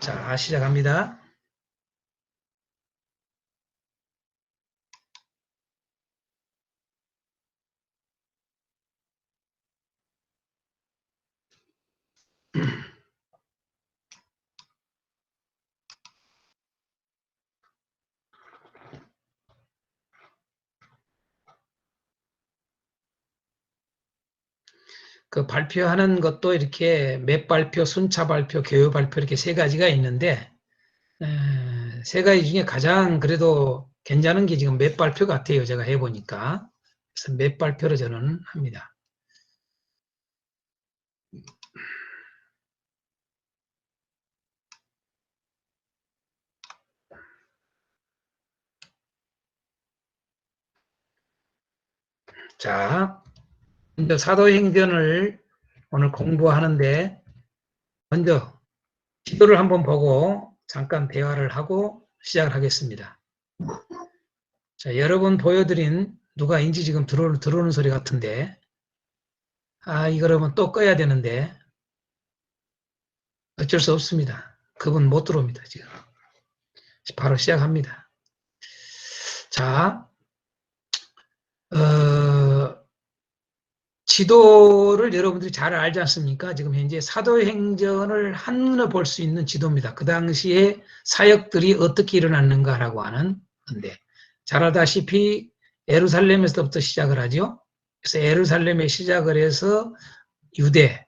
자, 시작합니다. 그 발표하는 것도 이렇게 맵 발표, 순차 발표, 개요 발표 이렇게 세 가지가 있는데 세 가지 중에 가장 그래도 괜찮은 게 지금 맵 발표 같아요. 제가 해보니까. 그래서 맵 발표를 저는 합니다. 자, 먼저 사도행전을 오늘 공부하는데 먼저 지도를 한번 보고 잠깐 대화를 하고 시작을 하겠습니다. 자, 여러분 보여드린 누가인지 지금 들어오는 소리 같은데 이거 그러면 또 꺼야 되는데 어쩔 수 없습니다. 그분 못 들어옵니다. 지금 바로 시작합니다. 자, 지도를 여러분들이 잘 알지 않습니까? 지금 현재 사도행전을 한눈에 볼 수 있는 지도입니다. 그 당시에 사역들이 어떻게 일어났는가라고 하는 건데 잘 알다시피 예루살렘에서부터 시작을 하죠. 그래서 예루살렘에 시작을 해서 유대,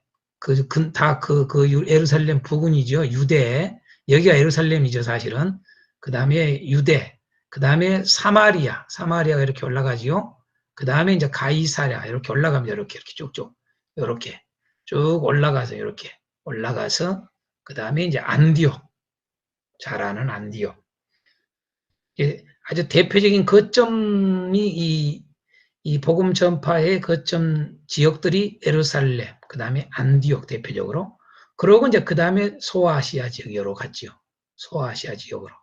예루살렘 부근이죠. 유대, 여기가 예루살렘이죠, 사실은. 그 다음에 유대, 그 다음에 사마리아가 이렇게 올라가지요. 그 다음에 이제 가이사랴, 이렇게 올라갑니다. 이렇게 쭉쭉. 이렇게 쭉 올라가서, 이렇게 올라가서, 그 다음에 이제 안디옥. 잘 아는 안디옥. 아주 대표적인 거점이 이 복음 전파의 거점 지역들이 예루살렘, 그 다음에 안디옥 대표적으로. 그러고 이제 그 다음에 소아시아 지역으로 갔지요. 소아시아 지역으로.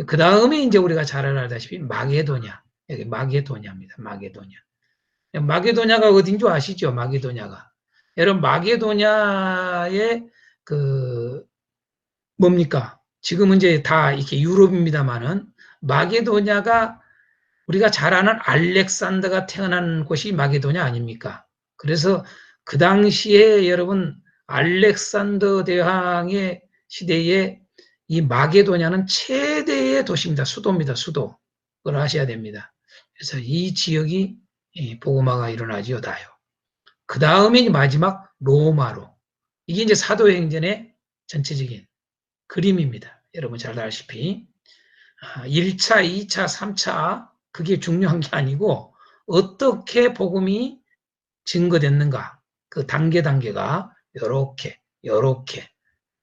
그 다음에 이제 우리가 잘 알다시피 마게도냐. 여기 마게도냐입니다. 마게도냐가 어딘 줄 아시죠? 마게도냐가. 여러분, 마게도냐의 뭡니까? 지금은 이제 다 이렇게 유럽입니다만은 마게도냐가 우리가 잘 아는 알렉산더가 태어난 곳이 마게도냐 아닙니까? 그래서 그 당시에 여러분 알렉산더 대왕의 시대에 이 마게도냐는 최대의 도시입니다. 수도입니다. 수도. 그걸 아셔야 됩니다. 그래서 이 지역이 복음화가 일어나지요. 다요. 그 다음에 마지막 로마로. 이게 이제 사도행전의 전체적인 그림입니다. 여러분 잘 알다시피 1차, 2차, 3차 그게 중요한 게 아니고 어떻게 복음이 증거됐는가 그 단계가 요렇게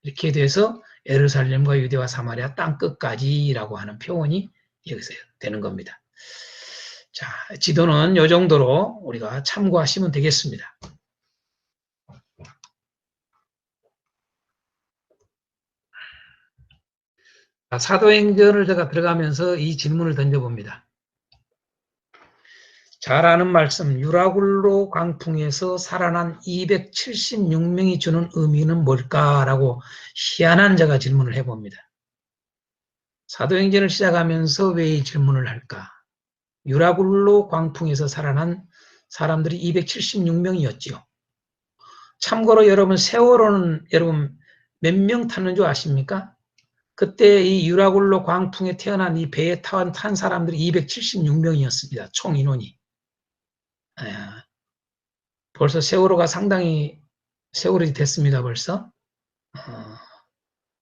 이렇게 돼서 예루살렘과 유대와 사마리아 땅 끝까지라고 하는 표현이 여기서 되는 겁니다. 자, 지도는 이 정도로 우리가 참고하시면 되겠습니다. 사도행전을 제가 들어가면서 이 질문을 던져봅니다. 잘 아는 말씀, 유라굴로 광풍에서 살아난 276명이 주는 의미는 뭘까라고 희한한 제가 질문을 해봅니다. 사도행전을 시작하면서 왜 이 질문을 할까? 유라굴로 광풍에서 살아난 사람들이 276명이었지요. 참고로 여러분 세월호는 여러분 몇 명 탔는 줄 아십니까? 그때 이 유라굴로 광풍에 태어난 이 배에 탄 사람들이 276명이었습니다. 총 인원이. 벌써 세월호가 상당히 세월이 됐습니다. 벌써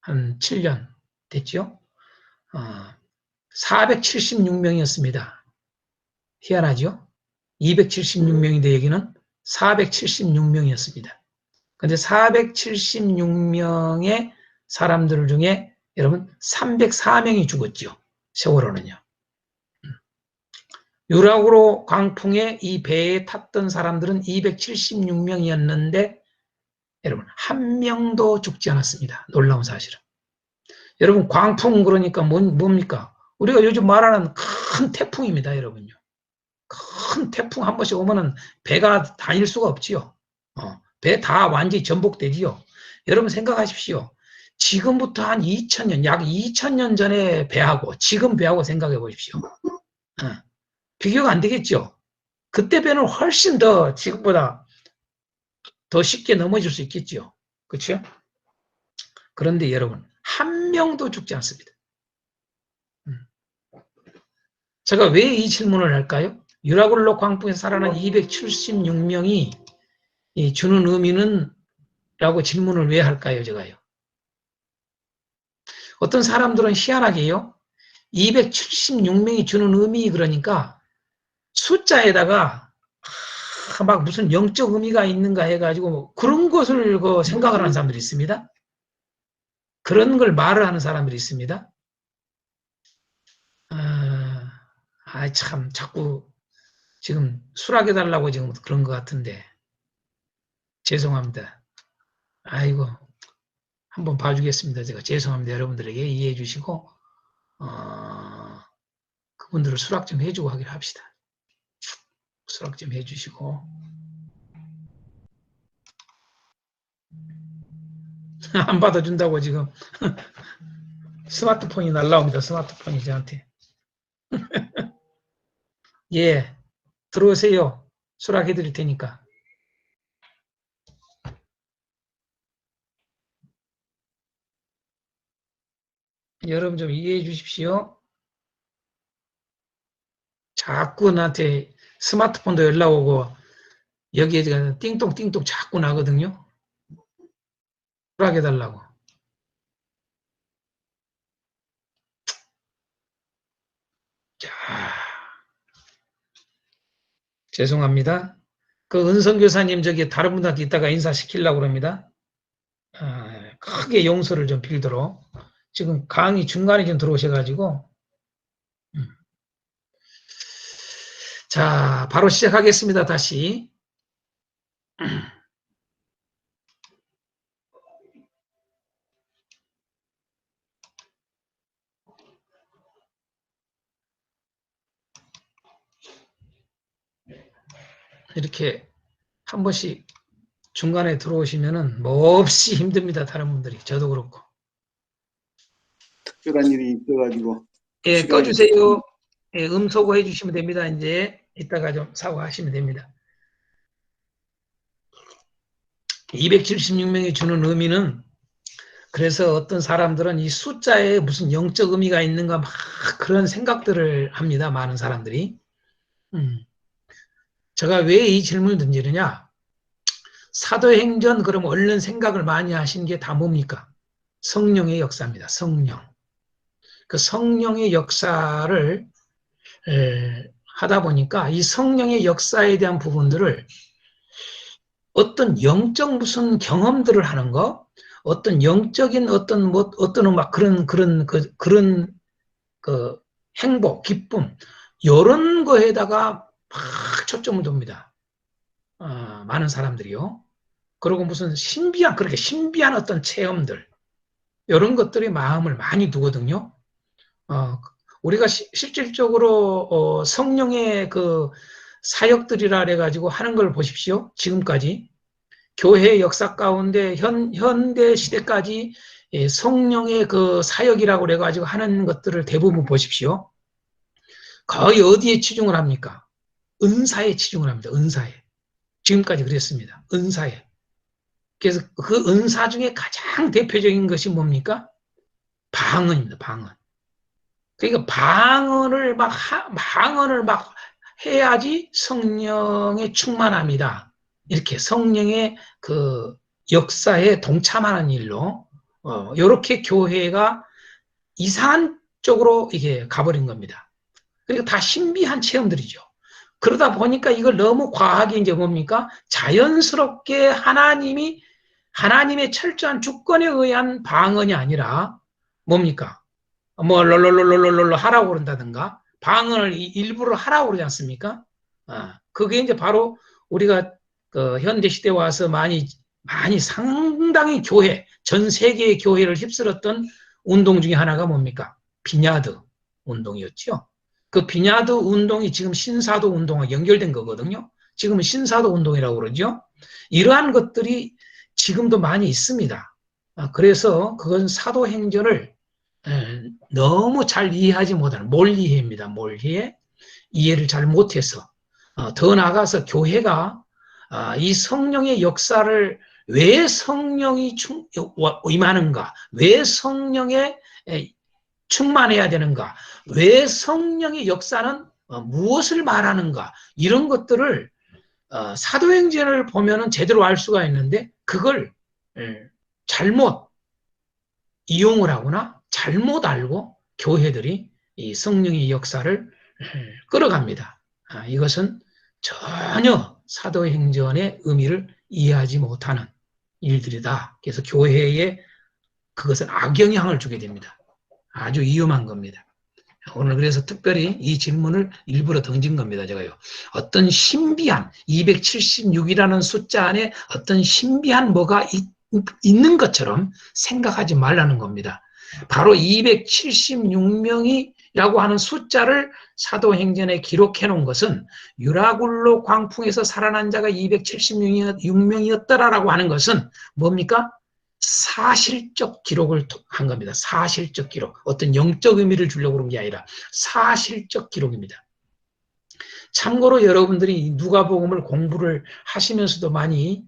한 7년 됐죠. 476명이었습니다. 희한하죠. 276명인데 여기는 476명이었습니다. 근데 476명의 사람들 중에 여러분 304명이 죽었죠. 세월호는요. 유라굴로 광풍에 이 배에 탔던 사람들은 276명이었는데 여러분 한 명도 죽지 않았습니다. 놀라운 사실은. 여러분 광풍 그러니까 뭡니까? 우리가 요즘 말하는 큰 태풍입니다. 여러분요. 큰 태풍 한 번씩 오면은 배가 다닐 수가 없지요. 배 다 완전히 전복되지요. 여러분 생각하십시오. 지금부터 한 2000년, 약 2000년 전에 배하고 지금 배하고 생각해 보십시오. 비교가 안 되겠죠. 그때 배는 훨씬 더 지금보다 더 쉽게 넘어질 수 있겠죠. 그렇죠? 그런데 여러분 한 명도 죽지 않습니다. 제가 왜 이 질문을 할까요? 유라굴로 광풍에서 살아난 276명이 주는 의미는 라고 질문을 왜 할까요? 제가요. 어떤 사람들은 희한하게요. 276명이 주는 의미 그러니까 숫자에다가 막 무슨 영적 의미가 있는가 해가지고 그런 것을 생각을 하는 사람들이 있습니다. 그런 걸 말을 하는 사람들이 있습니다. 참 자꾸 지금 수락해달라고 지금 그런 것 같은데 죄송합니다. 아이고 한번 봐주겠습니다. 제가 죄송합니다. 여러분들에게 이해해 주시고 그분들을 수락 좀 해주고 하기로 합시다. 수락 좀 해주시고 안 받아준다고 지금 스마트폰이 날라옵니다. 스마트폰이 저한테. 예, 들어오세요. 수락해 드릴 테니까. 여러분 좀 이해해 주십시오. 자꾸 나한테 스마트폰도 연락 오고 여기에 띵동띵동 자꾸 나거든요. 수락해 달라고. 자, 죄송합니다. 그 은성 교사님 저기 다른 분한테 이따가 인사시키려고 그럽니다. 크게 용서를 좀 빌도록. 지금 강의 중간에 좀 들어오셔가지고. 자, 바로 시작하겠습니다. 다시. 이렇게 한 번씩 중간에 들어오시면은 몹시 힘듭니다. 다른 분들이. 저도 그렇고. 특별한 일이 있어가지고. 예, 꺼주세요. 예, 음소거 해주시면 됩니다. 이제 이따가 좀 사과하시면 됩니다. 276명이 주는 의미는 그래서 어떤 사람들은 이 숫자에 무슨 영적 의미가 있는가 막 그런 생각들을 합니다. 많은 사람들이. 제가 왜 이 질문을 던지느냐. 사도행전 그럼 얼른 생각을 많이 하신 게 다 뭡니까? 성령의 역사입니다. 성령. 그 성령의 역사를 하다 보니까 이 성령의 역사에 대한 부분들을 어떤 영적 무슨 경험들을 하는 거, 어떤 영적인 어떤 막 그런 행복, 기쁨 이런 거에다가 막 초점을 둡니다. 많은 사람들이요. 그리고 무슨 그렇게 신비한 어떤 체험들 이런 것들이 마음을 많이 두거든요. 우리가 실질적으로 성령의 그 사역들이라 해가지고 하는 걸 보십시오. 지금까지 교회 역사 가운데 현대 시대까지 성령의 그 사역이라고 그래가지고 하는 것들을 대부분 보십시오. 거의 어디에 치중을 합니까? 은사에 치중을 합니다. 은사에. 지금까지 그랬습니다. 은사에. 그래서 그 은사 중에 가장 대표적인 것이 뭡니까? 방언입니다. 방언. 그러니까 방언을 막 해야지 성령의 충만함이다. 이렇게 성령의 그 역사에 동참하는 일로 이렇게 교회가 이상한 쪽으로 이게 가버린 겁니다. 그리고 다 신비한 체험들이죠. 그러다 보니까 이걸 너무 과하게 이제 뭡니까? 자연스럽게 하나님의 철저한 주권에 의한 방언이 아니라 뭡니까? 뭐 롤롤롤롤롤 하라고 그런다든가 방언을 일부러 하라고 그러지 않습니까? 그게 이제 바로 우리가 그 현대 시대 와서 많이 상당히 전 세계의 교회를 휩쓸었던 운동 중에 하나가 뭡니까? 비냐드 운동이었죠. 그 비냐드 운동이 지금 신사도 운동과 연결된 거거든요. 지금은 신사도 운동이라고 그러죠. 이러한 것들이 지금도 많이 있습니다. 그래서 그건 사도행전을 너무 잘 이해하지 못하는 몰이해입니다. 몰이해. 이해를 잘 못해서 더 나아가서 교회가 이 성령의 역사를 왜 성령이 임하는가, 왜 성령에 충만해야 되는가, 왜 성령의 역사는 무엇을 말하는가, 이런 것들을 사도행전을 보면은 제대로 알 수가 있는데 그걸 잘못 이용을 하거나 잘못 알고 교회들이 이 성령의 역사를 끌어갑니다. 이것은 전혀 사도행전의 의미를 이해하지 못하는 일들이다. 그래서 교회에 그것은 악영향을 주게 됩니다. 아주 위험한 겁니다. 오늘 그래서 특별히 이 질문을 일부러 던진 겁니다. 제가요. 어떤 신비한 276이라는 숫자 안에 어떤 신비한 뭐가 있는 것처럼 생각하지 말라는 겁니다. 바로 276명이라고 하는 숫자를 사도행전에 기록해 놓은 것은 유라굴로 광풍에서 살아난 자가 276명이었더라라고 하는 것은 뭡니까? 사실적 기록을 한 겁니다. 사실적 기록. 어떤 영적 의미를 주려고 그런 게 아니라 사실적 기록입니다. 참고로 여러분들이 누가복음을 공부를 하시면서도 많이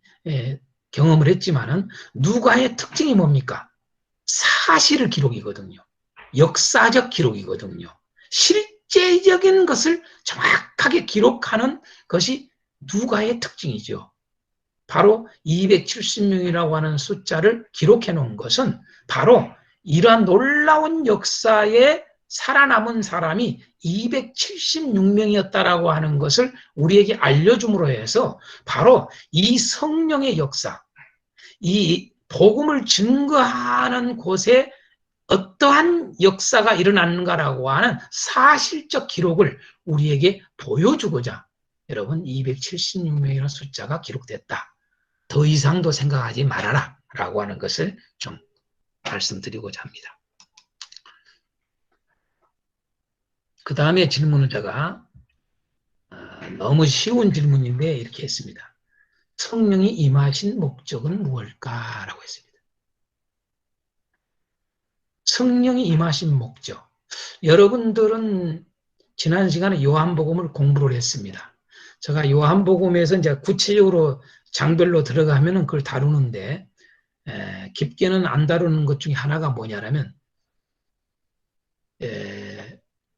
경험을 했지만은 누가의 특징이 뭡니까? 사실을 기록이거든요. 역사적 기록이거든요. 실제적인 것을 정확하게 기록하는 것이 누가의 특징이죠. 바로 270명이라고 하는 숫자를 기록해 놓은 것은 바로 이러한 놀라운 역사에 살아남은 사람이 276명이었다라고 하는 것을 우리에게 알려줌으로 해서 바로 이 성령의 역사, 이 복음을 증거하는 곳에 어떠한 역사가 일어났는가라고 하는 사실적 기록을 우리에게 보여주고자 여러분 276명이라는 숫자가 기록됐다. 더 이상도 생각하지 말아라 라고 하는 것을 좀 말씀드리고자 합니다. 그 다음에 질문을 제가 너무 쉬운 질문인데 이렇게 했습니다. 성령이 임하신 목적은 무엇일까라고 했습니다. 성령이 임하신 목적. 여러분들은 지난 시간에 요한복음을 공부를 했습니다. 제가 요한복음에서 이제 구체적으로 장별로 들어가면은 그걸 다루는데 깊게는 안 다루는 것 중에 하나가 뭐냐면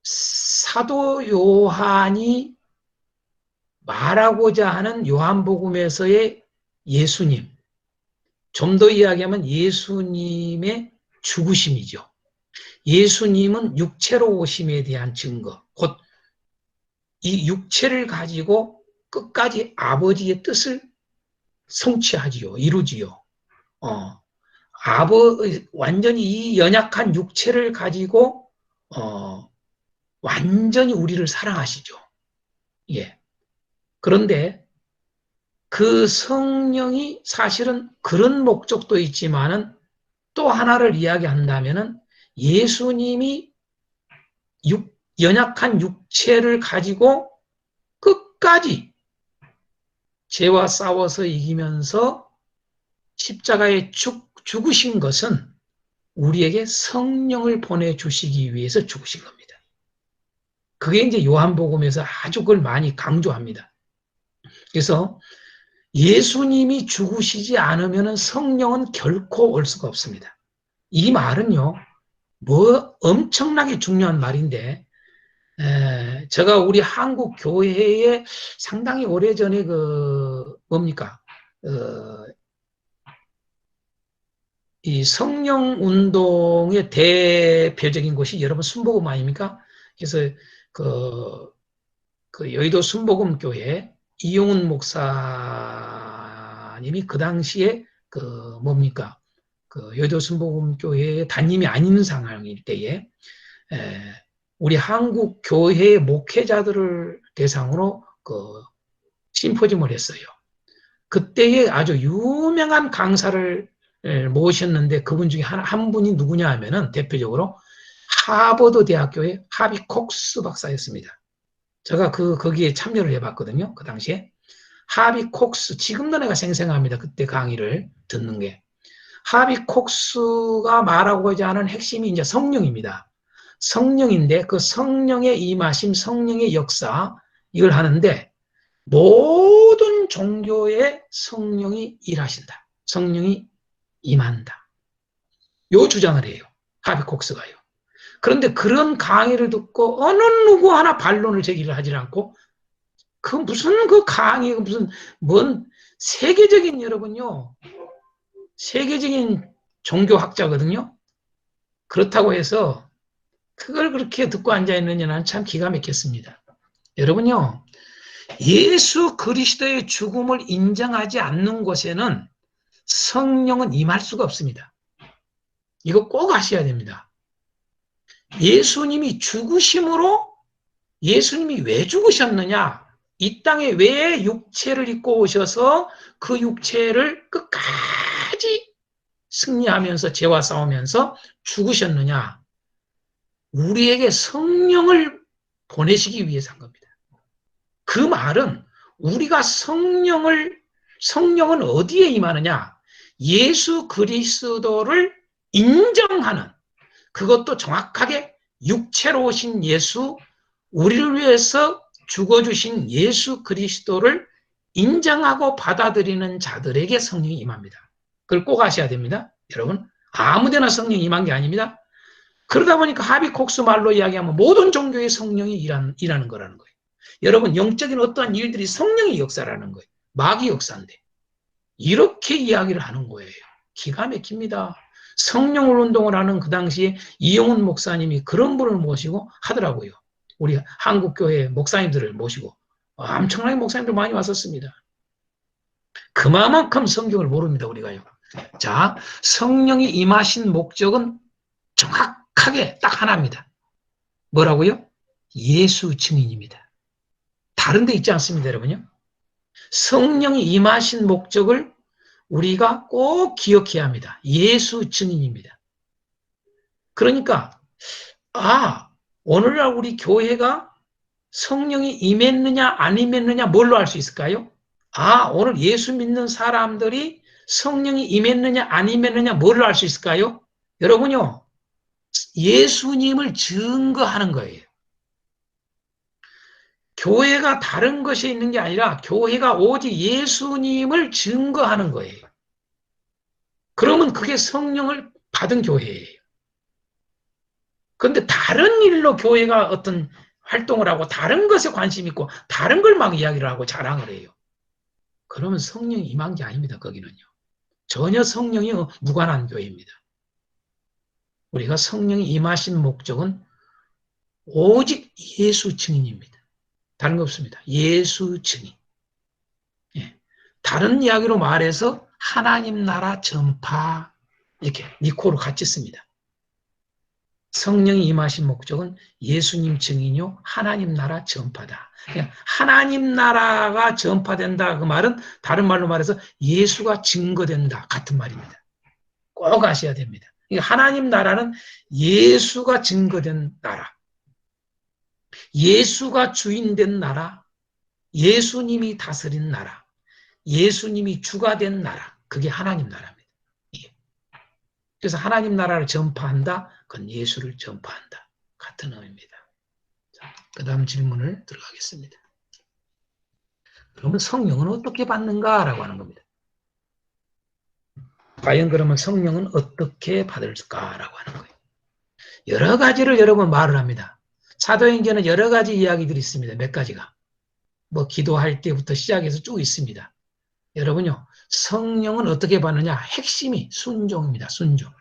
사도 요한이 말하고자 하는 요한복음에서의 예수님, 좀 더 이야기하면 예수님의 죽으심이죠. 예수님은 육체로 오심에 대한 증거, 곧 이 육체를 가지고 끝까지 아버지의 뜻을 성취하지요, 이루지요. 완전히 이 연약한 육체를 가지고 완전히 우리를 사랑하시죠. 예. 그런데 그 성령이 사실은 그런 목적도 있지만은 또 하나를 이야기한다면은 예수님이 연약한 육체를 가지고 끝까지 죄와 싸워서 이기면서 십자가에 죽으신 것은 우리에게 성령을 보내주시기 위해서 죽으신 겁니다. 그게 이제 요한복음에서 아주 그걸 많이 강조합니다. 그래서 예수님이 죽으시지 않으면 성령은 결코 올 수가 없습니다. 이 말은요, 뭐 엄청나게 중요한 말인데, 제가 우리 한국 교회에 상당히 오래전에 이 성령 운동의 대표적인 곳이 여러분 순복음 아닙니까? 그래서 그 여의도 순복음교회 이용훈 목사님이 그 당시에 여의도 순복음교회의 담임이 아닌 상황일 때에 우리 한국 교회의 목회자들을 대상으로 심포지엄을 했어요. 그때에 아주 유명한 강사를 모셨는데 그분 중에 한 분이 누구냐 하면은 대표적으로 하버드 대학교의 하비 콕스 박사였습니다. 제가 거기에 참여를 해봤거든요. 그 당시에. 하비 콕스, 지금도 내가 생생합니다. 그때 강의를 듣는 게. 하비 콕스가 말하고자 하는 핵심이 이제 성령입니다. 성령인데 그 성령의 임하심, 성령의 역사, 이걸 하는데 모든 종교에 성령이 일하신다. 성령이 임한다. 요 주장을 해요. 하비 콕스가요. 그런데 그런 강의를 듣고 어느 누구 하나 반론을 제기를 하지 않고 그 무슨 그 강의, 무슨 뭔 세계적인 여러분요. 세계적인 종교학자거든요. 그렇다고 해서 그걸 그렇게 듣고 앉아있느냐는 참 기가 막혔습니다. 여러분요. 예수 그리스도의 죽음을 인정하지 않는 곳에는 성령은 임할 수가 없습니다. 이거 꼭 아셔야 됩니다. 예수님이 죽으심으로 예수님이 왜 죽으셨느냐? 이 땅에 왜 육체를 입고 오셔서 그 육체를 끝까지 승리하면서 죄와 싸우면서 죽으셨느냐? 우리에게 성령을 보내시기 위해서 한 겁니다. 그 말은 우리가 성령은 어디에 임하느냐? 예수 그리스도를 인정하는, 그것도 정확하게 육체로 오신 예수, 우리를 위해서 죽어주신 예수 그리스도를 인정하고 받아들이는 자들에게 성령이 임합니다. 그걸 꼭 아셔야 됩니다. 여러분, 아무데나 성령이 임한 게 아닙니다. 그러다 보니까 하비 콕스 말로 이야기하면 모든 종교의 성령이 일하는 거라는 거예요. 여러분, 영적인 어떠한 일들이 성령의 역사라는 거예요. 마귀 역사인데. 이렇게 이야기를 하는 거예요. 기가 막힙니다. 성령을 운동을 하는 그 당시에 이용훈 목사님이 그런 분을 모시고 하더라고요. 우리 한국교회 목사님들을 모시고 엄청나게 목사님들 많이 왔었습니다. 그만큼 성경을 모릅니다, 우리가요. 자, 성령이 임하신 목적은 정확하게 딱 하나입니다. 뭐라고요? 예수 증인입니다. 다른 데 있지 않습니다, 여러분요. 성령이 임하신 목적을 우리가 꼭 기억해야 합니다. 예수 증인입니다. 그러니까 오늘날 우리 교회가 성령이 임했느냐 안 임했느냐 뭘로 알 수 있을까요? 오늘 예수 믿는 사람들이 성령이 임했느냐 안 임했느냐 뭘로 알 수 있을까요? 여러분요, 예수님을 증거하는 거예요. 교회가 다른 것이 있는 게 아니라 교회가 오직 예수님을 증거하는 거예요. 그러면 그게 성령을 받은 교회예요. 그런데 다른 일로 교회가 어떤 활동을 하고 다른 것에 관심 있고 다른 걸 막 이야기를 하고 자랑을 해요. 그러면 성령이 임한 게 아닙니다. 거기는요. 전혀 성령이 무관한 교회입니다. 우리가 성령이 임하신 목적은 오직 예수 증인입니다. 다른 거 없습니다. 예수 증인. 예. 다른 이야기로 말해서 하나님 나라 전파, 이렇게 니코로 같이 씁니다. 성령이 임하신 목적은 예수님 증인요, 하나님 나라 전파다. 하나님 나라가 전파된다. 그 말은 다른 말로 말해서 예수가 증거된다. 같은 말입니다. 꼭 아셔야 됩니다. 하나님 나라는 예수가 증거된 나라. 예수가 주인된 나라. 예수님이 다스린 나라. 예수님이 주가 된 나라. 그게 하나님 나라입니다. 그래서 하나님 나라를 전파한다. 그건 예수를 전파한다. 같은 의미입니다. 그 다음 질문을 들어가겠습니다. 그러면 성령은 어떻게 받는가라고 하는 겁니다. 과연 그러면 성령은 어떻게 받을까라고 하는 거예요. 여러 가지를 여러분 말을 합니다. 사도행전은 여러 가지 이야기들이 있습니다. 몇 가지가. 뭐 기도할 때부터 시작해서 쭉 있습니다. 여러분요, 성령은 어떻게 받느냐? 핵심이 순종입니다. 순종.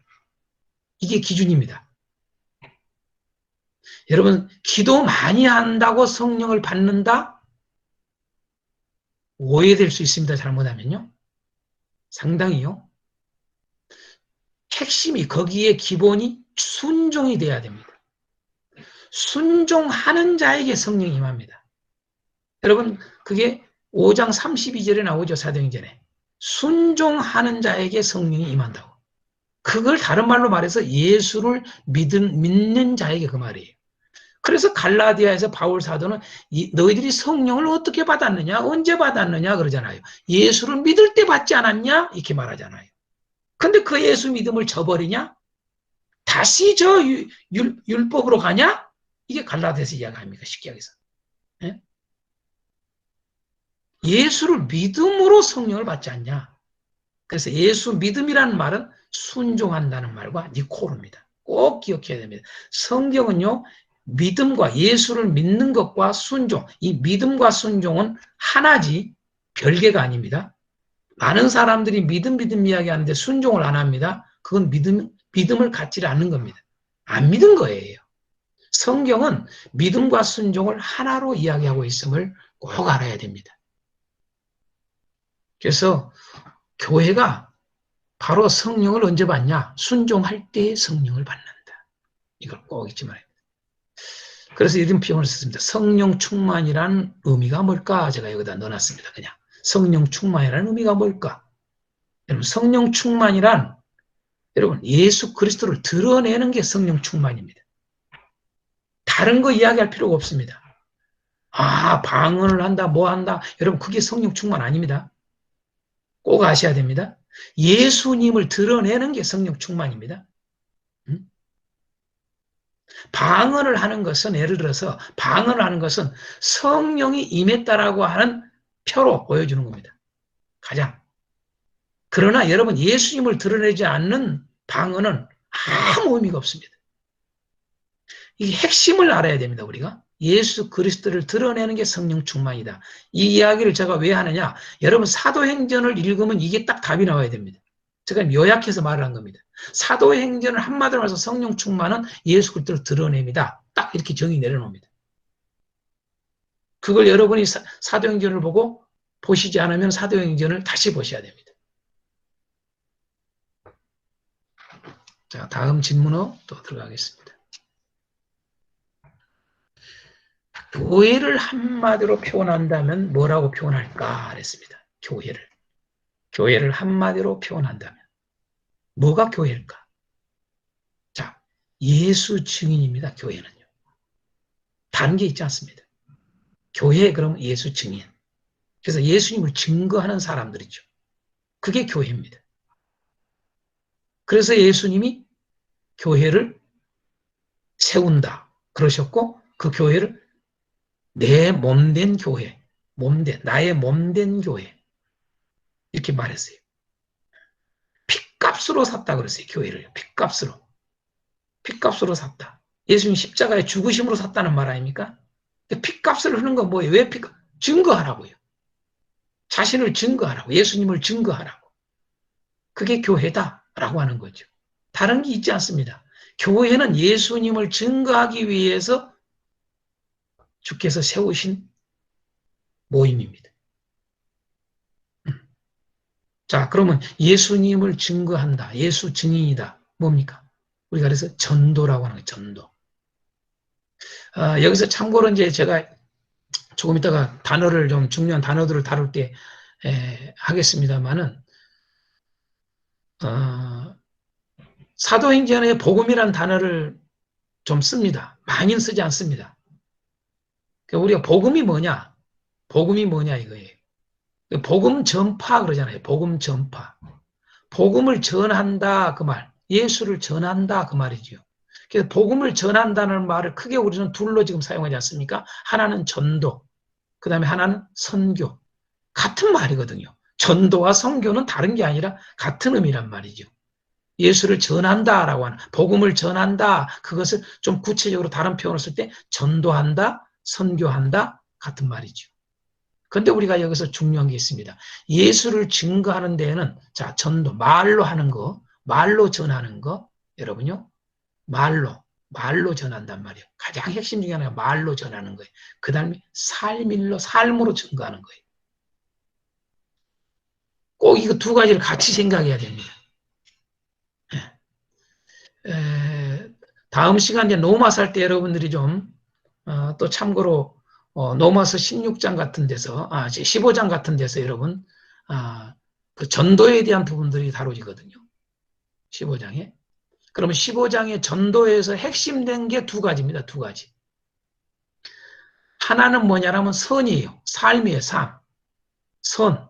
이게 기준입니다. 여러분, 기도 많이 한다고 성령을 받는다? 오해될 수 있습니다. 잘못하면요. 상당히요. 핵심이 거기에 기본이 순종이 돼야 됩니다. 순종하는 자에게 성령이 임합니다. 여러분, 그게 5장 32절에 나오죠. 사도행전에. 순종하는 자에게 성령이 임한다고. 그걸 다른 말로 말해서 예수를 믿는 자에게 그 말이에요. 그래서 갈라디아에서 바울 사도는 너희들이 성령을 어떻게 받았느냐, 언제 받았느냐 그러잖아요. 예수를 믿을 때 받지 않았냐 이렇게 말하잖아요. 근데 그 예수 믿음을 저버리냐? 다시 저 율법으로 가냐? 이게 갈라디아에서 이야기합니다. 쉽게 얘기해서. 예? 예수를 믿음으로 성령을 받지 않냐? 그래서 예수 믿음이라는 말은 순종한다는 말과 니코르입니다. 꼭 기억해야 됩니다. 성경은요, 믿음과 예수를 믿는 것과 순종, 이 믿음과 순종은 하나지 별개가 아닙니다. 많은 사람들이 믿음 이야기하는데 순종을 안 합니다. 그건 믿음을 갖지 않는 겁니다. 안 믿은 거예요. 성경은 믿음과 순종을 하나로 이야기하고 있음을 꼭 알아야 됩니다. 그래서 교회가 바로 성령을 언제 받냐? 순종할 때 성령을 받는다. 이걸 꼭 잊지 말아야 됩니다. 그래서 이런 표현을 썼습니다. 성령 충만이라는 의미가 뭘까? 제가 여기다 넣어놨습니다. 그냥 성령 충만이라는 의미가 뭘까? 여러분 성령 충만이란 여러분 예수 그리스도를 드러내는 게 성령 충만입니다. 다른 거 이야기할 필요가 없습니다. 아, 방언을 한다, 뭐 한다. 여러분 그게 성령 충만 아닙니다. 꼭 아셔야 됩니다. 예수님을 드러내는 게 성령 충만입니다. 방언을 하는 것은 예를 들어서 방언을 하는 것은 성령이 임했다라고 하는 표로 보여주는 겁니다. 가장. 그러나 여러분 예수님을 드러내지 않는 방언은 아무 의미가 없습니다. 이게 핵심을 알아야 됩니다. 우리가. 예수 그리스도를 드러내는 게 성령 충만이다. 이 이야기를 제가 왜 하느냐. 여러분 사도행전을 읽으면 이게 딱 답이 나와야 됩니다. 제가 요약해서 말을 한 겁니다. 사도행전을 한마디로 말해서 성령 충만은 예수 그리스도를 드러냅니다. 딱 이렇게 정의 내려놓습니다. 그걸 여러분이 사도행전을 보고 보시지 않으면 사도행전을 다시 보셔야 됩니다. 자, 다음 질문으로 또 들어가겠습니다. 교회를 한마디로 표현한다면 뭐라고 표현할까 그랬습니다. 교회를 한마디로 표현한다면 뭐가 교회일까? 자, 예수 증인입니다. 교회는요. 다른 게 있지 않습니다. 교회 그럼 예수 증인. 그래서 예수님을 증거하는 사람들이죠. 그게 교회입니다. 그래서 예수님이 교회를 세운다 그러셨고 그 교회를 내 몸된 교회, 나의 몸된 교회 이렇게 말했어요. 핏값으로 샀다 그랬어요. 교회를 핏값으로 샀다. 예수님 십자가에 죽으심으로 샀다는 말 아닙니까? 핏값을 하는 건 뭐예요? 왜 핏값? 증거하라고요. 자신을 증거하라고, 예수님을 증거하라고. 그게 교회다라고 하는 거죠. 다른 게 있지 않습니다. 교회는 예수님을 증거하기 위해서 주께서 세우신 모임입니다. 자, 그러면 예수님을 증거한다. 예수 증인이다. 뭡니까? 우리가 그래서 전도라고 하는 거예요. 전도. 여기서 참고로 이제 제가 조금 이따가 단어를 좀 중요한 단어들을 다룰 때 하겠습니다만은 사도행전에 복음이라는 단어를 좀 씁니다. 많이는 쓰지 않습니다. 그러니까 우리가 복음이 뭐냐? 복음이 뭐냐 이거예요. 복음 전파 그러잖아요. 복음 전파. 복음을 전한다 그 말. 예수를 전한다 그 말이죠. 그래서 복음을 전한다는 말을 크게 우리는 둘로 지금 사용하지 않습니까? 하나는 전도, 그 다음에 하나는 선교. 같은 말이거든요. 전도와 선교는 다른 게 아니라 같은 의미란 말이죠. 예수를 전한다라고 하는, 복음을 전한다, 그것을 좀 구체적으로 다른 표현을 쓸 때 전도한다, 선교한다, 같은 말이죠. 그런데 우리가 여기서 중요한 게 있습니다. 예수를 증거하는 데에는 자, 전도, 말로 하는 거, 말로 전하는 거, 여러분요, 말로 전한단 말이에요. 가장 핵심 중에 하나가 말로 전하는 거예요. 그 다음에 삶으로 증거하는 거예요. 꼭 이거 두 가지를 같이 생각해야 됩니다. 다음 시간에 로마서 할 때 여러분들이 좀 또 참고로 로마서 16장 같은 데서 15장 같은 데서 여러분 그 전도에 대한 부분들이 다뤄지거든요. 15장에. 그러면 15장의 전도에서 핵심된 게 두 가지입니다. 두 가지. 하나는 뭐냐라면 선이에요. 삶이에요. 삶. 선.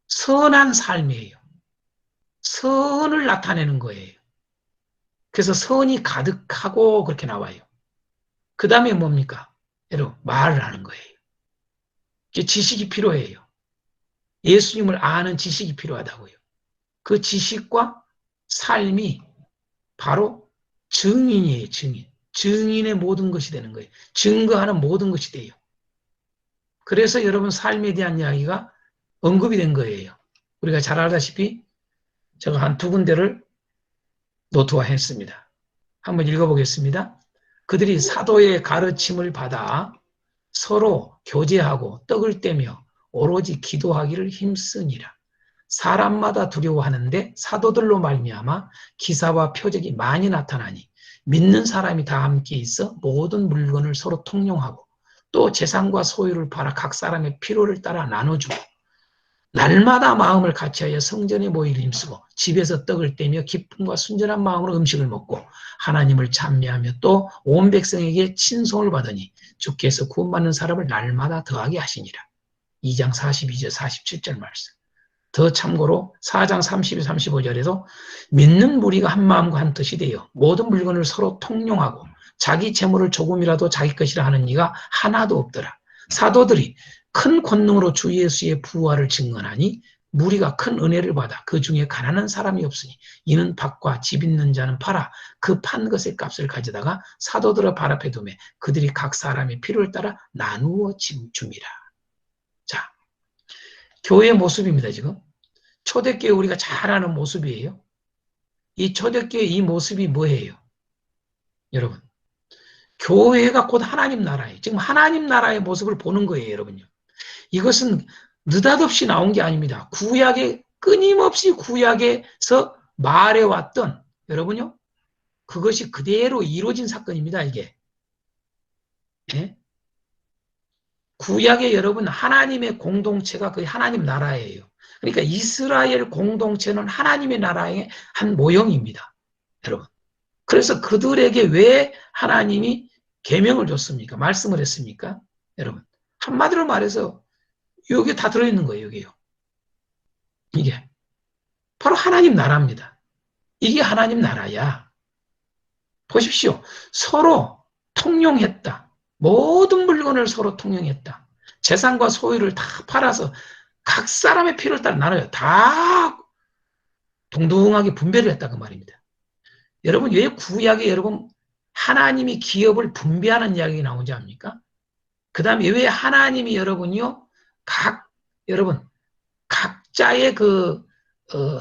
선한 삶이에요. 선을 나타내는 거예요. 그래서 선이 가득하고 그렇게 나와요. 그 다음에 뭡니까? 여러분, 말을 하는 거예요. 지식이 필요해요. 예수님을 아는 지식이 필요하다고요. 그 지식과 삶이 바로 증인이에요, 증인. 증인의 모든 것이 되는 거예요. 증거하는 모든 것이 돼요. 그래서 여러분 삶에 대한 이야기가 언급이 된 거예요. 우리가 잘 알다시피 제가 한 두 군데를 노트화했습니다. 한번 읽어보겠습니다. 그들이 사도의 가르침을 받아 서로 교제하고 떡을 떼며 오로지 기도하기를 힘쓰니라. 사람마다 두려워하는데 사도들로 말미암아 기사와 표적이 많이 나타나니 믿는 사람이 다 함께 있어 모든 물건을 서로 통용하고 또 재산과 소유를 팔아 각 사람의 필요를 따라 나눠주고 날마다 마음을 같이하여 성전에 모이를 힘쓰고 집에서 떡을 떼며 기쁨과 순전한 마음으로 음식을 먹고 하나님을 찬미하며 또 온 백성에게 친송을 받으니 주께서 구원받는 사람을 날마다 더하게 하시니라. 2장 42절 47절 말씀. 더 참고로 4장 32, 35절에도 믿는 무리가 한 마음과 한 뜻이 되어 모든 물건을 서로 통용하고 자기 재물을 조금이라도 자기 것이라 하는 이가 하나도 없더라. 사도들이 큰 권능으로 주 예수의 부활을 증언하니 무리가 큰 은혜를 받아 그 중에 가난한 사람이 없으니 이는 밭과 집 있는 자는 팔아 그 판 것의 값을 가져다가 사도들의 발 앞에 두매 그들이 각 사람의 필요를 따라 나누어 줌이라. 자, 교회의 모습입니다, 지금. 초대교회 우리가 잘 아는 모습이에요. 이 초대교회 이 모습이 뭐예요? 여러분, 교회가 곧 하나님 나라예요. 지금 하나님 나라의 모습을 보는 거예요, 여러분요. 이것은 느닷없이 나온 게 아닙니다. 구약에 끊임없이 구약에서 말해왔던 여러분요, 그것이 그대로 이루어진 사건입니다, 이게. 예? 구약의 여러분 하나님의 공동체가 거의 하나님 나라예요. 그러니까 이스라엘 공동체는 하나님의 나라의 한 모형입니다. 여러분. 그래서 그들에게 왜 하나님이 계명을 줬습니까? 말씀을 했습니까? 여러분. 한마디로 말해서 여기 다 들어있는 거예요, 여기요. 이게. 바로 하나님 나라입니다. 이게 하나님 나라야. 보십시오. 서로 통용했다. 모든 물건을 서로 통용했다. 재산과 소유를 다 팔아서 각 사람의 필요를 따라 나눠요. 다 동등하게 분배를 했다 그 말입니다. 여러분 왜 구약에 여러분 하나님이 기업을 분배하는 이야기가 나오지 않습니까? 그 다음에 왜 하나님이 여러분요 여러분 각자의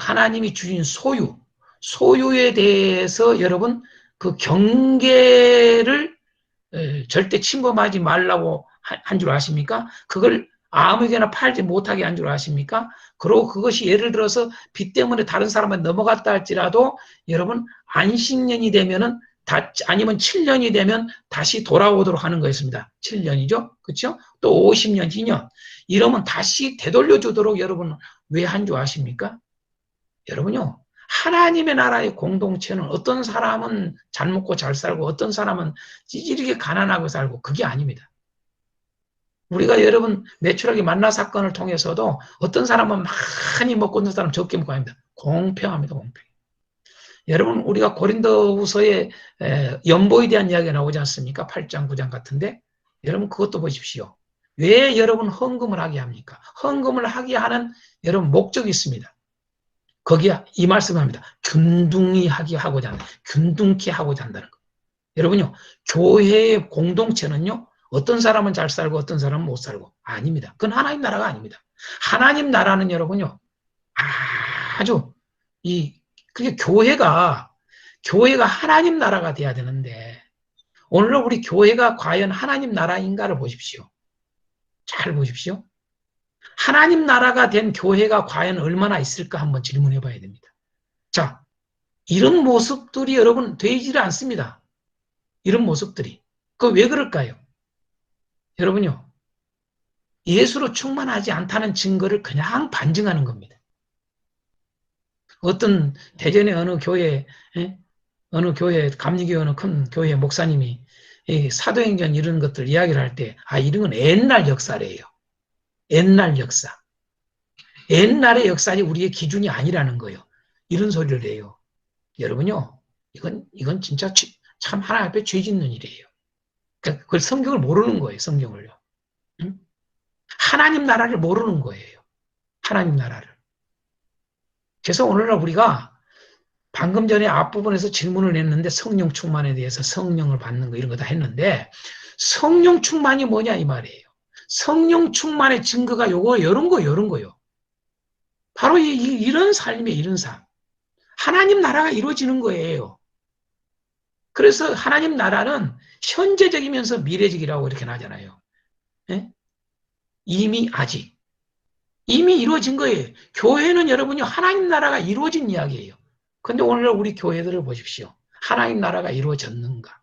하나님이 주신 소유에 대해서 여러분 그 경계를 절대 침범하지 말라고 한 줄 아십니까? 그걸 아무에게나 팔지 못하게 한 줄 아십니까? 그리고 그것이 예를 들어서 빚 때문에 다른 사람한테 넘어갔다 할지라도 여러분 안식년이 되면은 아니면 7년이 되면 다시 돌아오도록 하는 거였습니다. 7년이죠. 그렇죠? 또 50년, 2년. 이러면 다시 되돌려 주도록 여러분 왜 한 줄 아십니까? 여러분요. 하나님의 나라의 공동체는 어떤 사람은 잘 먹고 잘 살고 어떤 사람은 찌질하게 가난하고 살고 그게 아닙니다. 우리가 여러분 매출하게 만나 사건을 통해서도 어떤 사람은 많이 먹고 있는 사람 적게 먹고 아닙니다. 공평합니다. 공평. 여러분 우리가 고린도후서에 연보에 대한 이야기가 나오지 않습니까? 8장 9장 같은데 여러분 그것도 보십시오. 왜 여러분 헌금을 하게 합니까? 헌금을 하게 하는 여러분 목적이 있습니다. 거기에 이 말씀을 합니다. 균등히 하고자 한다. 균등케 하고자 한다는 거. 여러분요, 교회의 공동체는요, 어떤 사람은 잘 살고 어떤 사람은 못 살고 아닙니다. 그건 하나님 나라가 아닙니다. 하나님 나라는 여러분요, 아주 그게 교회가 하나님 나라가 돼야 되는데 오늘 우리 교회가 과연 하나님 나라인가를 보십시오. 잘 보십시오. 하나님 나라가 된 교회가 과연 얼마나 있을까 한번 질문해 봐야 됩니다. 자, 이런 모습들이 여러분 되지를 않습니다. 이런 모습들이. 왜 그럴까요? 여러분요. 예수로 충만하지 않다는 증거를 그냥 반증하는 겁니다. 어떤 대전의 어느 교회 감리교회 어느 큰 교회 목사님이 이 사도행전 이런 것들 이야기를 할 때, 이런 건 옛날 역사래요. 옛날 역사. 옛날의 역사지 우리의 기준이 아니라는 거예요. 이런 소리를 해요. 여러분요, 이건 진짜 참 하나님 앞에 죄 짓는 일이에요. 그러니까 그걸 성경을 모르는 거예요, 성경을요. 응? 하나님 나라를 모르는 거예요. 하나님 나라를. 그래서 오늘날 우리가 방금 전에 앞부분에서 질문을 했는데 성령 충만에 대해서 성령을 받는 거 이런 거 다 했는데 성령 충만이 뭐냐 이 말이에요. 성령 충만의 증거가 요거 이런 거요. 바로 이런 삶이에요. 이런 삶. 하나님 나라가 이루어지는 거예요. 그래서 하나님 나라는 현재적이면서 미래적이라고 이렇게 나잖아요. 예? 이미 아직. 이미 이루어진 거예요. 교회는 여러분이 하나님 나라가 이루어진 이야기예요. 근데 오늘 우리 교회들을 보십시오. 하나님 나라가 이루어졌는가?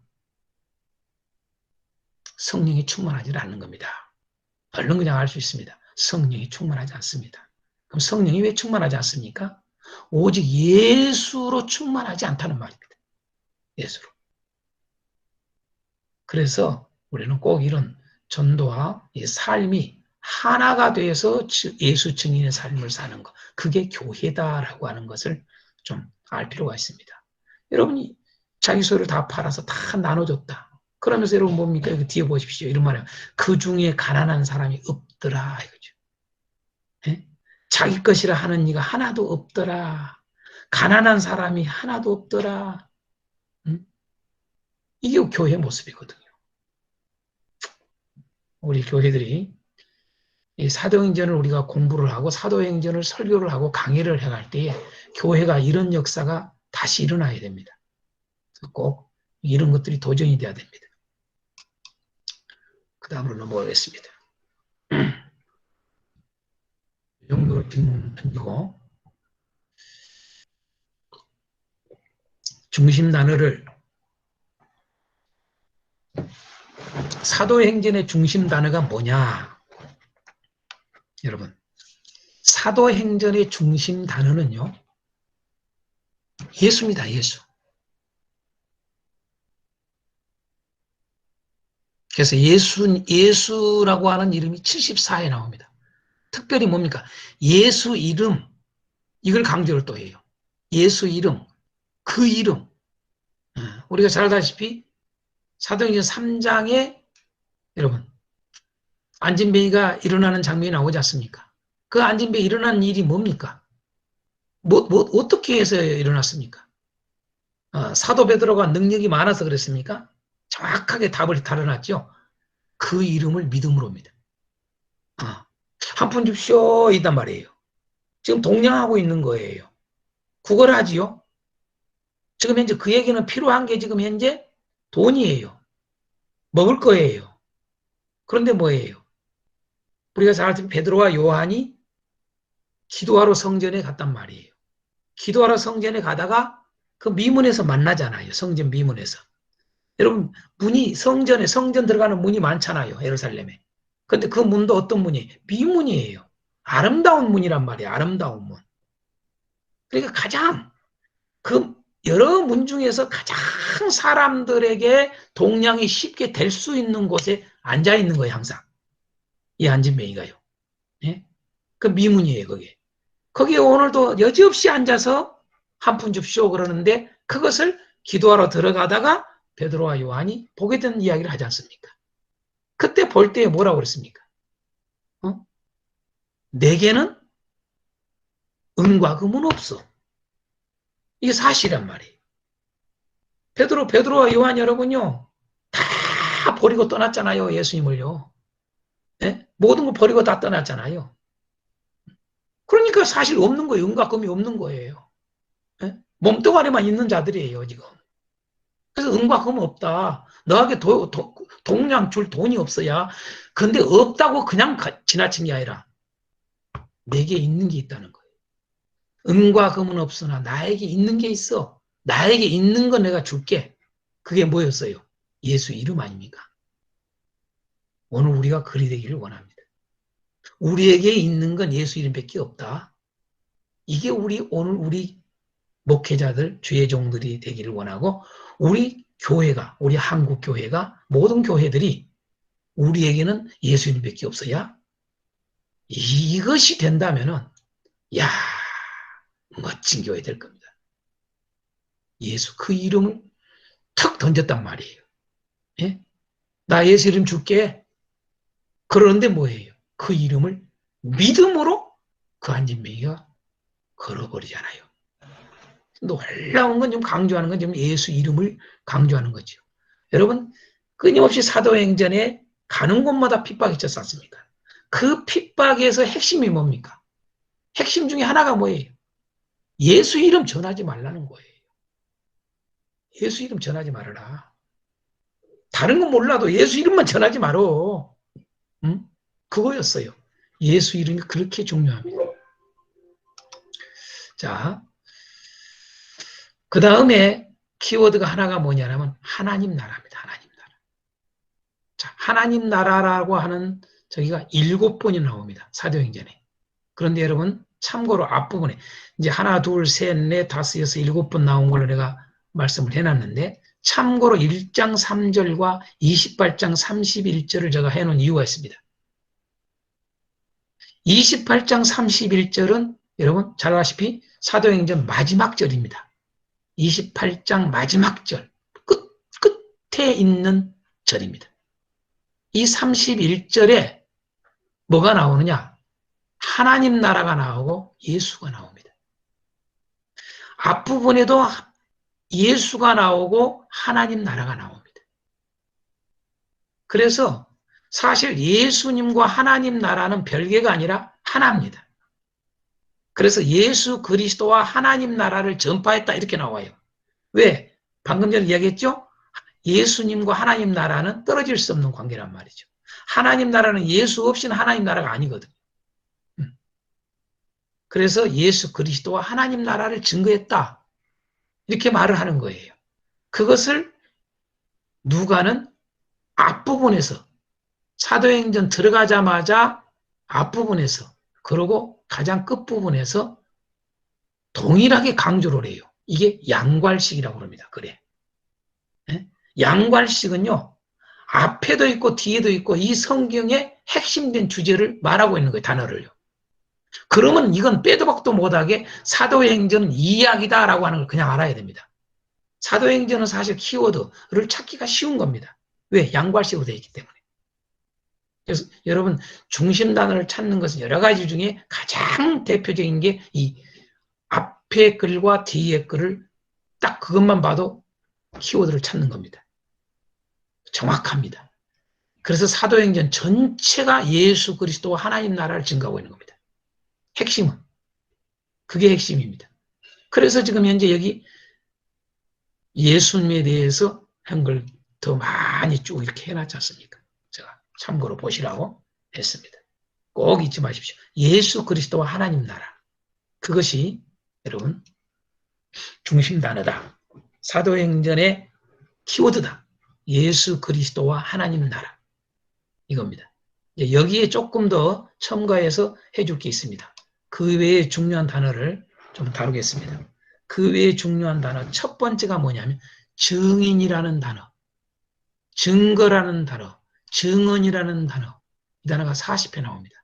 성령이 충만하지 않는 겁니다. 얼른 그냥 알 수 있습니다. 성령이 충만하지 않습니다. 그럼 성령이 왜 충만하지 않습니까? 오직 예수로 충만하지 않다는 말입니다. 예수로. 그래서 우리는 꼭 이런 전도와 이 삶이 하나가 돼서 예수 증인의 삶을 사는 것. 그게 교회다라고 하는 것을 좀 알 필요가 있습니다. 여러분이 자기 소유를 다 팔아서 다 나눠줬다. 그러면서 여러분 뭡니까? 여기 뒤에 보십시오. 이런 말이에요. 그 중에 가난한 사람이 없더라. 이거죠. 예? 자기 것이라 하는 이가 하나도 없더라. 가난한 사람이 하나도 없더라. 응? 이게 교회 모습이거든요. 우리 교회들이 이 사도행전을 우리가 공부를 하고 사도행전을 설교를 하고 강의를 해갈 때에 교회가 이런 역사가 다시 일어나야 됩니다. 꼭 이런 것들이 도전이 돼야 됩니다. 그 다음으로 넘어가겠습니다. 이 정도로 질문 던지고 중심 단어를 사도행전의 중심 단어가 뭐냐? 여러분 사도행전의 중심 단어는요. 예수입니다. 예수. 그래서 예수라고 하는 이름이 74에 나옵니다. 특별히 뭡니까? 예수 이름 이걸 강조를 또 해요. 예수 이름, 그 이름. 우리가 잘 알다시피 사도행전 3장에 여러분 안진뱅이가 일어나는 장면이 나오지 않습니까? 그 안진뱅이 일어난 일이 뭡니까? 어떻게 해서 일어났습니까? 사도 베드로가 능력이 많아서 그랬습니까? 정확하게 답을 달아놨죠. 그 이름을 믿음으로입니다. 한 푼 줍쇼 있단 말이에요. 지금 동냥하고 있는 거예요. 구걸하지요. 지금 현재 그에게는 필요한 게 지금 현재 돈이에요. 먹을 거예요. 그런데 뭐예요? 우리가 잘 알듯이 베드로와 요한이 기도하러 성전에 갔단 말이에요. 기도하러 성전에 가다가 그 미문에서 만나잖아요. 성전 미문에서. 여러분 문이 성전 들어가는 문이 많잖아요. 예루살렘에. 근데 그 문도 어떤 문이? 미문이에요. 아름다운 문이란 말이에요. 아름다운 문. 그러니까 가장 그 여러 문 중에서 가장 사람들에게 동냥이 쉽게 될 수 있는 곳에 앉아 있는 거예요. 항상. 이 안진뱅이가요. 예? 그 미문이에요. 거기에 오늘도 여지없이 앉아서 한 푼 줍쇼 그러는데 그것을 기도하러 들어가다가 베드로와 요한이 보게 된 이야기를 하지 않습니까? 그때 볼 때 뭐라고 그랬습니까? 내게는 은과 금은 없어. 이게 사실이란 말이에요. 베드로와 요한 여러분요. 다 버리고 떠났잖아요. 예수님을요. 예? 모든 걸 버리고 다 떠났잖아요. 그러니까 사실 없는 거예요. 은과 금이 없는 거예요. 예? 몸뚱아리만 있는 자들이에요. 지금. 그래서 은과 금은 없다. 너에게 동량 줄 돈이 없어야. 근데 없다고 그냥 지나친 게 아니라 내게 있는 게 있다는 거예요. 은과 금은 없으나 나에게 있는 게 있어. 나에게 있는 거 내가 줄게. 그게 뭐였어요? 예수 이름 아닙니까? 오늘 우리가 그리 되기를 원합니다. 우리에게 있는 건 예수 이름밖에 없다. 이게 오늘 우리 목회자들, 주의 종들이 되기를 원하고 우리 교회가, 우리 한국 교회가, 모든 교회들이 우리에게는 예수 이름밖에 없어야 이것이 된다면은, 야, 멋진 교회 될 겁니다. 예수 그 이름을 턱 던졌단 말이에요. 예? 나 예수 이름 줄게. 그러는데 뭐예요? 그 이름을 믿음으로 그 한진명이가 걸어버리잖아요. 놀라운 건 좀 강조하는 건 좀 예수 이름을 강조하는 거죠. 여러분, 끊임없이 사도행전에 가는 곳마다 핍박이 있었지 않습니까? 그 핍박에서 핵심이 뭡니까? 핵심 중에 하나가 뭐예요? 예수 이름 전하지 말라는 거예요. 예수 이름 전하지 말아라. 다른 건 몰라도 예수 이름만 전하지 말어. 응? 그거였어요. 예수 이름이 그렇게 중요합니다. 자, 그 다음에 키워드가 하나가 뭐냐면 하나님 나라입니다. 하나님 나라. 자, 하나님 나라라고 하는 저기가 7번이 나옵니다. 사도행전에. 그런데 여러분 참고로 앞부분에 이제 하나, 둘, 셋, 넷, 다섯, 여섯, 7번 나온 걸로 내가 말씀을 해놨는데 참고로 1장 3절과 28장 31절을 제가 해놓은 이유가 있습니다. 28장 31절은 여러분 잘 아시피 사도행전 마지막 절입니다. 28장 마지막 절, 끝에 있는 절입니다. 이 31절에 뭐가 나오느냐? 하나님 나라가 나오고 예수가 나옵니다. 앞부분에도 예수가 나오고 하나님 나라가 나옵니다. 그래서 사실 예수님과 하나님 나라는 별개가 아니라 하나입니다. 그래서 예수 그리스도와 하나님 나라를 전파했다 이렇게 나와요. 왜? 방금 전에 이야기했죠? 예수님과 하나님 나라는 떨어질 수 없는 관계란 말이죠. 하나님 나라는 예수 없이는 하나님 나라가 아니거든요. 그래서 예수 그리스도와 하나님 나라를 증거했다. 이렇게 말을 하는 거예요. 그것을 누가는 앞부분에서 사도행전 들어가자마자 앞부분에서 그리고 가장 끝부분에서 동일하게 강조를 해요. 이게 양괄식이라고 합니다. 그래. 양괄식은요. 앞에도 있고 뒤에도 있고 이 성경의 핵심된 주제를 말하고 있는 거예요. 단어를요. 그러면 이건 빼도 박도 못하게 사도행전은 이야기다라고 하는 걸 그냥 알아야 됩니다. 사도행전은 사실 키워드를 찾기가 쉬운 겁니다. 왜? 양괄식으로 되어 있기 때문에. 그래서 여러분 중심 단어를 찾는 것은 여러 가지 중에 가장 대표적인 게 이 앞에 글과 뒤에 글을 딱 그것만 봐도 키워드를 찾는 겁니다. 정확합니다. 그래서 사도행전 전체가 예수 그리스도와 하나님 나라를 증거하고 있는 겁니다. 핵심은. 그게 핵심입니다. 그래서 지금 현재 여기 예수님에 대해서 한 걸 더 많이 쭉 이렇게 해놨지 않습니까? 제가 참고로 보시라고 했습니다. 꼭 잊지 마십시오. 예수 그리스도와 하나님 나라. 그것이 여러분 중심 단어다. 사도행전의 키워드다. 예수 그리스도와 하나님 나라. 이겁니다. 여기에 조금 더 첨가해서 해줄 게 있습니다. 그 외에 중요한 단어를 좀 다루겠습니다. 그 외에 중요한 단어 첫 번째가 뭐냐면 증인이라는 단어, 증거라는 단어, 증언이라는 단어. 이 단어가 40회 나옵니다.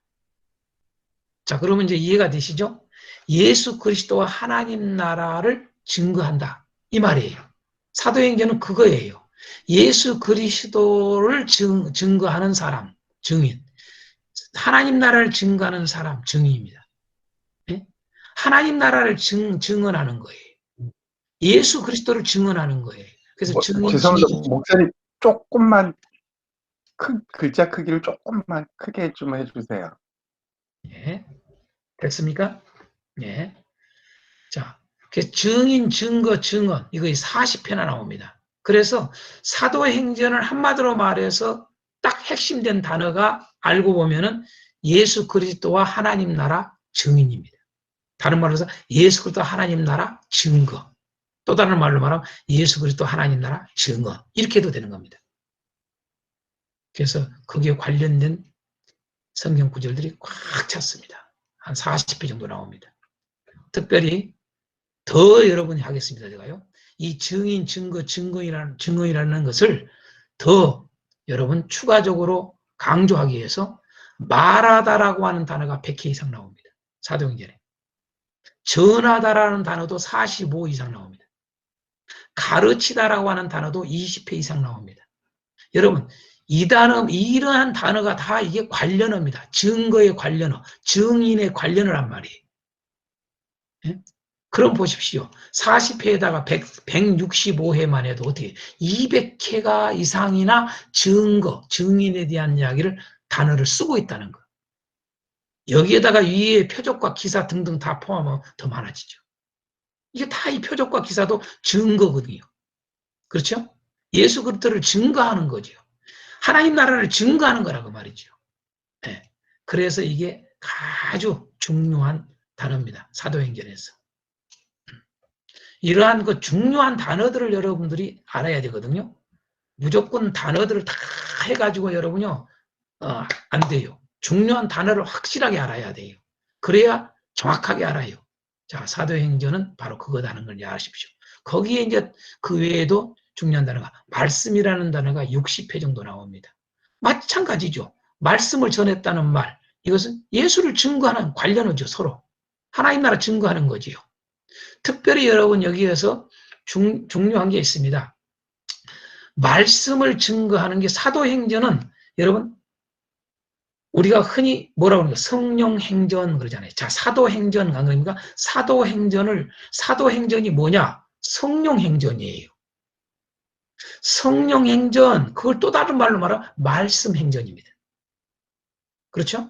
자, 그러면 이제 이해가 되시죠? 예수 그리스도와 하나님 나라를 증거한다. 이 말이에요. 사도행전은 그거예요. 예수 그리스도를 증거하는 사람, 증인. 하나님 나라를 증거하는 사람, 증인입니다. 네? 하나님 나라를 증언하는 거예요. 예수 그리스도를 증언하는 거예요. 그래서 증인, 죄송합니다. 증인. 목사님 조금만 글자 크기를 조금만 크게 좀 해주세요. 예. 됐습니까? 예. 자, 증인, 증거, 증언. 이거 40회나 나옵니다. 그래서 사도행전을 한마디로 말해서 딱 핵심된 단어가 알고 보면은 예수 그리스도와 하나님 나라 증인입니다. 다른 말로 해서 예수 그리스도 하나님 나라 증거. 또 다른 말로 말하면 예수 그리스도 하나님 나라 증언. 이렇게 해도 되는 겁니다. 그래서 거기에 관련된 성경 구절들이 꽉 찼습니다. 한 40회 정도 나옵니다. 특별히 더 여러분이 하겠습니다. 제가요. 이 증인, 증거이라는 것을 더 여러분 추가적으로 강조하기 위해서 말하다라고 하는 단어가 100회 이상 나옵니다. 사도행전에. 전하다라는 단어도 45 이상 나옵니다. 가르치다라고 하는 단어도 20회 이상 나옵니다. 여러분, 이러한 단어가 다 이게 관련어입니다. 증거의 관련어, 증인의 관련을 한 말이에요. 예? 그럼 보십시오. 40회에다가 165회만 해도 어떻게 200회가 이상이나 증인에 대한 이야기를 단어를 쓰고 있다는 거. 여기에다가 위에 표적과 기사 등등 다 포함하면 더 많아지죠. 이게 다 이 표적과 기사도 증거거든요. 그렇죠? 예수 그리스도를 증거하는 거죠. 하나님 나라를 증거하는 거라고 말이죠. 네. 그래서 이게 아주 중요한 단어입니다. 사도행전에서. 이러한 그 중요한 단어들을 여러분들이 알아야 되거든요. 무조건 단어들을 다 해가지고 여러분요, 안 돼요. 중요한 단어를 확실하게 알아야 돼요. 그래야 정확하게 알아요. 자, 사도행전은 바로 그거다는 걸 아십시오. 거기에 이제 그 외에도 중요한 단어가 말씀이라는 단어가 60회 정도 나옵니다. 마찬가지죠. 말씀을 전했다는 말, 이것은 예수를 증거하는 관련어죠. 서로. 하나님 나라 증거하는 거지요. 특별히 여러분 여기에서 중요한 게 있습니다. 말씀을 증거하는 게 사도행전은 여러분 우리가 흔히 뭐라고 하는 거 성령행전 그러잖아요. 자, 사도행전 안 그럽니까? 사도행전이 뭐냐? 성령행전이에요. 성령행전, 그걸 또 다른 말로 말하면 말씀행전입니다. 그렇죠?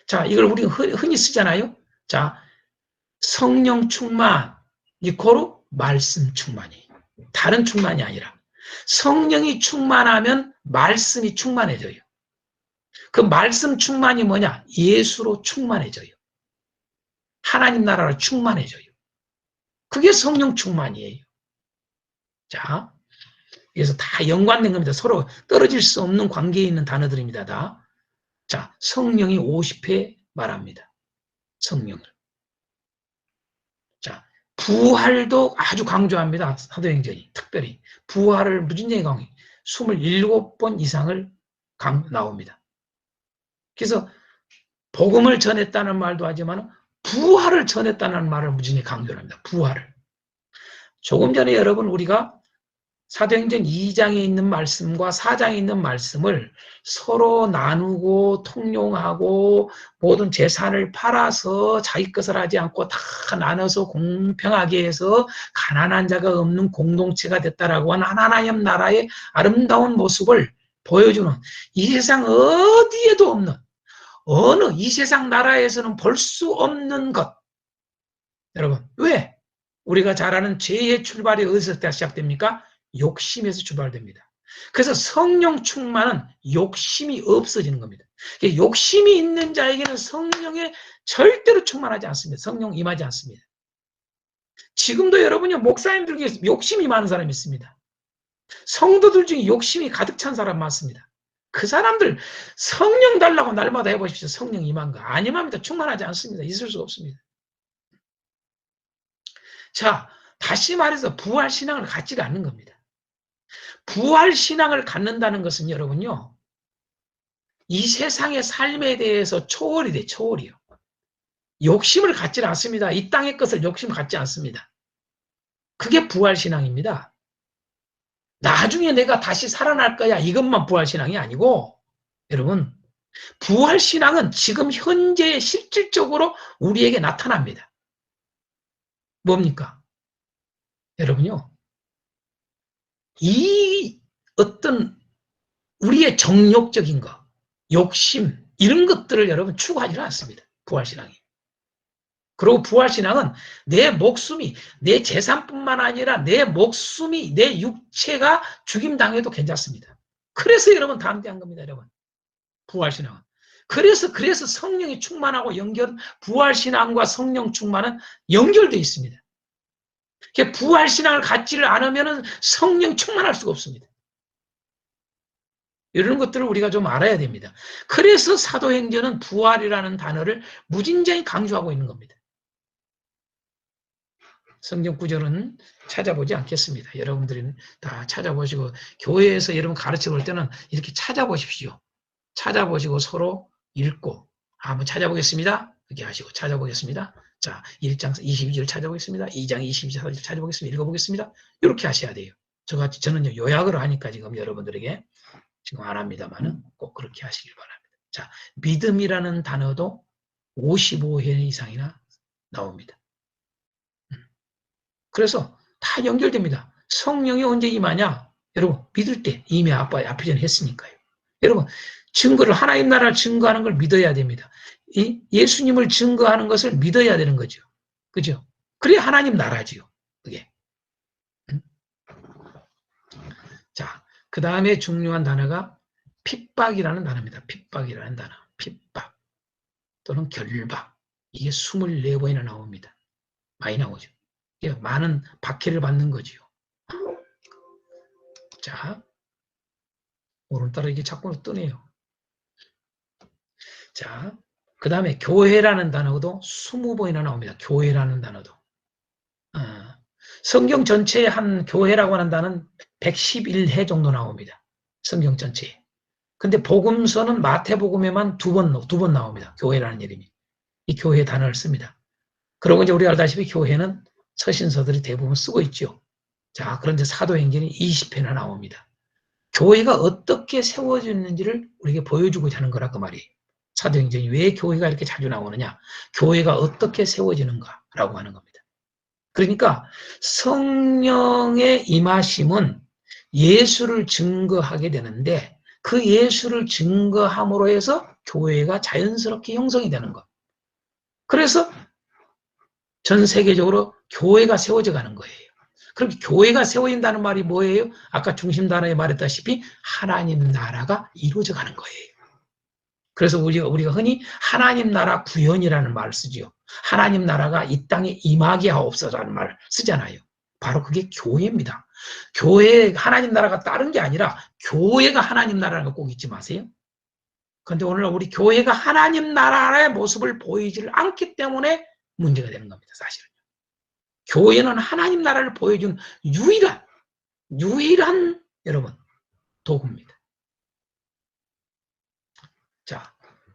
자, 이걸 우리가 흔히 쓰잖아요. 자, 성령 충만 이코로 말씀 충만이에요. 다른 충만이 아니라 성령이 충만하면 말씀이 충만해져요. 그 말씀 충만이 뭐냐? 예수로 충만해져요. 하나님 나라로 충만해져요. 그게 성령 충만이에요. 자, 그래서 다 연관된 겁니다. 서로 떨어질 수 없는 관계에 있는 단어들입니다. 다. 자, 성령이 50회 말합니다. 성령을. 자, 부활도 아주 강조합니다. 사도행전이. 특별히. 부활을 무진장에 강조. 27번 이상을 나옵니다. 그래서 복음을 전했다는 말도 하지만 부활을 전했다는 말을 무진히 강조합니다. 부활을. 조금 전에 여러분 우리가 사도행전 2장에 있는 말씀과 4장에 있는 말씀을 서로 나누고 통용하고 모든 재산을 팔아서 자기 것을 하지 않고 다 나눠서 공평하게 해서 가난한 자가 없는 공동체가 됐다라고 하는 하나님 나라의 아름다운 모습을 보여주는 이 세상 어디에도 없는 어느 이 세상 나라에서는 볼 수 없는 것. 여러분, 왜? 우리가 잘 아는 죄의 출발이 어디서 시작됩니까? 욕심에서 출발됩니다. 그래서 성령 충만은 욕심이 없어지는 겁니다. 욕심이 있는 자에게는 성령에 절대로 충만하지 않습니다. 성령 임하지 않습니다. 지금도 여러분이 목사님들 중에 욕심이 많은 사람이 있습니다. 성도들 중에 욕심이 가득 찬 사람 많습니다. 그 사람들 성령 달라고 날마다 해보십시오. 성령 임한 거. 안 임합니다. 충만하지 않습니다. 있을 수가 없습니다. 자, 다시 말해서 부활신앙을 갖지가 않는 겁니다. 부활신앙을 갖는다는 것은 여러분요, 이 세상의 삶에 대해서 초월이 돼, 초월이요. 욕심을 갖지 않습니다. 이 땅의 것을 욕심을 갖지 않습니다. 그게 부활신앙입니다. 나중에 내가 다시 살아날 거야. 이것만 부활신앙이 아니고, 여러분, 부활신앙은 지금 현재 실질적으로 우리에게 나타납니다. 뭡니까? 여러분요, 이 어떤 우리의 정욕적인 거, 욕심, 이런 것들을 여러분 추구하지 않습니다. 부활신앙이. 그리고 부활신앙은 내 목숨이, 내 재산뿐만 아니라 내 목숨이, 내 육체가 죽임당해도 괜찮습니다. 그래서 여러분 담대한 겁니다, 여러분. 부활신앙은. 그래서 성령이 충만하고 부활신앙과 성령 충만은 연결되어 있습니다. 부활신앙을 갖지를 않으면 성령 충만할 수가 없습니다. 이런 것들을 우리가 좀 알아야 됩니다. 그래서 사도행전은 부활이라는 단어를 무진장히 강조하고 있는 겁니다. 성경 구절은 찾아보지 않겠습니다. 여러분들이 다 찾아보시고 교회에서 여러분 가르쳐 볼 때는 이렇게 찾아보십시오. 찾아보시고 서로 읽고 한번 찾아보겠습니다. 이렇게 하시고 찾아보겠습니다. 자, 1장 22절 찾아보겠습니다. 2장 22절 찾아보겠습니다. 읽어보겠습니다. 이렇게 하셔야 돼요. 저는 요약을 하니까 지금 여러분들에게 지금 안 합니다만은 꼭 그렇게 하시길 바랍니다. 자, 믿음이라는 단어도 55회 이상이나 나옵니다. 그래서 다 연결됩니다. 성령이 언제 임하냐? 여러분, 믿을 때 이미 앞에 전에 했으니까요. 여러분, 증거를, 하나님 나라를 증거하는 걸 믿어야 됩니다. 예수님을 증거하는 것을 믿어야 되는 거죠. 그죠? 그래야 하나님 나라지요. 그게. 자, 그 다음에 중요한 단어가 핍박이라는 단어입니다. 핍박이라는 단어. 핍박. 또는 결박. 이게 24번이나 나옵니다. 많이 나오죠. 많은 박해를 받는 거지요. 자, 오늘따라 이게 자꾸 뜨네요. 자, 그 다음에 교회라는 단어도 20번이나 나옵니다. 교회라는 단어도. 성경 전체에 한 교회라고 하는 단어는 111회 정도 나옵니다. 성경 전체에. 근데 복음서는 마태복음에만 두 번 나옵니다. 교회라는 이름이. 이 교회 단어를 씁니다. 그리고 이제 우리가 알다시피 교회는 서신서들이 대부분 쓰고 있죠. 자, 그런데 사도행전이 20회나 나옵니다. 교회가 어떻게 세워졌는지를 우리에게 보여주고자 하는 거라 그 말이에요. 사도행전이 왜 교회가 이렇게 자주 나오느냐? 교회가 어떻게 세워지는가라고 하는 겁니다. 그러니까 성령의 임하심은 예수를 증거하게 되는데 그 예수를 증거함으로 해서 교회가 자연스럽게 형성이 되는 것. 그래서 전 세계적으로 교회가 세워져 가는 거예요. 그럼 교회가 세워진다는 말이 뭐예요? 아까 중심 단어에 말했다시피 하나님 나라가 이루어져 가는 거예요. 그래서 우리가 흔히 하나님 나라 구현이라는 말을 쓰죠. 하나님 나라가 이 땅에 임하게 하옵소서라는 말을 쓰잖아요. 바로 그게 교회입니다. 교회 하나님 나라가 다른 게 아니라 교회가 하나님 나라라는 거 꼭 잊지 마세요. 그런데 오늘 우리 교회가 하나님 나라의 모습을 보이지를 않기 때문에 문제가 되는 겁니다. 사실은. 교회는 하나님 나라를 보여준 유일한 여러분 도구입니다. 자,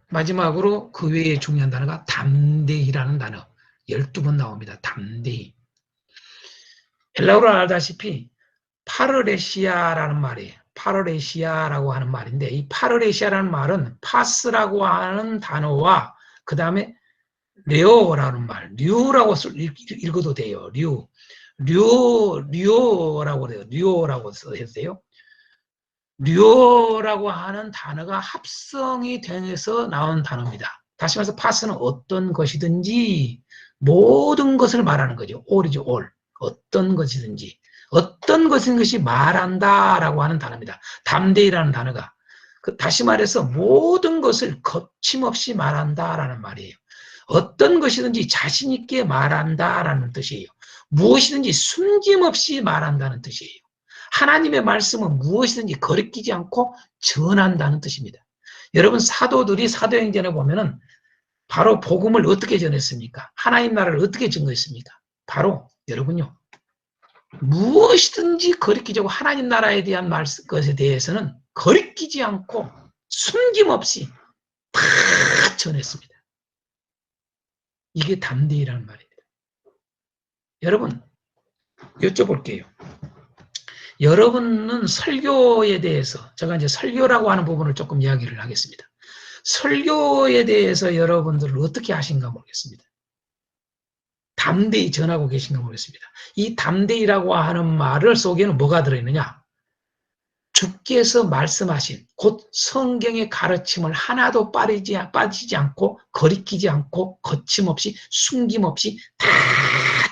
마지막으로 그 외에 중요한 단어가 담대히라는 단어 12번 나옵니다. 담대히. 헬라어로 알다시피 파르레시아라는 말이에요. 파르레시아라고 하는 말인데 이 파르레시아라는 말은 파스라고 하는 단어와 그 다음에 레오라는 말, 류라고 읽어도 돼요. 류라고 해요. 류라고 해도 돼요. 류라고 하는 단어가 합성이 돼서 나온 단어입니다. 다시 말해서 파스는 어떤 것이든지 모든 것을 말하는 거죠. all이죠, all. 어떤 것이든지. 어떤 것이 말한다라고 하는 단어입니다. 담대히라는 단어가. 다시 말해서 모든 것을 거침없이 말한다라는 말이에요. 어떤 것이든지 자신 있게 말한다라는 뜻이에요. 무엇이든지 숨김없이 말한다는 뜻이에요. 하나님의 말씀은 무엇이든지 거리끼지 않고 전한다는 뜻입니다. 여러분 사도들이 사도행전에 보면은 바로 복음을 어떻게 전했습니까? 하나님 나라를 어떻게 증거했습니까? 바로 여러분요. 무엇이든지 거리끼지 않고 하나님 나라에 대한 것에 대해서는 거리끼지 않고 숨김없이 다 전했습니다. 이게 담대히라는 말입니다. 여러분 여쭤볼게요. 여러분은 설교에 대해서 제가 이제 설교라고 하는 부분을 조금 이야기를 하겠습니다. 설교에 대해서 여러분들은 어떻게 하신가 모르겠습니다. 담대히 전하고 계신가 모르겠습니다. 이 담대히라고 하는 말을 속에는 뭐가 들어있느냐? 주께서 말씀하신 곧 성경의 가르침을 하나도 빠지지 않고 거리끼지 않고 거침없이 숨김없이 다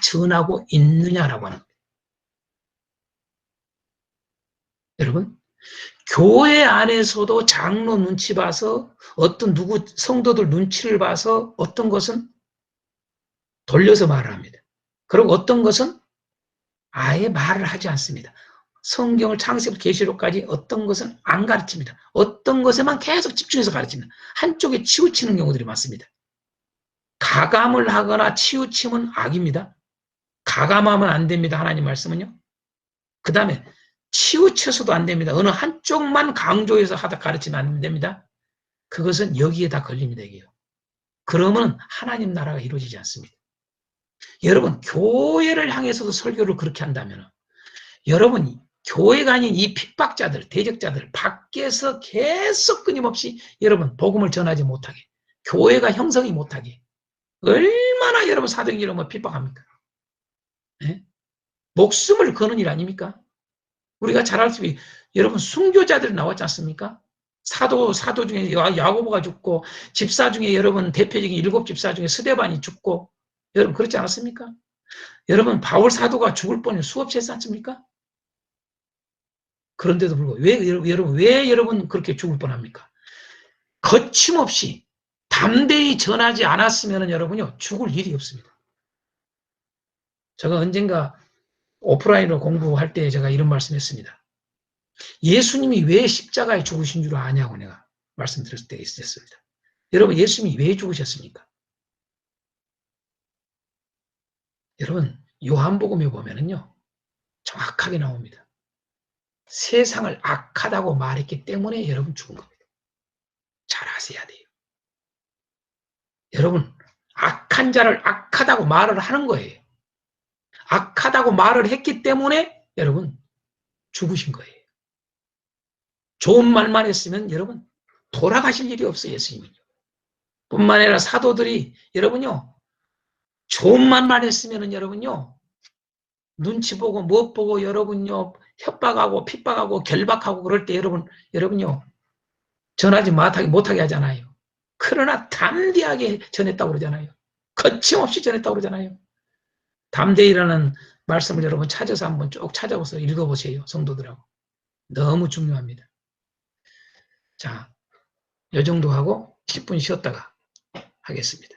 전하고 있느냐라고 하는 거예요. 여러분 교회 안에서도 장로 눈치 봐서 어떤 성도들 눈치를 봐서 어떤 것은 돌려서 말을 합니다. 그리고 어떤 것은 아예 말을 하지 않습니다. 성경을 창세부터 계시록까지 어떤 것은 안 가르칩니다. 어떤 것에만 계속 집중해서 가르칩니다. 한쪽에 치우치는 경우들이 많습니다. 가감을 하거나 치우침은 악입니다. 가감하면 안 됩니다. 하나님 말씀은요. 그 다음에 치우쳐서도 안 됩니다. 어느 한쪽만 강조해서 하다 가르치면 안 됩니다. 그것은 여기에 다 걸립니다. 이게요. 그러면 하나님 나라가 이루어지지 않습니다. 여러분 교회를 향해서도 설교를 그렇게 한다면 여러분 교회가 아닌 이 핍박자들, 대적자들 밖에서 계속 끊임없이 여러분 복음을 전하지 못하게 교회가 형성이 못하게 얼마나 여러분 사도행전 여러분 핍박합니까? 네? 목숨을 거는 일 아닙니까? 우리가 잘 알 수 있는 여러분 순교자들 나왔지 않습니까? 사도 중에 야고보가 죽고 집사 중에 여러분 대표적인 7 집사 중에 스데반이 죽고 여러분 그렇지 않았습니까? 여러분 바울 사도가 죽을 뻔히 수없이 했지 않습니까? 그런데도 불구하고 왜 여러분 그렇게 죽을 뻔합니까? 거침없이 담대히 전하지 않았으면 여러분요 죽을 일이 없습니다. 제가 언젠가 오프라인으로 공부할 때 제가 이런 말씀했습니다. 예수님이 왜 십자가에 죽으신 줄 아냐고 내가 말씀드렸을 때가 있었습니다. 여러분 예수님이 왜 죽으셨습니까? 여러분 요한복음에 보면은요 정확하게 나옵니다. 세상을 악하다고 말했기 때문에 여러분 죽은 겁니다. 잘 아셔야 돼요. 여러분 악한 자를 악하다고 말을 하는 거예요. 악하다고 말을 했기 때문에 여러분 죽으신 거예요. 좋은 말만 했으면 여러분 돌아가실 일이 없어요. 예수님은요. 뿐만 아니라 사도들이 여러분요 좋은 말만 했으면 여러분요 눈치 보고 무엇 보고 여러분요 협박하고 핍박하고 결박하고 그럴 때 여러분요 전하지 못하게 하잖아요. 그러나 담대하게 전했다고 그러잖아요. 거침없이 전했다고 그러잖아요. 담대히라는 말씀을 여러분 찾아서 한번 쭉 찾아보세요. 읽어보세요. 성도들하고. 너무 중요합니다. 자, 이 정도 하고 10분 쉬었다가 하겠습니다.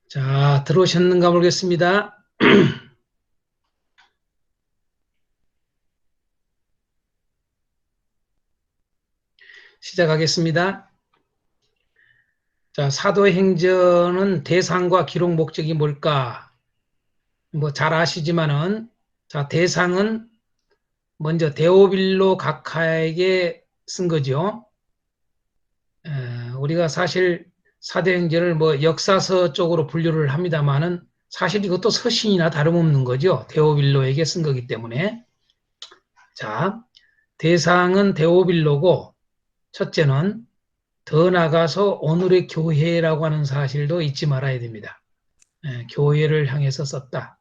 자, 들어오셨는가 모르겠습니다. 시작하겠습니다. 자, 사도행전은 대상과 기록 목적이 뭘까? 뭐 잘 아시지만은 자, 대상은 먼저 데오빌로 각하에게 쓴 거죠. 우리가 사실 사도행전을 뭐 역사서 쪽으로 분류를 합니다만은 사실 이것도 서신이나 다름없는 거죠. 데오빌로에게 쓴 거기 때문에. 자, 대상은 데오빌로고 첫째는 더 나가서 오늘의 교회라고 하는 사실도 잊지 말아야 됩니다. 교회를 향해서 썼다.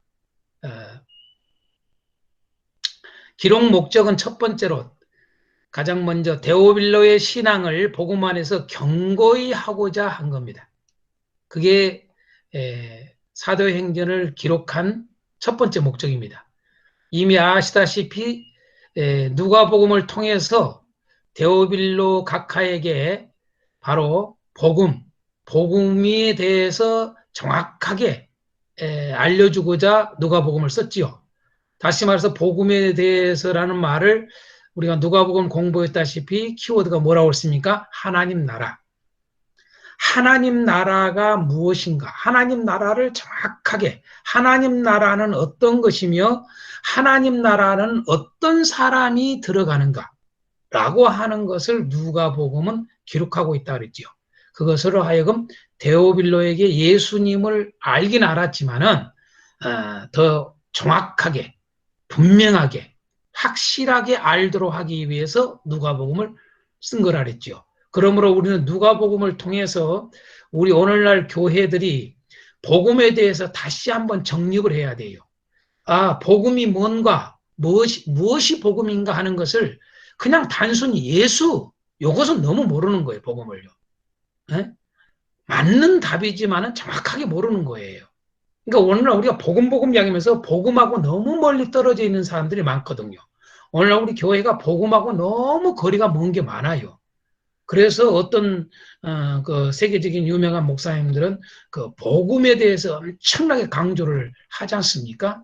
기록 목적은 첫 번째로 가장 먼저 데오빌로의 신앙을 복음 안에서 경고히 하고자 한 겁니다. 그게 사도행전을 기록한 첫 번째 목적입니다. 이미 아시다시피 누가복음을 통해서 데오빌로 각하에게 바로 복음에 대해서 정확하게 알려주고자 누가복음을 썼지요. 다시 말해서 복음에 대해서라는 말을 우리가 누가복음 공부했다시피 키워드가 뭐라고 했습니까? 하나님 나라. 하나님 나라가 무엇인가? 하나님 나라를 정확하게, 하나님 나라는 어떤 것이며 하나님 나라는 어떤 사람이 들어가는가? 라고 하는 것을 누가복음은 기록하고 있다 그랬지요. 그것으로 하여금 데오빌로에게 예수님을 알긴 알았지만은 더 정확하게, 분명하게, 확실하게 알도록 하기 위해서 누가복음을 쓴 거라 그랬죠. 그러므로 우리는 누가복음을 통해서 우리 오늘날 교회들이 복음에 대해서 다시 한번 정립을 해야 돼요. 아, 복음이 뭔가, 무엇이 복음인가 하는 것을 그냥 단순히 예수, 이것은 너무 모르는 거예요, 복음을요. 네? 맞는 답이지만은 정확하게 모르는 거예요. 그러니까 오늘날 우리가 복음 이야기하면서 복음하고 너무 멀리 떨어져 있는 사람들이 많거든요. 오늘날 우리 교회가 복음하고 너무 거리가 먼 게 많아요. 그래서 어떤 그 세계적인 유명한 목사님들은 그 복음에 대해서 엄청나게 강조를 하지 않습니까?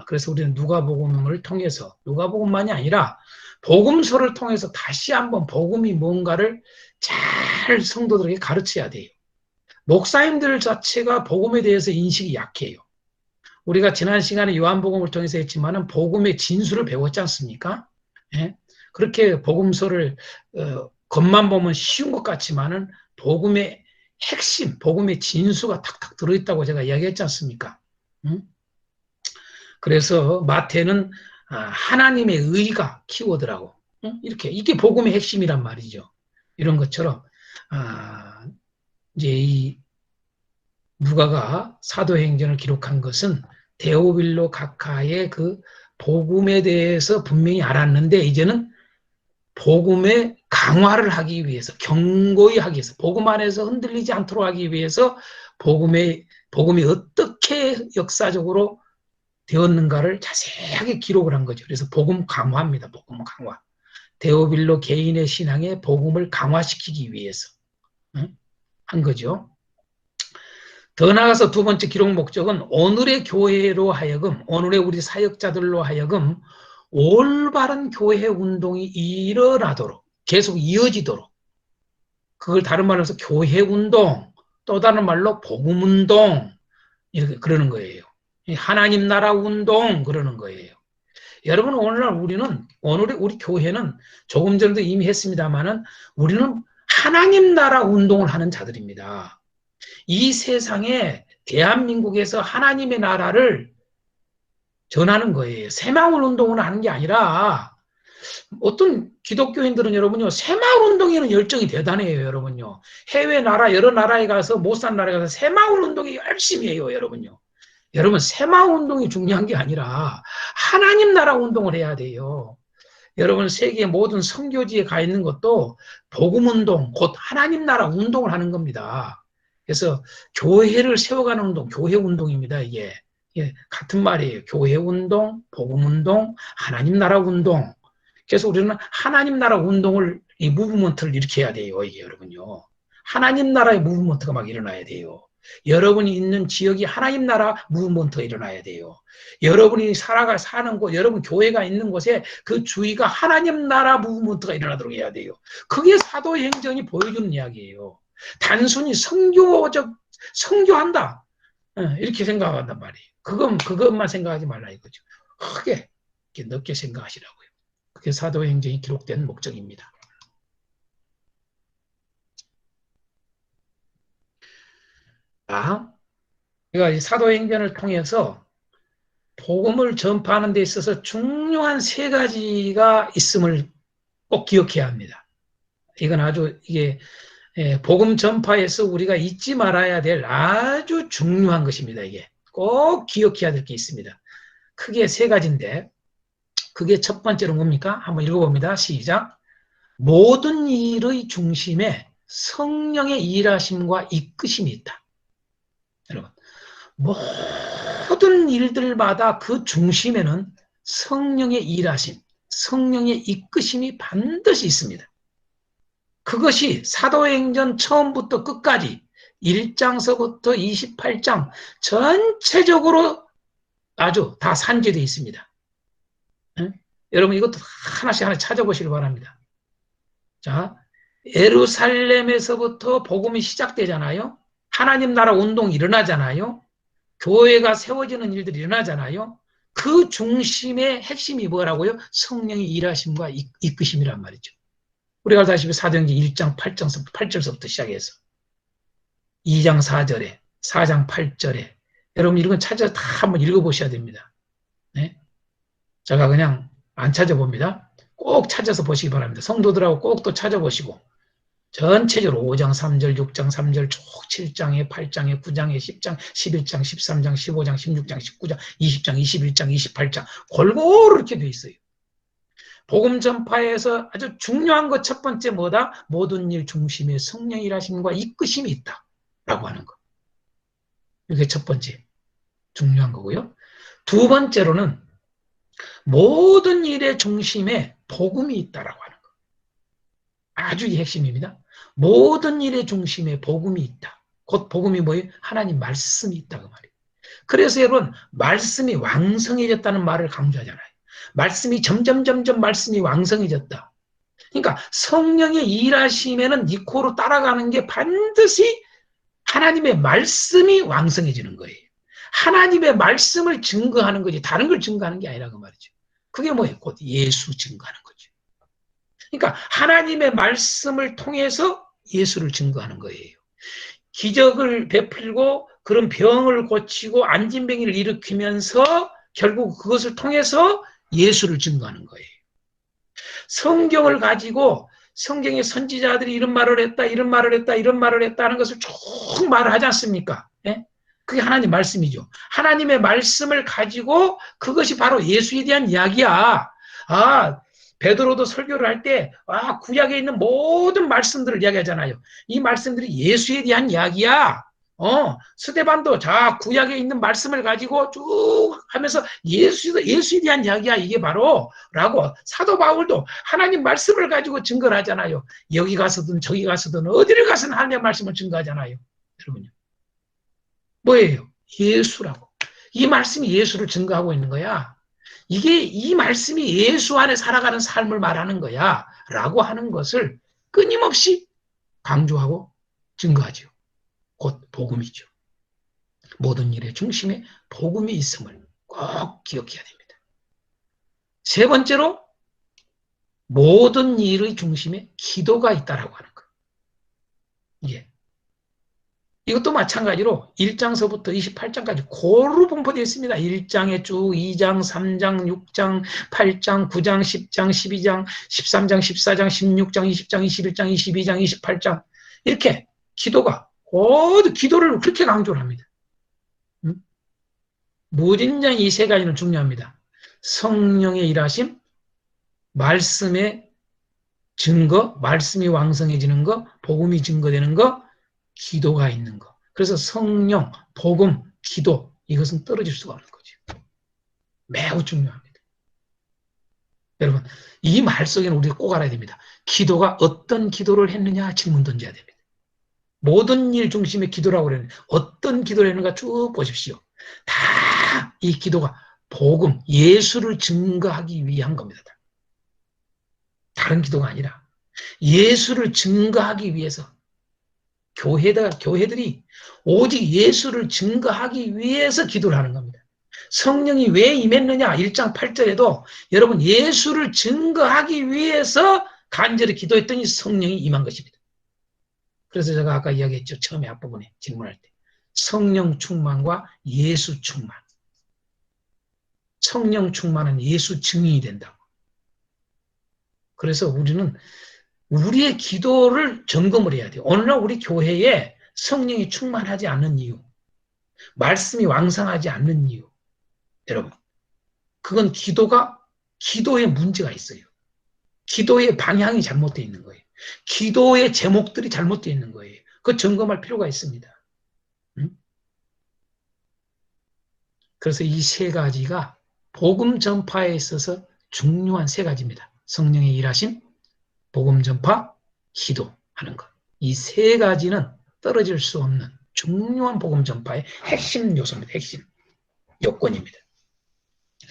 그래서 우리는 누가복음을 통해서 누가복음만이 아니라 복음서를 통해서 다시 한번 복음이 뭔가를 잘 성도들에게 가르쳐야 돼요. 목사님들 자체가 복음에 대해서 인식이 약해요. 우리가 지난 시간에 요한복음을 통해서 했지만은 복음의 진수를 배웠지 않습니까? 예? 그렇게 복음서를 겉만 보면 쉬운 것 같지만은 복음의 핵심, 복음의 진수가 탁탁 들어있다고 제가 이야기했지 않습니까? 응? 그래서 마태는 하나님의 의가 키워드라고, 응? 이렇게 이게 복음의 핵심이란 말이죠. 이런 것처럼 이제 이 누가가 사도행전을 기록한 것은 데오빌로 각하의 그 복음에 대해서 분명히 알았는데 이제는 복음의 강화를 하기 위해서, 경고히 하기 위해서, 복음 안에서 흔들리지 않도록 하기 위해서 복음이 어떻게 역사적으로 되었는가를 자세하게 기록을 한 거죠. 그래서 복음 강화입니다. 복음 강화. 데오빌로 개인의 신앙에 복음을 강화시키기 위해서 한 거죠. 더 나아가서 두 번째 기록 목적은 오늘의 교회로 하여금, 오늘의 우리 사역자들로 하여금 올바른 교회 운동이 일어나도록, 계속 이어지도록, 그걸 다른 말로 해서 교회 운동, 또 다른 말로 복음 운동, 이렇게 그러는 거예요. 하나님 나라 운동, 그러는 거예요. 여러분, 오늘의 우리 교회는 조금 전에도 이미 했습니다만은 우리는 하나님 나라 운동을 하는 자들입니다. 이 세상에 대한민국에서 하나님의 나라를 전하는 거예요. 새마을 운동을 하는 게 아니라 어떤 기독교인들은 여러분요, 새마을 운동에는 열정이 대단해요, 여러분요. 해외 나라, 여러 나라에 가서, 못 산 나라에 가서 새마을 운동에 열심히 해요, 여러분요. 여러분, 새마을 운동이 중요한 게 아니라 하나님 나라 운동을 해야 돼요. 여러분, 세계 모든 선교지에 가 있는 것도 복음 운동, 곧 하나님 나라 운동을 하는 겁니다. 그래서 교회를 세워가는 운동, 교회 운동입니다, 이게. 예, 같은 말이에요. 교회 운동, 복음 운동, 하나님 나라 운동. 그래서 우리는 하나님 나라 운동을, 이 무브먼트를 일으켜야 돼요, 이게 여러분요. 하나님 나라의 무브먼트가 막 일어나야 돼요. 여러분이 있는 지역이 하나님 나라 무브먼트가 일어나야 돼요. 여러분이 사는 곳, 여러분 교회가 있는 곳에 그 주위가 하나님 나라 무브먼트가 일어나도록 해야 돼요. 그게 사도행전이 보여주는 이야기예요. 단순히 선교한다, 이렇게 생각한단 말이에요. 그것만 생각하지 말라 이거죠. 크게, 이렇게 넓게 생각하시라고요. 그게 사도행전이 기록된 목적입니다. 그러니까 사도행전을 통해서 복음을 전파하는 데 있어서 중요한 세 가지가 있음을 꼭 기억해야 합니다. 이건 아주 이게 복음 전파에서 우리가 잊지 말아야 될 아주 중요한 것입니다. 이게 꼭 기억해야 될 게 있습니다. 크게 세 가지인데 그게 첫 번째로 뭡니까? 한번 읽어봅니다. 시작. 모든 일의 중심에 성령의 일하심과 이끄심이 있다. 여러분, 모든 일들마다 그 중심에는 성령의 일하심, 성령의 이끄심이 반드시 있습니다. 그것이 사도행전 처음부터 끝까지 1장서부터 28장 전체적으로 아주 다 산재되어 있습니다. 응? 여러분 이것도 하나씩 찾아보시기 바랍니다. 자, 예루살렘에서부터 복음이 시작되잖아요. 하나님 나라 운동이 일어나잖아요. 교회가 세워지는 일들이 일어나잖아요. 그 중심의 핵심이 뭐라고요? 성령의 일하심과 이끄심이란 말이죠. 우리가 알다시피 사도행전 1장 8절서부터 시작해서 2장 4절에 4장 8절에 여러분 이런 건 찾아서 다 한번 읽어보셔야 됩니다. 네? 제가 그냥 안 찾아봅니다. 꼭 찾아서 보시기 바랍니다. 성도들하고 꼭 또 찾아보시고 전체적으로 5장 3절, 6장 3절, 쭉 7장에 8장에 9장에 10장, 11장, 13장, 15장, 16장, 19장, 20장, 21장, 28장 골고루 이렇게 돼 있어요. 복음 전파에서 아주 중요한 것 첫 번째 뭐다? 모든 일 중심에 성령의 일하심과 이끄심이 있다라고 하는 거. 이게 첫 번째 중요한 거고요. 두 번째로는 모든 일의 중심에 복음이 있다라고 하는 거. 아주 이 핵심입니다. 모든 일의 중심에 복음이 있다. 곧 복음이 뭐예요? 하나님 말씀이 있다 그 말이에요. 그래서 여러분 말씀이 왕성해졌다는 말을 강조하잖아요. 말씀이 점점 말씀이 왕성해졌다. 그러니까 성령의 일하심에는 니코로 따라가는 게 반드시 하나님의 말씀이 왕성해지는 거예요. 하나님의 말씀을 증거하는 거지 다른 걸 증거하는 게 아니라 그 말이죠. 그게 뭐예요? 곧 예수 증거하는 거죠. 그러니까 하나님의 말씀을 통해서 예수를 증거하는 거예요. 기적을 베풀고 그런 병을 고치고 안진병이를 일으키면서 결국 그것을 통해서 예수를 증거하는 거예요. 성경을 가지고 성경의 선지자들이 이런 말을 했다, 이런 말을 했다, 이런 말을 했다 하는 것을 쭉 말을 하지 않습니까? 예? 그게 하나님 말씀이죠. 하나님의 말씀을 가지고 그것이 바로 예수에 대한 이야기야. 아, 베드로도 설교를 할 때, 구약에 있는 모든 말씀들을 이야기하잖아요. 이 말씀들이 예수에 대한 이야기야. 스데반도 구약에 있는 말씀을 가지고 쭉 하면서 예수에 대한 이야기야 이게 바로 라고 사도 바울도 하나님 말씀을 가지고 증거를 하잖아요. 여기 가서든 저기 가서든 어디를 가서든 하나님의 말씀을 증거하잖아요. 여러분요. 뭐예요? 예수라고. 이 말씀이 예수를 증거하고 있는 거야. 이 말씀이 예수 안에 살아가는 삶을 말하는 거야 라고 하는 것을 끊임없이 강조하고 증거하죠. 곧 복음이죠. 모든 일의 중심에 복음이 있음을 꼭 기억해야 됩니다. 세 번째로 모든 일의 중심에 기도가 있다라고 하는 거. 예. 이것도 마찬가지로 1장서부터 28장까지 고루 분포되어 있습니다. 1장에 쭉 2장, 3장, 6장, 8장, 9장, 10장, 12장, 13장, 14장, 16장, 20장, 21장, 22장, 28장 이렇게 기도가 모두 기도를 그렇게 강조를 합니다. 무진장 이 세 가지는 중요합니다. 성령의 일하심, 말씀의 증거, 말씀이 왕성해지는 거, 복음이 증거되는 거, 기도가 있는 거. 그래서 성령, 복음, 기도 이것은 떨어질 수가 없는 거죠. 매우 중요합니다. 여러분 이 말 속에는 우리가 꼭 알아야 됩니다. 기도가 어떤 기도를 했느냐 질문 던져야 됩니다. 모든 일 중심의 기도라고 그러는데 어떤 기도를 했는가 쭉 보십시오. 다 이 기도가 복음, 예수를 증거하기 위한 겁니다. 다른 기도가 아니라 예수를 증거하기 위해서 교회들이 오직 예수를 증거하기 위해서 기도를 하는 겁니다. 성령이 왜 임했느냐 1장 8절에도 여러분 예수를 증거하기 위해서 간절히 기도했더니 성령이 임한 것입니다. 그래서 제가 아까 이야기했죠. 처음에 앞부분에 질문할 때 성령 충만과 예수 충만. 성령 충만은 예수 증인이 된다고. 그래서 우리는 우리의 기도를 점검을 해야 돼요. 오늘날 우리 교회에 성령이 충만하지 않는 이유, 말씀이 왕성하지 않는 이유. 여러분, 그건 기도가 기도에 문제가 있어요. 기도의 방향이 잘못되어 있는 거예요. 기도의 제목들이 잘못되어 있는 거예요. 그거 점검할 필요가 있습니다. 그래서 이 세 가지가 복음 전파에 있어서 중요한 세 가지입니다. 성령의 일하심, 복음 전파, 기도하는 것. 이 세 가지는 떨어질 수 없는 중요한 복음 전파의 핵심 요소입니다. 핵심 요건입니다.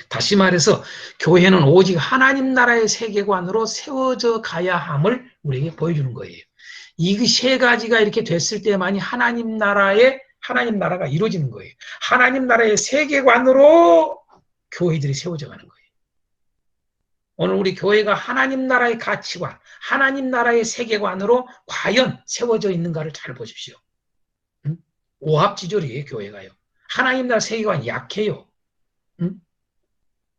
다시 말해서 교회는 오직 하나님 나라의 세계관으로 세워져 가야 함을 우리에게 보여주는 거예요. 이 세 가지가 이렇게 됐을 때만이 하나님 나라가 이루어지는 거예요. 하나님 나라의 세계관으로 교회들이 세워져 가는 거예요. 오늘 우리 교회가 하나님 나라의 가치관, 하나님 나라의 세계관으로 과연 세워져 있는가를 잘 보십시오. 오합지졸이에요, 교회가요. 하나님 나라 세계관이 약해요.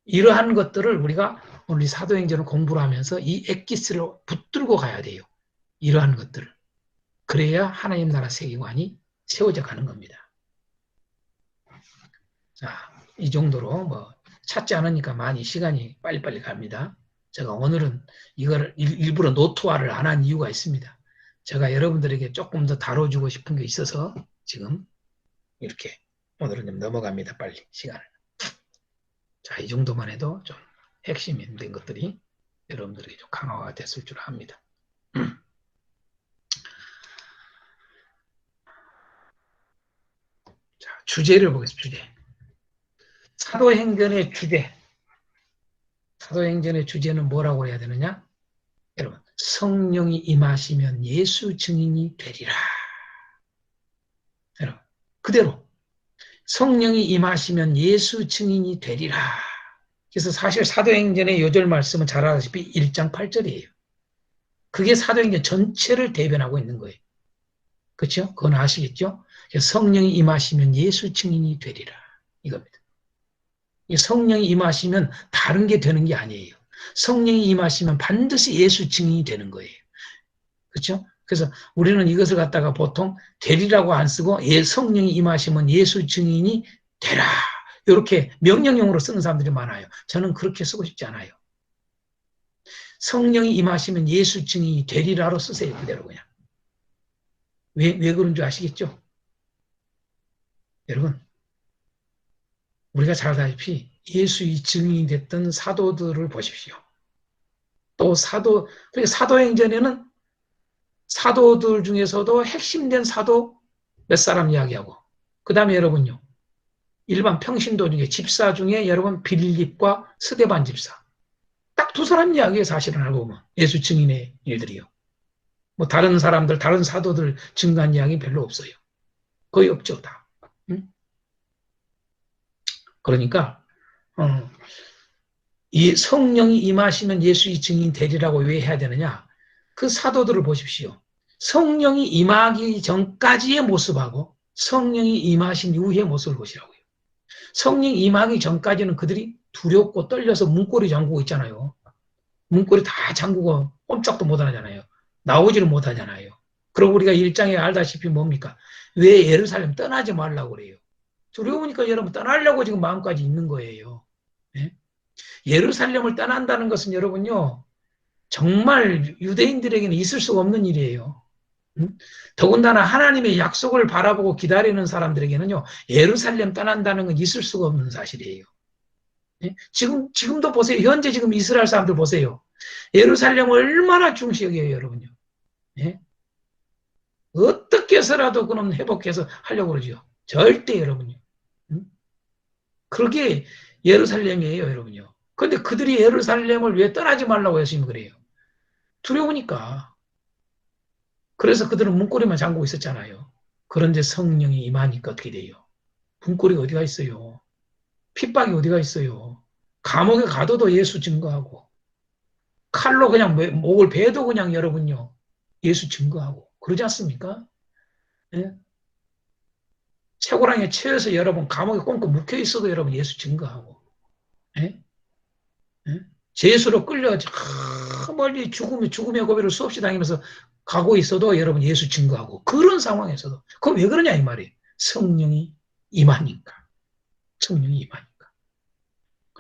이러한 것들을 우리가 오늘 사도행전을 공부를 하면서 이 엑기스를 붙들고 가야 돼요. 이러한 것들을. 그래야 하나님 나라 세계관이 세워져 가는 겁니다. 자, 이 정도로 뭐 찾지 않으니까 많이 시간이 빨리빨리 갑니다. 제가 오늘은 이걸 일부러 노트화를 안 한 이유가 있습니다. 제가 여러분들에게 조금 더 다뤄주고 싶은 게 있어서 지금 이렇게 오늘은 좀 넘어갑니다. 빨리 시간을. 자, 이 정도만 해도 좀 핵심이 된 것들이 여러분들에게 좀 강화가 됐을 줄 압니다. 자, 주제를 보겠습니다. 주제. 사도행전의 주제. 사도행전의 주제는 뭐라고 해야 되느냐? 여러분, 성령이 임하시면 예수 증인이 되리라. 여러분, 그대로 성령이 임하시면 예수 증인이 되리라. 그래서 사실 사도행전의 요절 말씀은 잘 아시다시피 1장 8절이에요. 그게 사도행전 전체를 대변하고 있는 거예요. 그렇죠? 그건 아시겠죠? 성령이 임하시면 예수 증인이 되리라. 이겁니다. 성령이 임하시면 다른 게 되는 게 아니에요. 성령이 임하시면 반드시 예수 증인이 되는 거예요. 그렇죠? 그래서 우리는 이것을 갖다가 보통 되리라고 안 쓰고 성령이 임하시면 예수 증인이 되라. 이렇게 명령형으로 쓰는 사람들이 많아요. 저는 그렇게 쓰고 싶지 않아요. 성령이 임하시면 예수 증인이 되리라로 쓰세요. 그대로 그냥. 왜 그런 줄 아시겠죠? 여러분, 우리가 잘 알다시피 예수의 증인이 됐던 사도들을 보십시오. 또 그러니까 사도행전에는 사도들 중에서도 핵심된 사도 몇 사람 이야기하고, 그 다음에 여러분요, 일반 평신도 중에 집사 중에 여러분 빌립과 스데반 집사. 딱 두 사람 이야기에 사실은 알고 보면 예수 증인의 일들이요. 뭐 다른 사람들, 다른 사도들 증거한 이야기 별로 없어요. 거의 없죠, 다. 응? 그러니까 이 성령이 임하시면 예수의 증인이 되리라고 왜 해야 되느냐? 그 사도들을 보십시오. 성령이 임하기 전까지의 모습하고 성령이 임하신 이후의 모습을 보시라고요. 성령이 임하기 전까지는 그들이 두렵고 떨려서 문고리 잠그고 있잖아요. 문고리 다 잠그고 꼼짝도 못 하잖아요. 나오지를 못하잖아요. 그리고 우리가 1장에 알다시피 뭡니까? 왜 예루살렘 떠나지 말라고 그래요? 두려우니까 여러분 떠나려고 지금 마음까지 있는 거예요. 예? 예루살렘을 떠난다는 것은 여러분요, 정말 유대인들에게는 있을 수가 없는 일이에요. 더군다나 하나님의 약속을 바라보고 기다리는 사람들에게는요, 예루살렘 떠난다는 건 있을 수가 없는 사실이에요. 예? 지금도 보세요. 현재 지금 이스라엘 사람들 보세요. 예루살렘을 얼마나 중시 여겨요, 여러분요. 예? 어떻게 해서라도 그놈 회복해서 하려고 그러죠. 절대 여러분요. 그게 예루살렘이에요, 여러분요. 근데 그들이 예루살렘을 왜 떠나지 말라고 했으면 그래요? 두려우니까. 그래서 그들은 문고리만 잠그고 있었잖아요. 그런데 성령이 임하니까 어떻게 돼요? 문고리가 어디가 있어요? 핍박이 어디가 있어요? 감옥에 가둬도 예수 증거하고, 칼로 그냥 목을 베도 그냥 여러분요, 예수 증거하고, 그러지 않습니까? 예? 채고랑에 채여서 여러분 감옥에 꽁꽁 묵혀 있어도 여러분 예수 증거하고, 예? 예? 죄수로 끌려 저 멀리 죽음의 고비를 수없이 당하면서 가고 있어도 여러분 예수 증거하고, 그런 상황에서도 그럼 왜 그러냐 이 말이에요. 성령이 임하니까. 성령이 임하니까.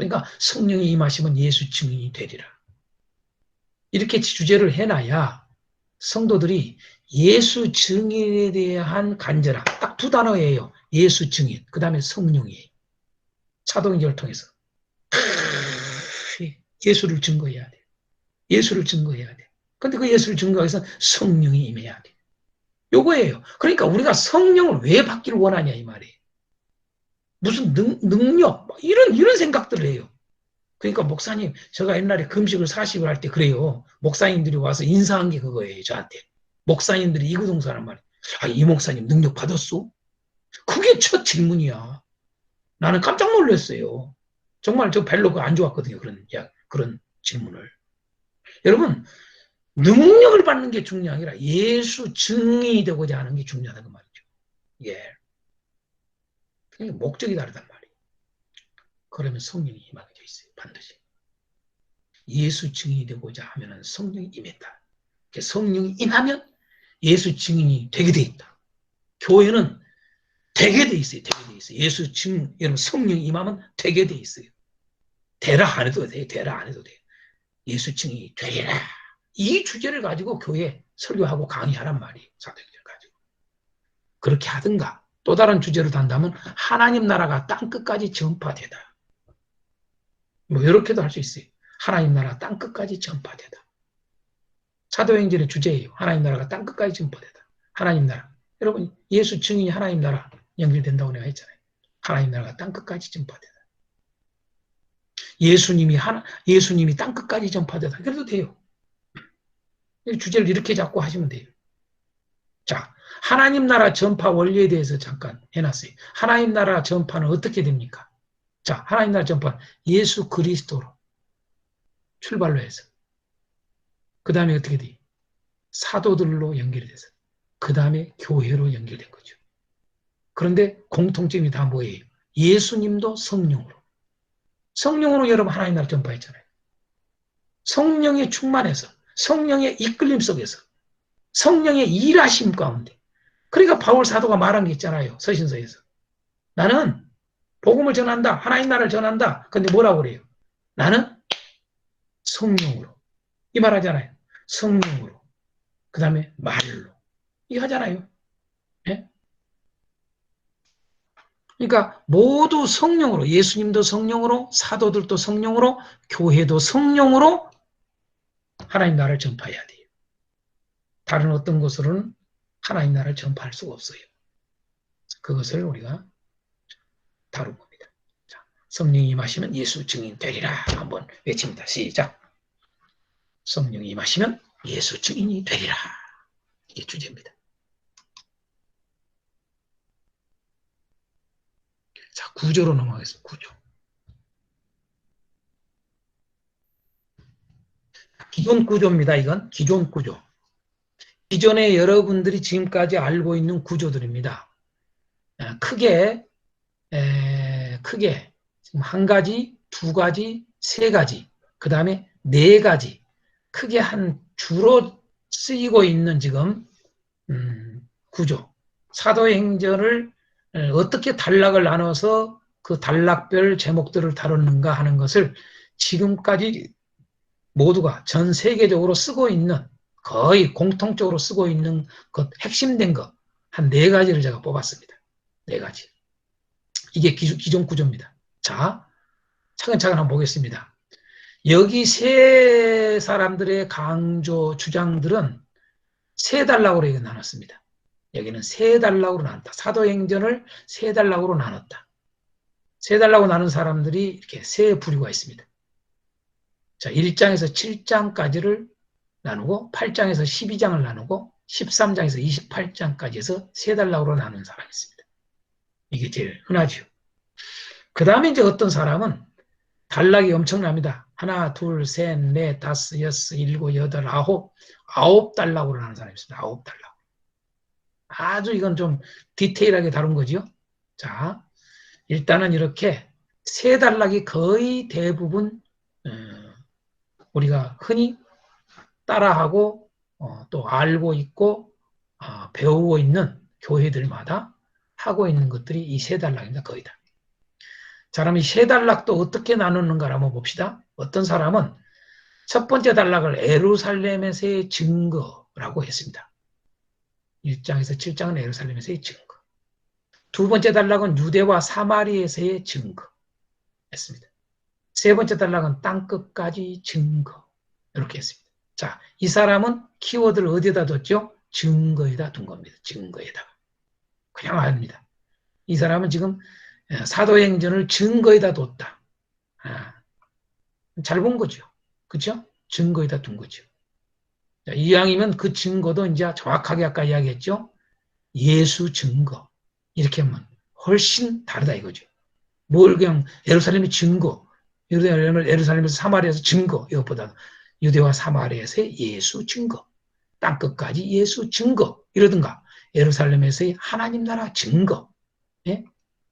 그러니까 성령이 임하시면 예수 증인이 되리라. 이렇게 주제를 해놔야 성도들이 예수 증인에 대한 간절함, 딱 두 단어예요. 예수 증인, 그 다음에 성령이에요. 사도행전을 통해서 예수를 증거해야 돼. 예수를 증거해야 돼. 근데 그 예수를 증거하기 위해서 성령이 임해야 돼. 요거예요. 그러니까 우리가 성령을 왜 받기를 원하냐 이 말이에요. 무슨 능력 이런 생각들을 해요. 그러니까 목사님, 제가 옛날에 금식을 40을 할 때 그래요. 목사님들이 와서 인사한 게 그거예요, 저한테. 목사님들이 이구동성하란 말이에요. 아, 이 목사님 능력 받았어? 그게 첫 질문이야. 나는 깜짝 놀랐어요. 정말 저 별로 안 좋았거든요. 그런 질문을. 여러분, 능력을 받는 게 중요한 게 아니라 예수 증인이 되고자 하는 게 중요하다는 그 말이죠. 예. 그러니까 목적이 다르단 말이에요. 그러면 성령이 임하게 돼 있어요. 반드시. 예수 증인이 되고자 하면 성령이 임했다. 성령이 임하면 예수 증인이 되게 돼 있다. 교회는 되게 돼 있어요. 되게 돼 있어요. 예수 증인, 여러분 성령이 임하면 되게 돼 있어요. 되라 안 해도 돼. 되라 안 해도 돼. 예수 증인이 되리라. 이 주제를 가지고 교회 설교하고 강의하란 말이에요. 사도행전 가지고. 그렇게 하든가 또 다른 주제로 단다면 하나님 나라가 땅끝까지 전파되다. 뭐 이렇게도 할 수 있어요. 하나님 나라 땅끝까지 전파되다. 사도행전의 주제예요. 하나님 나라가 땅끝까지 전파되다. 하나님 나라. 여러분 예수 증인이 하나님 나라 연결된다고 내가 했잖아요. 하나님 나라가 땅끝까지 전파되다. 예수님이 땅끝까지 전파되다. 그래도 돼요. 주제를 이렇게 잡고 하시면 돼요. 자, 하나님 나라 전파 원리에 대해서 잠깐 해놨어요. 하나님 나라 전파는 어떻게 됩니까? 자, 하나님 나라 전파는 예수 그리스도로 출발로 해서 그 다음에 어떻게 돼요? 사도들로 연결이 돼서 그 다음에 교회로 연결된 거죠. 그런데 공통점이 다 뭐예요? 예수님도 성령으로 여러분 하나님 나라 전파했잖아요. 성령의 충만해서 성령의 이끌림 속에서 성령의 일하심 가운데. 그러니까 바울 사도가 말한 게 있잖아요. 서신서에서. 나는 복음을 전한다. 하나님 나라를 전한다. 근데 뭐라고 그래요? 나는 성령으로. 이 말 하잖아요. 성령으로. 그 다음에 말로. 이 하잖아요. 네? 그러니까 모두 성령으로, 예수님도 성령으로, 사도들도 성령으로, 교회도 성령으로 하나님 나라를 전파해야 돼요. 다른 어떤 곳으로는 하나님 나라를 전파할 수가 없어요. 그것을 우리가 다룬 겁니다. 자, 성령이 임하시면 예수 증인 되리라. 한번 외칩니다. 시작. 성령이 임하시면 예수 증인이 되리라. 이게 주제입니다. 자, 구조로 넘어가겠습니다. 구조. 기존 구조입니다. 이건 기존 구조. 기존에 여러분들이 지금까지 알고 있는 구조들입니다. 크게 지금 한 가지, 두 가지, 세 가지, 그 다음에 네 가지, 크게 한 주로 쓰이고 있는 지금 구조. 사도행전을 어떻게 단락을 나눠서 그 단락별 제목들을 다뤘는가 하는 것을 지금까지 모두가 전 세계적으로 쓰고 있는 거의 공통적으로 쓰고 있는 것 핵심된 것 한 네 가지를 제가 뽑았습니다. 네 가지. 이게 기존 구조입니다. 자, 차근차근 한번 보겠습니다. 여기 세 사람들의 강조 주장들은 세 단락으로 이거 나눴습니다. 여기는 세 단락으로 나눴다. 사도행전을 세 단락으로 나눴다. 세 단락으로 나눈 사람들이 이렇게 세 부류가 있습니다. 자, 1장에서 7장까지를 나누고 8장에서 12장을 나누고 13장에서 28장까지 해서 세 단락으로 나눈 사람이 있습니다. 이게 제일 흔하죠. 그 다음에 이제 어떤 사람은 단락이 엄청납니다. 하나, 둘, 셋, 넷, 다섯, 여섯, 일곱, 여덟, 아홉 단락으로 나눈 사람이 있습니다. 아홉 단락. 아주 이건 좀 디테일하게 다룬 거죠. 자, 일단은 이렇게 세 단락이 거의 대부분 우리가 흔히 따라하고 또 알고 있고 배우고 있는 교회들마다 하고 있는 것들이 이 세 단락입니다. 거의 다. 자, 그럼 이 세 단락도 어떻게 나누는가 한번 봅시다. 어떤 사람은 첫 번째 단락을 예루살렘에서의 증거라고 했습니다. 1장에서 7장은 예루살렘에서의 증거. 두 번째 단락은 유대와 사마리에서의 증거 했습니다. 세 번째 단락은 땅끝까지 증거. 이렇게 했습니다. 자, 이 사람은 키워드를 어디에다 뒀죠? 증거에다 둔 겁니다. 증거에다가. 그냥 합니다. 이 사람은 지금 사도행전을 증거에다 뒀다. 잘 본 거죠. 그렇죠? 증거에다 둔 거죠. 자, 이왕이면 그 증거도 이제 정확하게 아까 이야기했죠. 예수 증거. 이렇게 하면 훨씬 다르다 이거죠. 뭘 그냥 예루살렘의 증거, 예루살렘에서 사마리아에서 증거, 이것보다 유대와 사마리아에서의 예수 증거, 땅끝까지 예수 증거, 이러든가 예루살렘에서의 하나님 나라 증거, 예?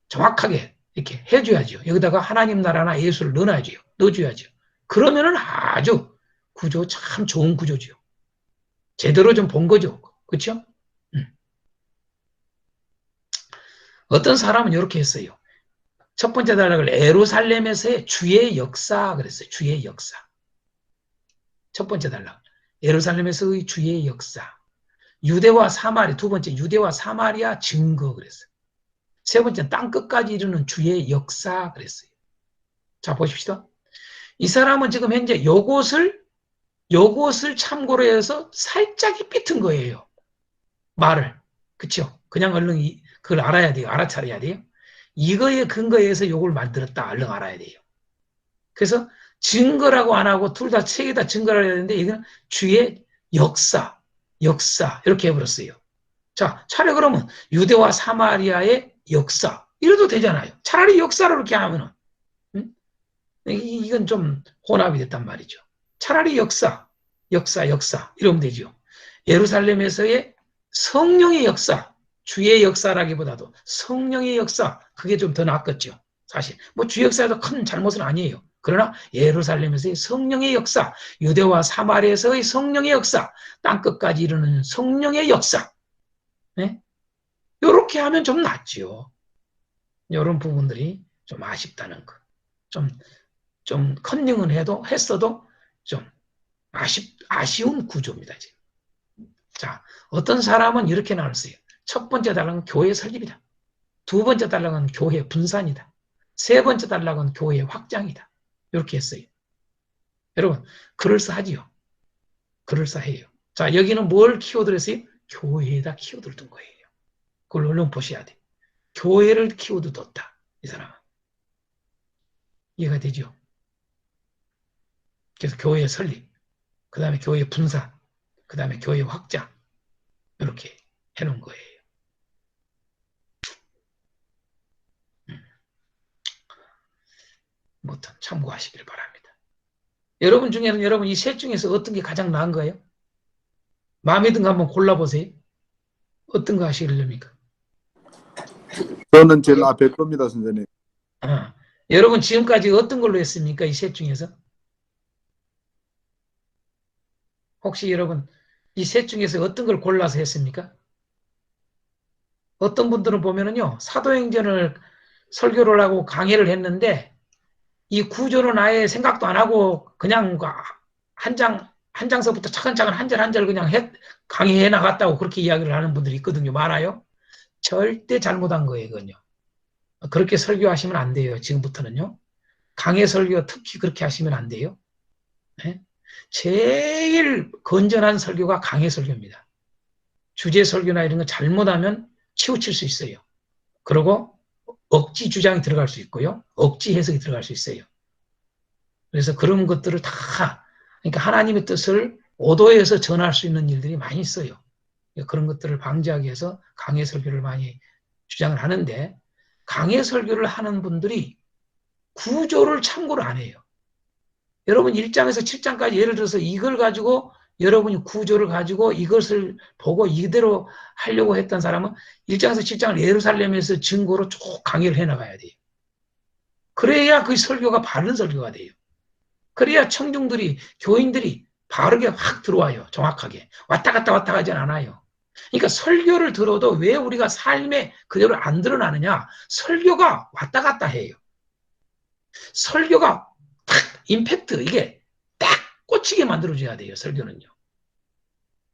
정확하게 이렇게 해줘야죠. 여기다가 하나님 나라나 예수를 넣어줘야죠. 그러면은 아주 구조 참 좋은 구조죠. 제대로 좀 본 거죠. 그렇죠? 어떤 사람은 이렇게 했어요. 첫 번째 단락을 예루살렘에서의 주의 역사 그랬어요. 주의 역사. 첫 번째 단락. 예루살렘에서의 주의 역사. 유대와 사마리아, 두 번째 유대와 사마리아 증거 그랬어요. 세 번째 땅끝까지 이르는 주의 역사 그랬어요. 자, 보십시다. 이 사람은 지금 현재 요것을 참고로 해서 살짝 삐튼 거예요. 말을. 그쵸? 그냥 얼른 그걸 알아야 돼요. 알아차려야 돼요. 이거에 근거해서 요걸 만들었다. 얼른 알아야 돼요. 그래서 증거라고 안 하고 둘 다 세 개 다 증거를 해야 되는데 이건 주의 역사 이렇게 해버렸어요. 자, 차라리 그러면 유대와 사마리아의 역사 이래도 되잖아요. 차라리 역사로 이렇게 하면은 이건 좀 혼합이 됐단 말이죠. 차라리 역사 이러면 되죠. 예루살렘에서의 성령의 역사, 주의 역사라기보다도 성령의 역사, 그게 좀 더 낫겠죠. 사실 뭐 주 역사에도 큰 잘못은 아니에요. 그러나 예루살렘에서의 성령의 역사, 유대와 사마리아에서의 성령의 역사, 땅끝까지 이르는 성령의 역사, 네? 이렇게 하면 좀 낫죠. 이런 부분들이 좀 아쉽다는 거. 좀 컨닝은 했어도 좀 아쉬운 구조입니다. 지금. 자, 어떤 사람은 이렇게 나눴어요. 첫 번째 단락은 교회 설립이다. 두 번째 단락은 교회 분산이다. 세 번째 단락은 교회 확장이다. 이렇게 했어요. 여러분, 그럴싸하지요. 그럴싸해요. 자, 여기는 뭘 키워드를 했어요? 교회에다 키워드를 둔 거예요. 그걸 얼른 보셔야 돼. 교회를 키워드 뒀다. 이 사람은. 이해가 되죠? 그래서 교회 설립, 그 다음에 교회 분산, 그 다음에 교회 확장. 이렇게 해놓은 거예요. 뭐든 참고하시길 바랍니다. 여러분 중에는 여러분 이 셋 중에서 어떤 게 가장 나은 거예요? 마음에 든 거 한번 골라보세요. 어떤 거 하시려니까? 저는 제일 앞에 겁니다, 선생님. 여러분 지금까지 어떤 걸로 했습니까? 이 셋 중에서? 혹시 여러분 이 셋 중에서 어떤 걸 골라서 했습니까? 어떤 분들은 보면은요, 사도행전을 설교를 하고 강의를 했는데 이 구조는 아예 생각도 안 하고 그냥 한 장서부터 차근차근 한 절 한 절 그냥 강의해 나갔다고 그렇게 이야기를 하는 분들이 있거든요. 많아요. 절대 잘못한 거예요, 그건요. 그렇게 설교하시면 안 돼요. 지금부터는요. 강해 설교 특히 그렇게 하시면 안 돼요. 네? 제일 건전한 설교가 강해 설교입니다. 주제 설교나 이런 거 잘못하면 치우칠 수 있어요. 그리고 억지 주장이 들어갈 수 있고요. 억지 해석이 들어갈 수 있어요. 그래서 그런 것들을 다, 그러니까 하나님의 뜻을 오도해서 전할 수 있는 일들이 많이 있어요. 그런 것들을 방지하기 위해서 강해 설교를 많이 주장을 하는데, 강해 설교를 하는 분들이 구조를 참고를 안 해요. 여러분 1장에서 7장까지 예를 들어서 이걸 가지고 여러분이 구조를 가지고 이것을 보고 이대로 하려고 했던 사람은 1장에서 7장을 예루살렘에서 증거로 쭉 강의를 해나가야 돼요. 그래야 그 설교가 바른 설교가 돼요. 그래야 청중들이, 교인들이 바르게 확 들어와요. 정확하게. 왔다 갔다 하진 않아요. 그러니까 설교를 들어도 왜 우리가 삶에 그대로 안 드러나느냐? 설교가 왔다 갔다 해요. 설교가 탁 임팩트 이게 딱 꽂히게 만들어줘야 돼요. 설교는요.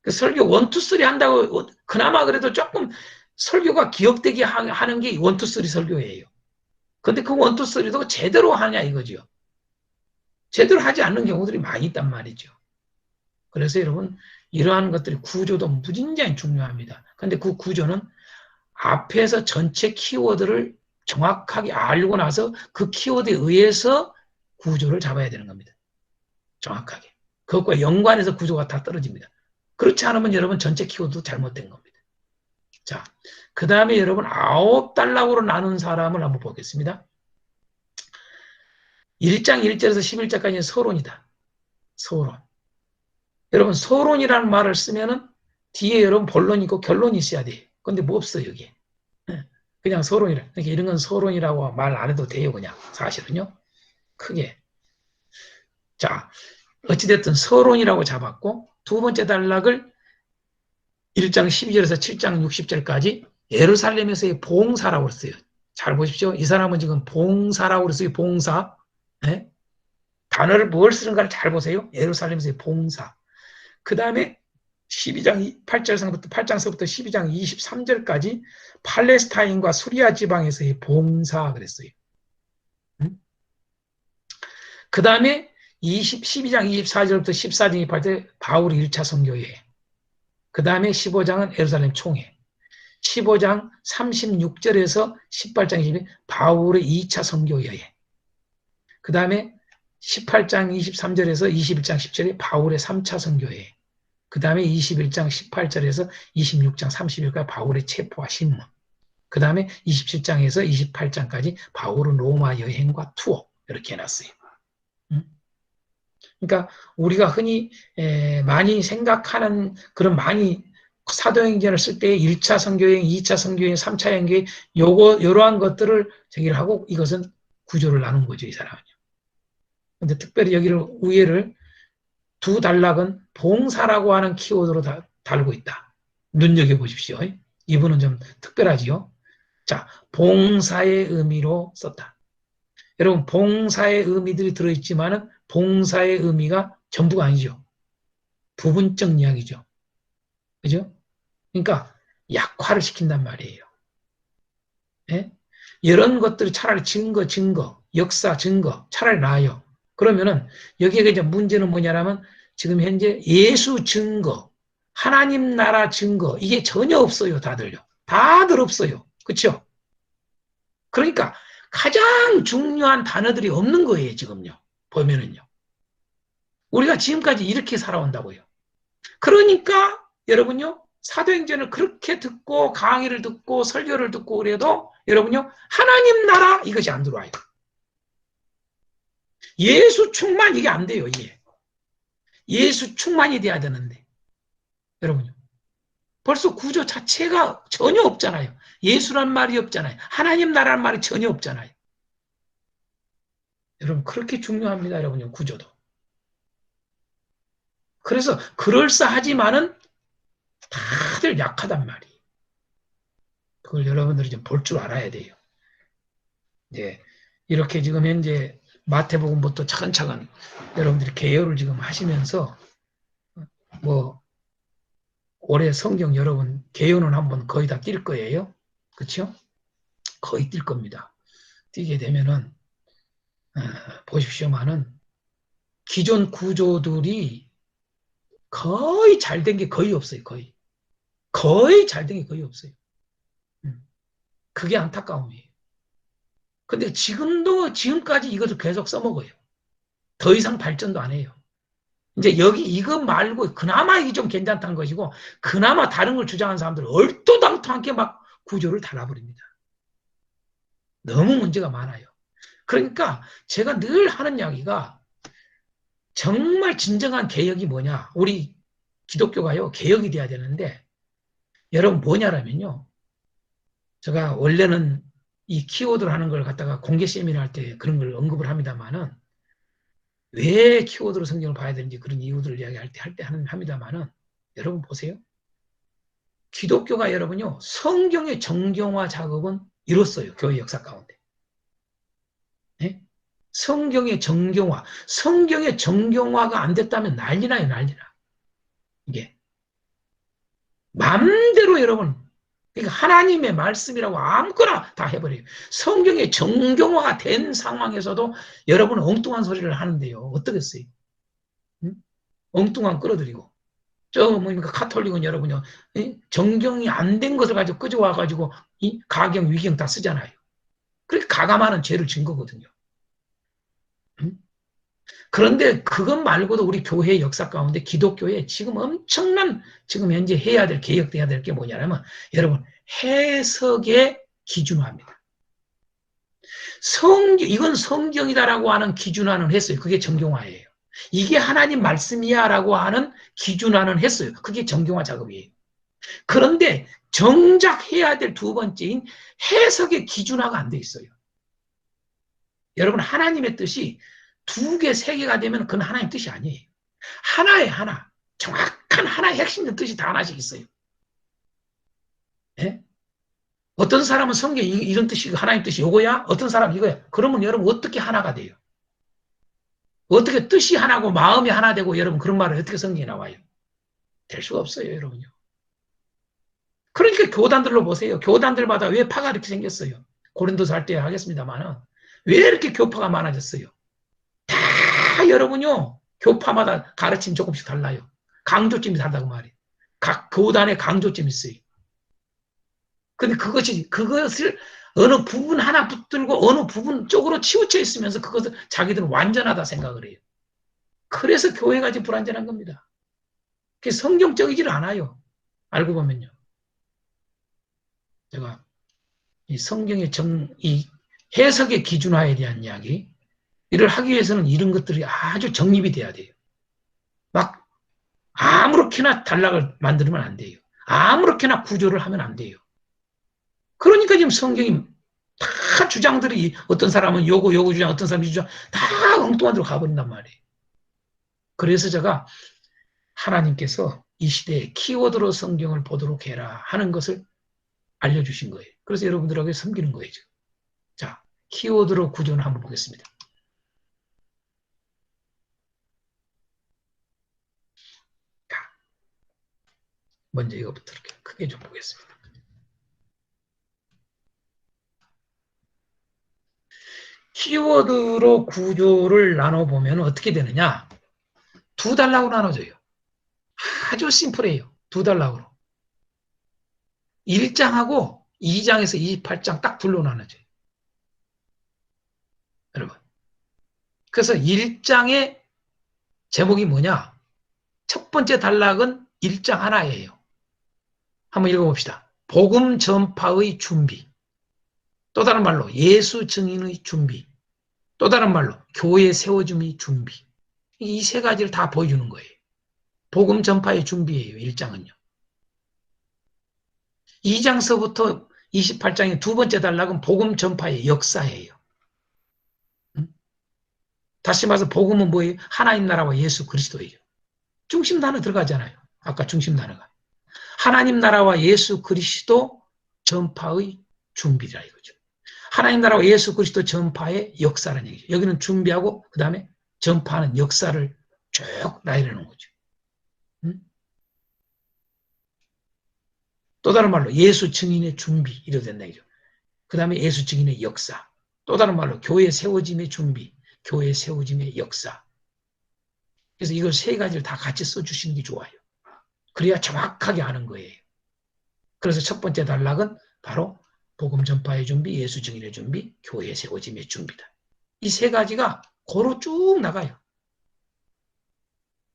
그 설교 원투 쓰리 한다고 그나마 그래도 조금 설교가 기억되게 하는 게 원투 쓰리 설교예요. 근데 그 원투 쓰리도 제대로 하냐 이거죠. 제대로 하지 않는 경우들이 많이 있단 말이죠. 그래서 여러분 이러한 것들이 구조도 무진장 중요합니다. 근데 그 구조는 앞에서 전체 키워드를 정확하게 알고 나서 그 키워드에 의해서 구조를 잡아야 되는 겁니다. 정확하게. 그것과 연관해서 구조가 다 떨어집니다. 그렇지 않으면 여러분 전체 키워드도 잘못된 겁니다. 자, 그 다음에 여러분 9단락으로 나눈 사람을 한번 보겠습니다. 1장 1절에서 11절까지는 서론이다. 서론. 여러분 서론이라는 말을 쓰면은 뒤에 여러분 본론이 있고 결론이 있어야 돼. 근데 뭐 없어요 여기. 그냥 서론이라. 그러니까 이런 건 서론이라고 말 안 해도 돼요 그냥 사실은요. 크게. 자, 어찌됐든 서론이라고 잡았고 두 번째 단락을 1장 12절에서 7장 60절까지 예루살렘에서의 봉사라고 했어요. 잘 보십시오. 이 사람은 지금 봉사라고 그랬어요. 봉사. 네? 단어를 뭘 쓰는가를 잘 보세요. 예루살렘에서의 봉사. 그 다음에 12장 8절서부터 8장서부터 12장 23절까지 팔레스타인과 수리아 지방에서의 봉사 그랬어요. 그 다음에 12장 24절부터 14장 28절 바울의 1차 선교여행. 그 다음에 15장은 예루살렘 총회. 15장 36절에서 18장 20절 바울의 2차 선교여행. 그 다음에 18장 23절에서 21장 10절에 바울의 3차 선교여행. 그 다음에 21장 18절에서 26장 30일까지 바울의 체포와 신문. 그 다음에 27장에서 28장까지 바울은 로마 여행과 투어 이렇게 해놨어요. 그러니까 우리가 흔히 많이 생각하는 그런 많이 사도행전을 쓸 때 1차 선교여행, 2차 선교여행, 3차 선교여행 이러한 것들을 제기를 하고 이것은 구조를 나눈 거죠, 이 사람은요. 근데 특별히 여기를 우회를 두 단락은 봉사라고 하는 키워드로 달고 있다. 눈여겨보십시오. 이분은 좀 특별하지요. 자, 봉사의 의미로 썼다. 여러분, 봉사의 의미들이 들어있지만은 봉사의 의미가 전부가 아니죠. 부분적 이야기죠. 그죠? 그러니까 약화를 시킨단 말이에요. 예? 이런 것들이 차라리 증거, 역사, 증거, 차라리 나아요. 그러면은 여기에 이제 문제는 뭐냐면 지금 현재 예수 증거, 하나님 나라 증거 이게 전혀 없어요, 다들요. 다들 없어요. 그렇죠? 그러니까 가장 중요한 단어들이 없는 거예요, 지금요. 보면은요. 우리가 지금까지 이렇게 살아온다고요. 그러니까 여러분요. 사도행전을 그렇게 듣고 강의를 듣고 설교를 듣고 그래도 여러분요. 하나님 나라 이것이 안 들어와요. 예수 충만 이게 안 돼요. 이게. 예수 충만이 돼야 되는데 여러분요. 벌써 구조 자체가 전혀 없잖아요. 예수란 말이 없잖아요. 하나님 나라는 말이 전혀 없잖아요. 여러분 그렇게 중요합니다. 여러분요. 구조도. 그래서 그럴싸하지만은 다들 약하단 말이에요. 그걸 여러분들이 좀 볼 줄 알아야 돼요. 예. 이렇게 지금 현재 마태복음부터 차근차근 여러분들이 개요를 지금 하시면서 뭐 올해 성경 여러분 개요는 한번 거의 다 뛸 거예요. 그렇죠? 거의 뛸 겁니다. 뛰게 되면은 보십시오만은 기존 구조들이 거의 잘 된 게 거의 없어요. 거의 잘 된 게 거의 없어요. 그게 안타까움이에요. 근데 지금까지 이것을 계속 써먹어요. 더 이상 발전도 안 해요. 이제 여기 이것 말고 그나마 이게 좀 괜찮다는 것이고 그나마 다른 걸 주장하는 사람들은 얼토당토하게 막 구조를 달아버립니다. 너무 문제가 많아요. 그러니까 제가 늘 하는 이야기가 정말 진정한 개혁이 뭐냐. 우리 기독교가요. 개혁이 돼야 되는데 여러분 뭐냐라면요. 제가 원래는 이 키워드를 하는 걸 갖다가 공개 세미나 할 때 그런 걸 언급을 합니다만은 왜 키워드로 성경을 봐야 되는지 그런 이유들을 이야기할 때 합니다만은 여러분 보세요. 기독교가 여러분요 성경의 정경화 작업은 이뤘어요. 교회 역사 가운데. 네? 성경의 정경화. 성경의 정경화가 안 됐다면 난리나요, 난리나. 이게. 마음대로 여러분, 그러니까 하나님의 말씀이라고 아무거나 다 해버려요. 성경의 정경화가 된 상황에서도 여러분은 엉뚱한 소리를 하는데요. 어떻겠어요? 응? 엉뚱한 끌어들이고. 저 뭡니까 카톨릭은 여러분요. 정경이 안 된 것을 가지고 끄져와가지고 이 가경, 위경 다 쓰잖아요. 그렇게 가감하는 죄를 진 거거든요. 응? 그런데 그것 말고도 우리 교회 역사 가운데 기독교에 지금 엄청난 지금 현재 해야 될 개혁돼야 될 게 뭐냐면 여러분 해석의 기준화입니다. 이건 성경이다라고 하는 기준화는 했어요. 그게 정경화예요. 이게 하나님 말씀이야라고 하는 기준화는 했어요. 그게 정경화 작업이에요. 그런데 정작 해야 될 두 번째인 해석의 기준화가 안 돼 있어요. 여러분 하나님의 뜻이 두 개, 세 개가 되면 그건 하나님 뜻이 아니에요. 하나에 하나, 정확한 하나의 핵심적 뜻이 다 하나씩 있어요. 예? 어떤 사람은 성경 이런 뜻이 하나님 뜻이 요거야? 어떤 사람은 이거야? 그러면 여러분 어떻게 하나가 돼요? 어떻게 뜻이 하나고 마음이 하나 되고 여러분 그런 말을 어떻게 성경에 나와요? 될 수가 없어요, 여러분요. 그러니까 교단들로 보세요. 교단들마다 왜 파가 이렇게 생겼어요? 고린도서 할 때 하겠습니다만은 왜 이렇게 교파가 많아졌어요? 다 여러분요. 교파마다 가르침 조금씩 달라요. 강조점이 다르다고 말이에요. 각 교단의 강조점이 있어요. 근데 그것을 어느 부분 하나 붙들고 어느 부분 쪽으로 치우쳐 있으면서 그것을 자기들은 완전하다 생각을 해요. 그래서 교회가 지금 불완전한 겁니다. 그게 성경적이질 않아요. 알고 보면요. 제가 이 성경의 이 해석의 기준화에 대한 이야기, 이를 하기 위해서는 이런 것들이 아주 정립이 돼야 돼요. 막 아무렇게나 단락을 만들면 안 돼요. 아무렇게나 구조를 하면 안 돼요. 그러니까 지금 성경이 다 주장들이 어떤 사람은 요거 주장, 어떤 사람이 주장 다 엉뚱한 데로 가버린단 말이에요. 그래서 제가 하나님께서 이 시대에 키워드로 성경을 보도록 해라 하는 것을 알려주신 거예요. 그래서 여러분들에게 섬기는 거예요. 자, 키워드로 구조를 한번 보겠습니다. 먼저 이거부터 이렇게 크게 좀 보겠습니다. 키워드로 구조를 나눠보면 어떻게 되느냐? 두 단락으로 나눠져요. 아주 심플해요. 두 단락으로. 1장하고 2장에서 28장 딱 둘로 나눠져요. 여러분. 그래서 1장의 제목이 뭐냐? 첫 번째 단락은 1장 하나예요. 한번 읽어봅시다. 복음 전파의 준비. 또 다른 말로 예수 증인의 준비. 또 다른 말로 교회 세워줌의 준비. 이 세 가지를 다 보여주는 거예요. 복음 전파의 준비예요. 1장은요. 2장서부터 28장의 두 번째 단락은 복음 전파의 역사예요. 다시 말해서 복음은 뭐예요? 하나님 나라와 예수 그리스도예요. 중심 단어 들어가잖아요. 아까 중심 단어가. 하나님 나라와 예수 그리스도 전파의 준비라 이거죠. 하나님 나라와 예수 그리스도 전파의 역사라는 얘기죠. 여기는 준비하고 그 다음에 전파하는 역사를 쭉 나열해놓은 거죠. 또 다른 말로 예수 증인의 준비 이렇게 된다 이죠. 그 다음에 예수 증인의 역사. 또 다른 말로 교회 세워짐의 준비, 교회 세워짐의 역사. 그래서 이걸 세 가지를 다 같이 써주시는 게 좋아요. 그래야 정확하게 아는 거예요. 그래서 첫 번째 단락은 바로 복음 전파의 준비, 예수 증인의 준비, 교회 세워짐의 준비다. 이 세 가지가 고루 쭉 나가요.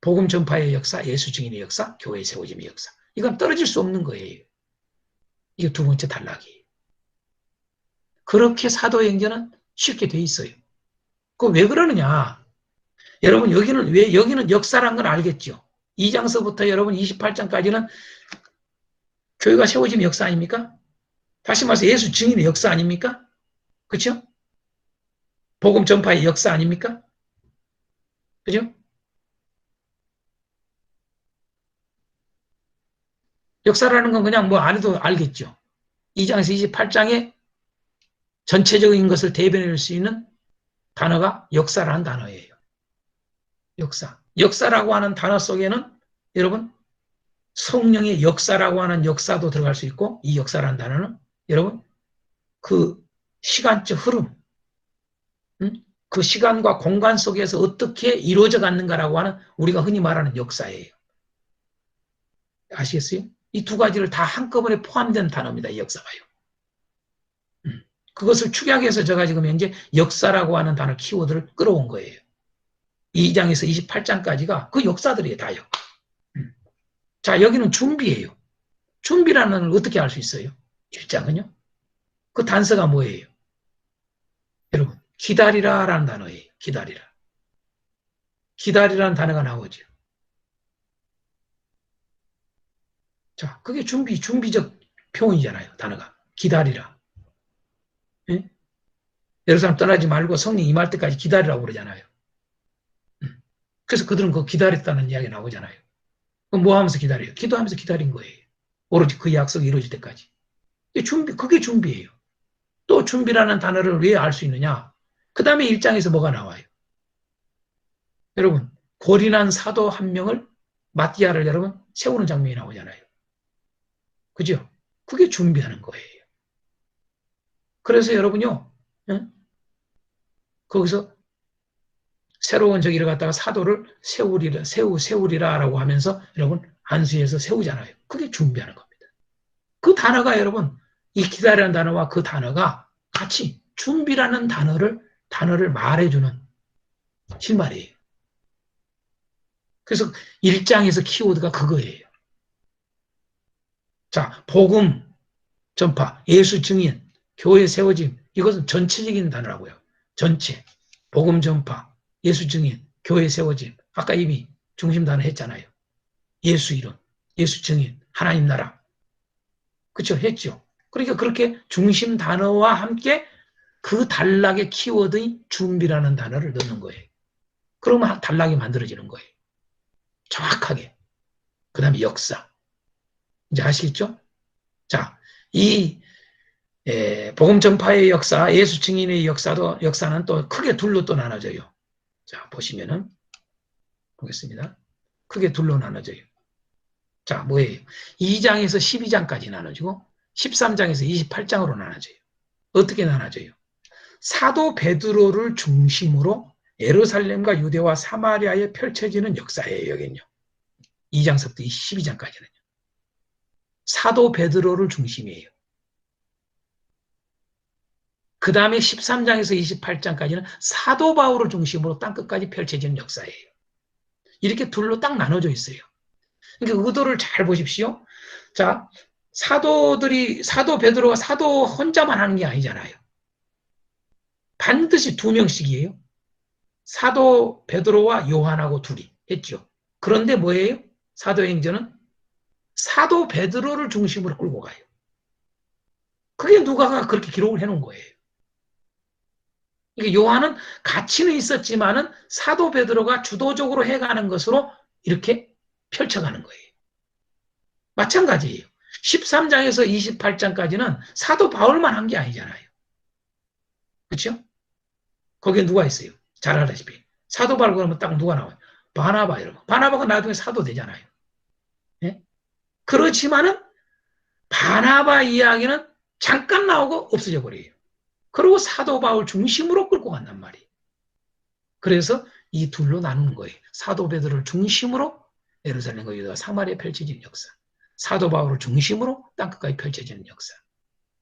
복음 전파의 역사, 예수 증인의 역사, 교회 세워짐의 역사. 이건 떨어질 수 없는 거예요. 이게 두 번째 단락이에요. 그렇게 사도행전은 쉽게 돼 있어요. 그 왜 그러느냐? 여러분 여기는 역사란 걸 알겠죠? 2장서부터 여러분 28장까지는 교회가 세워진 역사 아닙니까? 다시 말해서 예수 증인의 역사 아닙니까? 그렇죠? 복음 전파의 역사 아닙니까? 그죠? 역사라는 건 그냥 뭐 안 해도 알겠죠. 2장에서 28장에 전체적인 것을 대변할 수 있는 단어가 역사라는 단어예요. 역사. 역사라고 하는 단어 속에는 여러분 성령의 역사라고 하는 역사도 들어갈 수 있고 이 역사라는 단어는 여러분 그 시간적 흐름, 그 시간과 공간 속에서 어떻게 이루어져 갔는가라고 하는 우리가 흔히 말하는 역사예요. 아시겠어요? 이 두 가지를 다 한꺼번에 포함된 단어입니다. 이 역사가요. 그것을 축약해서 제가 지금 현재 역사라고 하는 단어 키워드를 끌어온 거예요. 2장에서 28장까지가 그 역사들이에요. 다요. 자, 여기는 준비예요. 준비라는 걸 어떻게 알 수 있어요? 1장은요. 그 단서가 뭐예요? 여러분, 기다리라라는 단어예요. 기다리라. 기다리라는 단어가 나오죠. 자, 그게 준비적 표현이잖아요. 단어가. 기다리라. 예? 예루살렘 떠나지 말고 성령 임할 때까지 기다리라고 그러잖아요. 그래서 그들은 그 기다렸다는 이야기 나오잖아요. 그럼 뭐 하면서 기다려요? 기도하면서 기다린 거예요. 오로지 그 약속이 이루어질 때까지. 그게 준비예요. 또 준비라는 단어를 왜 알 수 있느냐? 그 다음에 1장에서 뭐가 나와요? 여러분, 고린한 사도 한 명을 마띠아를 여러분 세우는 장면이 나오잖아요. 그죠? 그게 준비하는 거예요. 그래서 여러분요, 거기서 새로운 저기를 갖다가 사도를 세우리라라고 하면서 여러분 안수해서 세우잖아요. 그게 준비하는 겁니다. 그 단어가 여러분 이 기다리는 단어와 그 단어가 같이 준비라는 단어를 말해주는 실말이에요. 그래서 1장에서 키워드가 그거예요. 자, 복음 전파, 예수 증인, 교회 세워짐, 이것은 전체적인 단어라고요. 전체. 복음 전파, 예수 증인, 교회 세워짐. 아까 이미 중심 단어 했잖아요. 예수 이름, 예수 증인, 하나님 나라. 그렇죠? 했죠. 그러니까 그렇게 중심 단어와 함께 그 단락의 키워드인 준비라는 단어를 넣는 거예요. 그러면 단락이 만들어지는 거예요. 정확하게. 그 다음에 역사. 이제 아시겠죠? 자, 이 복음 전파의 역사, 예수 증인의 역사는 또 크게 둘로 또 나눠져요. 자, 보시면은 보겠습니다. 크게 둘로 나눠져요. 자, 뭐예요? 2장에서 12장까지 나눠지고 13장에서 28장으로 나눠져요. 어떻게 나눠져요? 사도 베드로를 중심으로 예루살렘과 유대와 사마리아에 펼쳐지는 역사예요. 여기는요. 2장서부터 12장까지는요. 사도 베드로를 중심이에요. 그 다음에 13장에서 28장까지는 사도 바울을 중심으로 땅끝까지 펼쳐지는 역사예요. 이렇게 둘로 딱 나눠져 있어요. 그러니까 의도를 잘 보십시오. 자, 사도 베드로가 사도 혼자만 하는 게 아니잖아요. 반드시 2명씩이에요. 사도 베드로와 요한하고 둘이 했죠. 그런데 뭐예요? 사도행전은 사도 베드로를 중심으로 끌고 가요. 그게 누가가 그렇게 기록을 해놓은 거예요. 그러니까 요한은 가치는 있었지만은 사도 베드로가 주도적으로 해가는 것으로 이렇게 펼쳐가는 거예요. 마찬가지예요. 13장에서 28장까지는 사도 바울만 한 게 아니잖아요. 그렇죠? 거기에 누가 있어요? 잘 알다시피. 사도 바울 그러면 딱 누가 나와요? 바나바 여러분. 바나바가 나중에 사도 되잖아요. 예? 그렇지만은 바나바 이야기는 잠깐 나오고 없어져 버려요. 그리고 사도 바울 중심으로 끌고 간단 말이에요. 그래서 이 둘로 나누는 거예요. 사도 베드로를 중심으로 예루살렘과 유다와 사마리아에 펼쳐지는 역사. 사도 바울을 중심으로 땅끝까지 펼쳐지는 역사.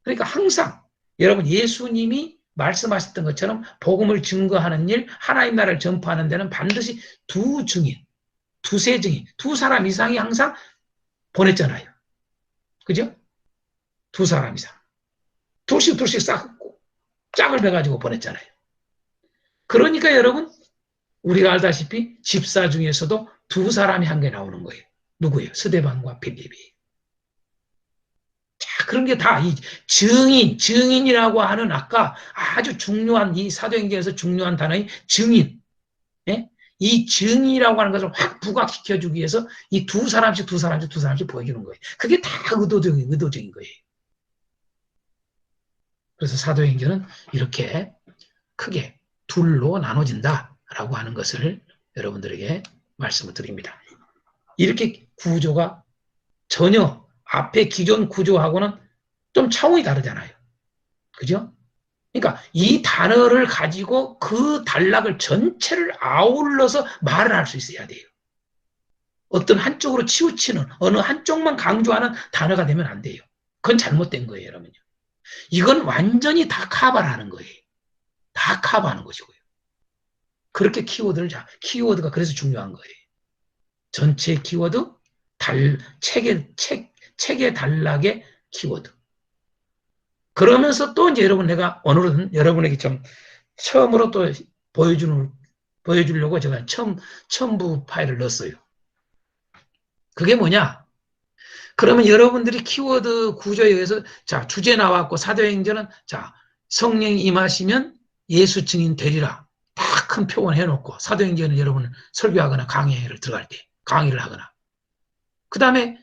그러니까 항상 여러분 예수님이 말씀하셨던 것처럼 복음을 증거하는 일, 하나님 나라를 전파하는 데는 반드시 두 증인, 두세 증인, 두 사람 이상이 항상 보냈잖아요. 그죠? 두 사람 이상. 둘씩 쌓고 짝을 배가지고 보냈잖아요. 그러니까 여러분 우리가 알다시피 집사 중에서도 두 사람이 한 개 나오는 거예요. 누구예요? 스데반과 빌립이. 자, 그런 게 다 이 증인이라고 하는 아까 아주 중요한 이 사도행전에서 중요한 단어인 증인. 예? 이 증인이라고 하는 것을 확 부각시켜주기 위해서 이 두 사람씩 보여주는 거예요. 그게 다 의도적인 거예요. 그래서 사도행전은 이렇게 크게 둘로 나눠진다라고 하는 것을 여러분들에게 말씀을 드립니다. 이렇게 구조가 전혀 앞에 기존 구조하고는 좀 차원이 다르잖아요. 그죠? 그러니까 이 단어를 가지고 그 단락을 전체를 아울러서 말을 할 수 있어야 돼요. 어떤 한쪽으로 치우치는 어느 한쪽만 강조하는 단어가 되면 안 돼요. 그건 잘못된 거예요, 여러분요. 이건 완전히 다 커버를 하는 거예요. 다 커버하는 것이고요. 그렇게 키워드가 그래서 중요한 거예요. 전체 키워드, 책의 단락의 키워드. 그러면서 또 이제 내가 오늘은 여러분에게 좀 처음으로 또 보여주려고 제가 첨부 파일을 넣었어요. 그게 뭐냐? 그러면 여러분들이 키워드 구조에 의해서 자, 주제 나왔고 사도행전은 자, 성령이 임하시면 예수 증인 되리라. 딱 큰 표현 해놓고 사도행전을 여러분 설교하거나 강의를 들어갈 때 강의를 하거나 그 다음에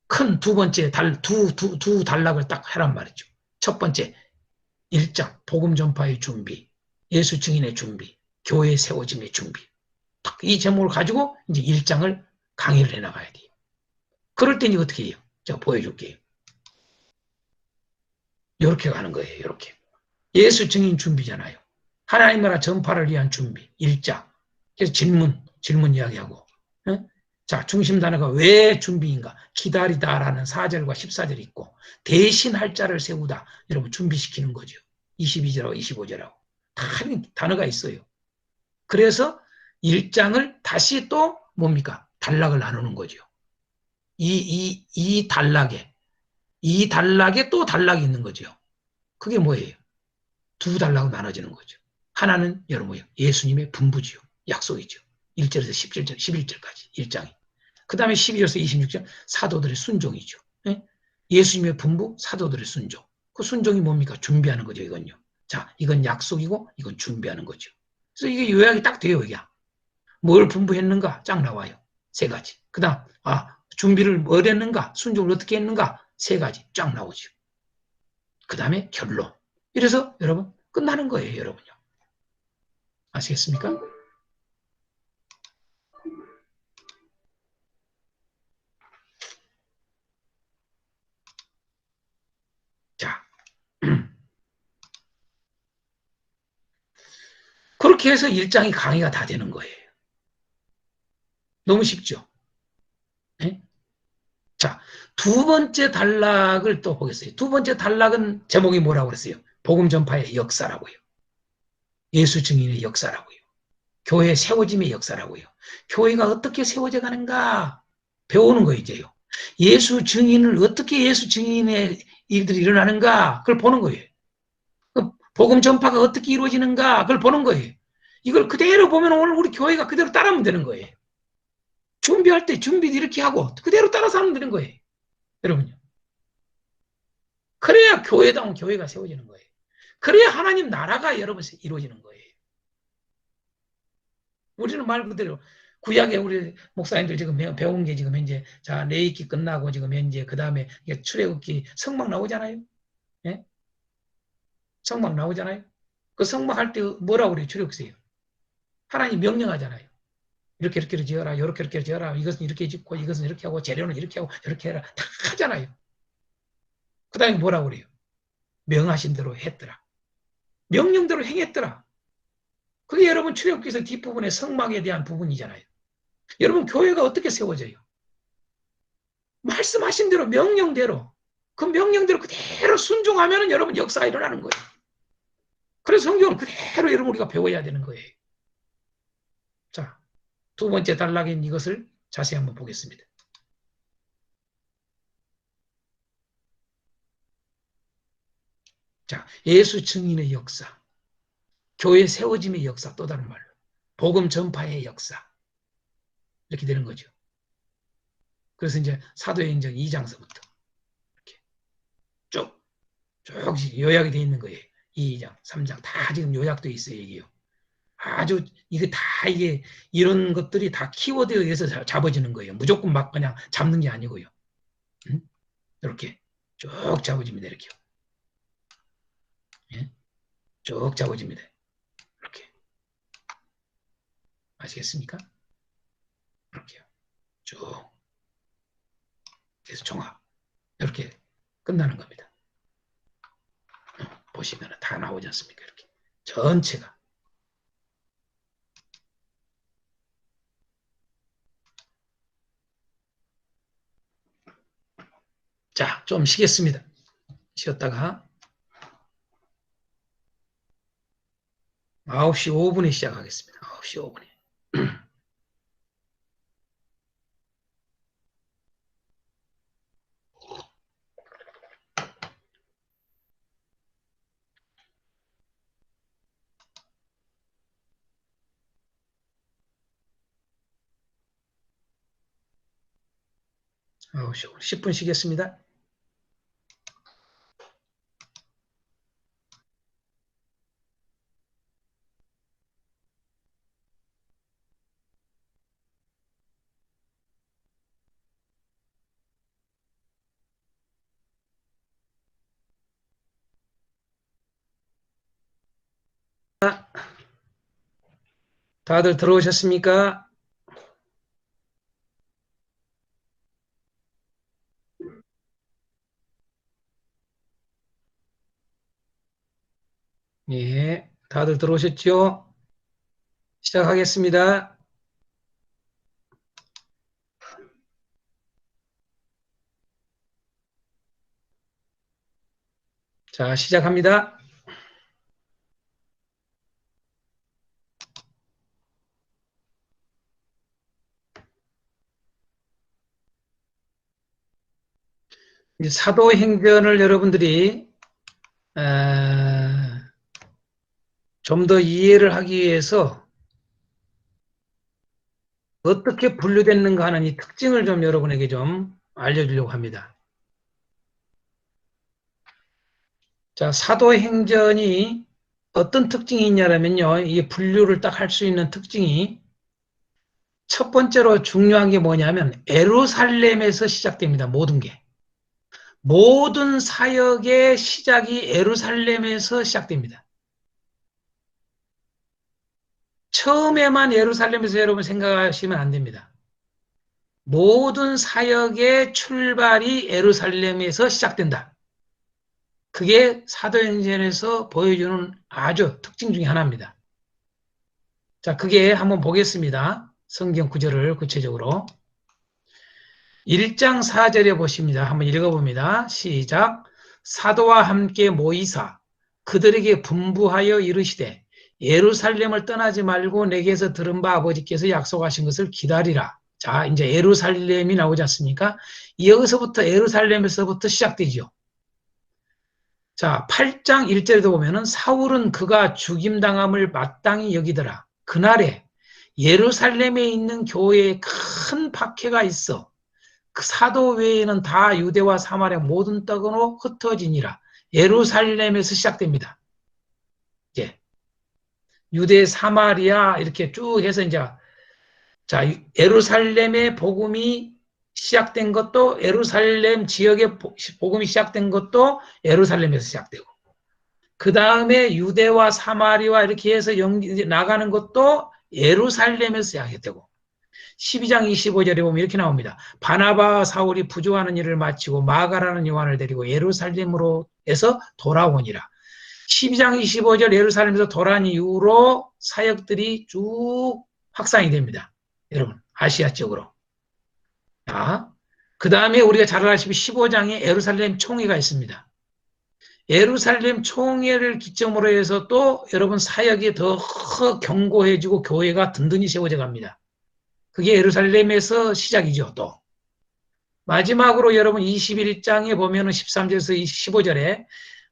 큰 두 번째 두 단락을 딱 하란 말이죠. 첫 번째 1장 복음 전파의 준비, 예수 증인의 준비, 교회 세워짐의 준비. 딱 이 제목을 가지고 이제 1장을 강의를 해나가야 돼요. 그럴 때 이제 어떻게 해요? 제가 보여줄게요. 이렇게 가는 거예요. 이렇게. 예수 증인 준비잖아요. 하나님 나라 전파를 위한 준비. 1장. 그래서 질문 이야기하고. 네? 자, 중심 단어가 왜 준비인가? 기다리다라는 4절과 14절이 있고 대신할 자를 세우다. 여러분 준비시키는 거죠. 22절하고 25절하고. 다 단어가 있어요. 그래서 1장을 다시 또 뭡니까? 단락을 나누는 거죠. 이 단락에 또 단락이 있는 거죠. 그게 뭐예요? 두 단락으로 나눠지는 거죠. 하나는 여러분 예수님의 분부지요. 약속이죠. 1절에서 17절, 11절까지 1장이. 그 다음에 12절에서 26절 사도들의 순종이죠. 네? 예수님의 분부, 사도들의 순종. 그 순종이 뭡니까? 준비하는 거죠, 이건요. 자, 이건 약속이고 이건 준비하는 거죠. 그래서 이게 요약이 딱 돼요, 이게. 뭘 분부했는가? 쫙 나와요. 세 가지. 그 다음, 준비를 뭘 했는가? 순종을 어떻게 했는가? 세 가지 쫙 나오죠. 그 다음에 결론. 이래서 여러분 끝나는 거예요, 여러분요. 아시겠습니까? 자, 그렇게 해서 1장이 강의가 다 되는 거예요. 너무 쉽죠? 네? 자, 두 번째 단락을 또 보겠어요. 두 번째 단락은 제목이 뭐라고 그랬어요? 복음 전파의 역사라고요. 예수 증인의 역사라고요. 교회 세워짐의 역사라고요. 교회가 어떻게 세워져 가는가 배우는 거 이제요. 예수 증인을 어떻게 예수 증인의 일들이 일어나는가 그걸 보는 거예요. 복음 전파가 어떻게 이루어지는가 그걸 보는 거예요. 이걸 그대로 보면 오늘 우리 교회가 그대로 따라하면 되는 거예요. 준비할 때 준비도 이렇게 하고 그대로 따라서 하면 되는 거예요. 여러분요. 그래야 교회다운 교회가 세워지는 거예요. 그래야 하나님 나라가 여러분 이루어지는 거예요. 우리는 말 그대로 구약에 우리 목사님들 지금 배운 게 지금 현재 자 레이키 끝나고 지금 현재 그 다음에 출애굽기 성막 나오잖아요. 예? 성막 나오잖아요. 그 성막 할 때 뭐라고 그래요? 출애굽기에요. 하나님 명령하잖아요. 이렇게 지어라, 이렇게 지어라, 이것은 이렇게 짓고, 이것은 이렇게 하고, 재료는 이렇게 하고, 이렇게 해라. 다 하잖아요. 그 다음에 뭐라고 그래요? 명하신 대로 했더라. 명령대로 행했더라. 그게 여러분 출애굽기에서 뒷부분의 성막에 대한 부분이잖아요. 여러분 교회가 어떻게 세워져요? 말씀하신 대로 명령대로 그 명령대로 그대로 순종하면 여러분 역사가 일어나는 거예요. 그래서 성경을 그대로 여러분 우리가 배워야 되는 거예요. 자, 두 번째 단락인 이것을 자세히 한번 보겠습니다. 자, 예수 증인의 역사, 교회 세워짐의 역사, 또 다른 말로 복음 전파의 역사 이렇게 되는 거죠. 그래서 이제 사도행전 2장서부터 이렇게 쭉 요약이 되어 있는 거예요. 2장, 3장 다 지금 요약되어 있어요. 이게요. 아주 이게 다 이게 이런 것들이 다 키워드에 의해서 잡아지는 거예요. 무조건 막 그냥 잡는 게 아니고요. 이렇게 쭉 잡아집니다. 이렇게 쭉 잡아집니다. 아시겠습니까? 이렇게 쭉 계속 종합 이렇게 끝나는 겁니다. 보시면 다 나오지 않습니까? 이렇게 전체가. 자, 좀 쉬겠습니다. 쉬었다가 9시 5분에 시작하겠습니다. 9시 5분에. 아홉 시 5분, 10분 쉬겠습니다. 다들 들어오셨습니까? 예, 다들 들어오셨죠? 시작하겠습니다. 자, 시작합니다. 이제 사도행전을 여러분들이 좀 더 이해를 하기 위해서 어떻게 분류됐는가 하는 이 특징을 좀 여러분에게 좀 알려주려고 합니다. 자, 사도행전이 어떤 특징이 있냐면요. 이 분류를 딱 할 수 있는 특징이 첫 번째로 중요한 게 뭐냐면 예루살렘에서 시작됩니다. 모든 게. 모든 사역의 시작이 예루살렘에서 시작됩니다. 처음에만 예루살렘에서 여러분 생각하시면 안 됩니다. 모든 사역의 출발이 예루살렘에서 시작된다. 그게 사도행전에서 보여주는 아주 특징 중에 하나입니다. 자, 그게 한번 보겠습니다. 성경 구절을 구체적으로. 1장 4절에 보십니다. 한번 읽어봅니다. 시작. 사도와 함께 모이사 그들에게 분부하여 이르시되 예루살렘을 떠나지 말고 내게서 들은 바 아버지께서 약속하신 것을 기다리라. 자, 이제 예루살렘이 나오지 않습니까? 여기서부터 예루살렘에서부터 시작되죠. 자, 8장 1절에도 보면은 사울은 그가 죽임당함을 마땅히 여기더라. 그날에 예루살렘에 있는 교회에 큰 박해가 있어 그 사도 외에는 다 유대와 사마리아 모든 땅으로 흩어지니라. 예루살렘에서 시작됩니다. 예. 유대, 사마리아 이렇게 쭉 해서 이제 자, 예루살렘의 복음이 시작된 것도 예루살렘 지역의 복음이 시작된 것도 예루살렘에서 시작되고 그 다음에 유대와 사마리아 이렇게 해서 나가는 것도 예루살렘에서 시작이 되고 12장 25절에 보면 이렇게 나옵니다. 바나바와 사울이 부조하는 일을 마치고 마가라는 요한을 데리고 예루살렘으로 해서 돌아오니라. 12장 25절 예루살렘에서 돌아온 이후로 사역들이 쭉 확산이 됩니다. 여러분 아시아 쪽으로. 자, 그 다음에 우리가 잘 아시다시피 15장에 예루살렘 총회가 있습니다. 예루살렘 총회를 기점으로 해서 또 여러분 사역이 더 견고해지고 교회가 든든히 세워져 갑니다. 그게 예루살렘에서 시작이죠. 또 마지막으로 여러분 21장에 보면은 13절에서 15절에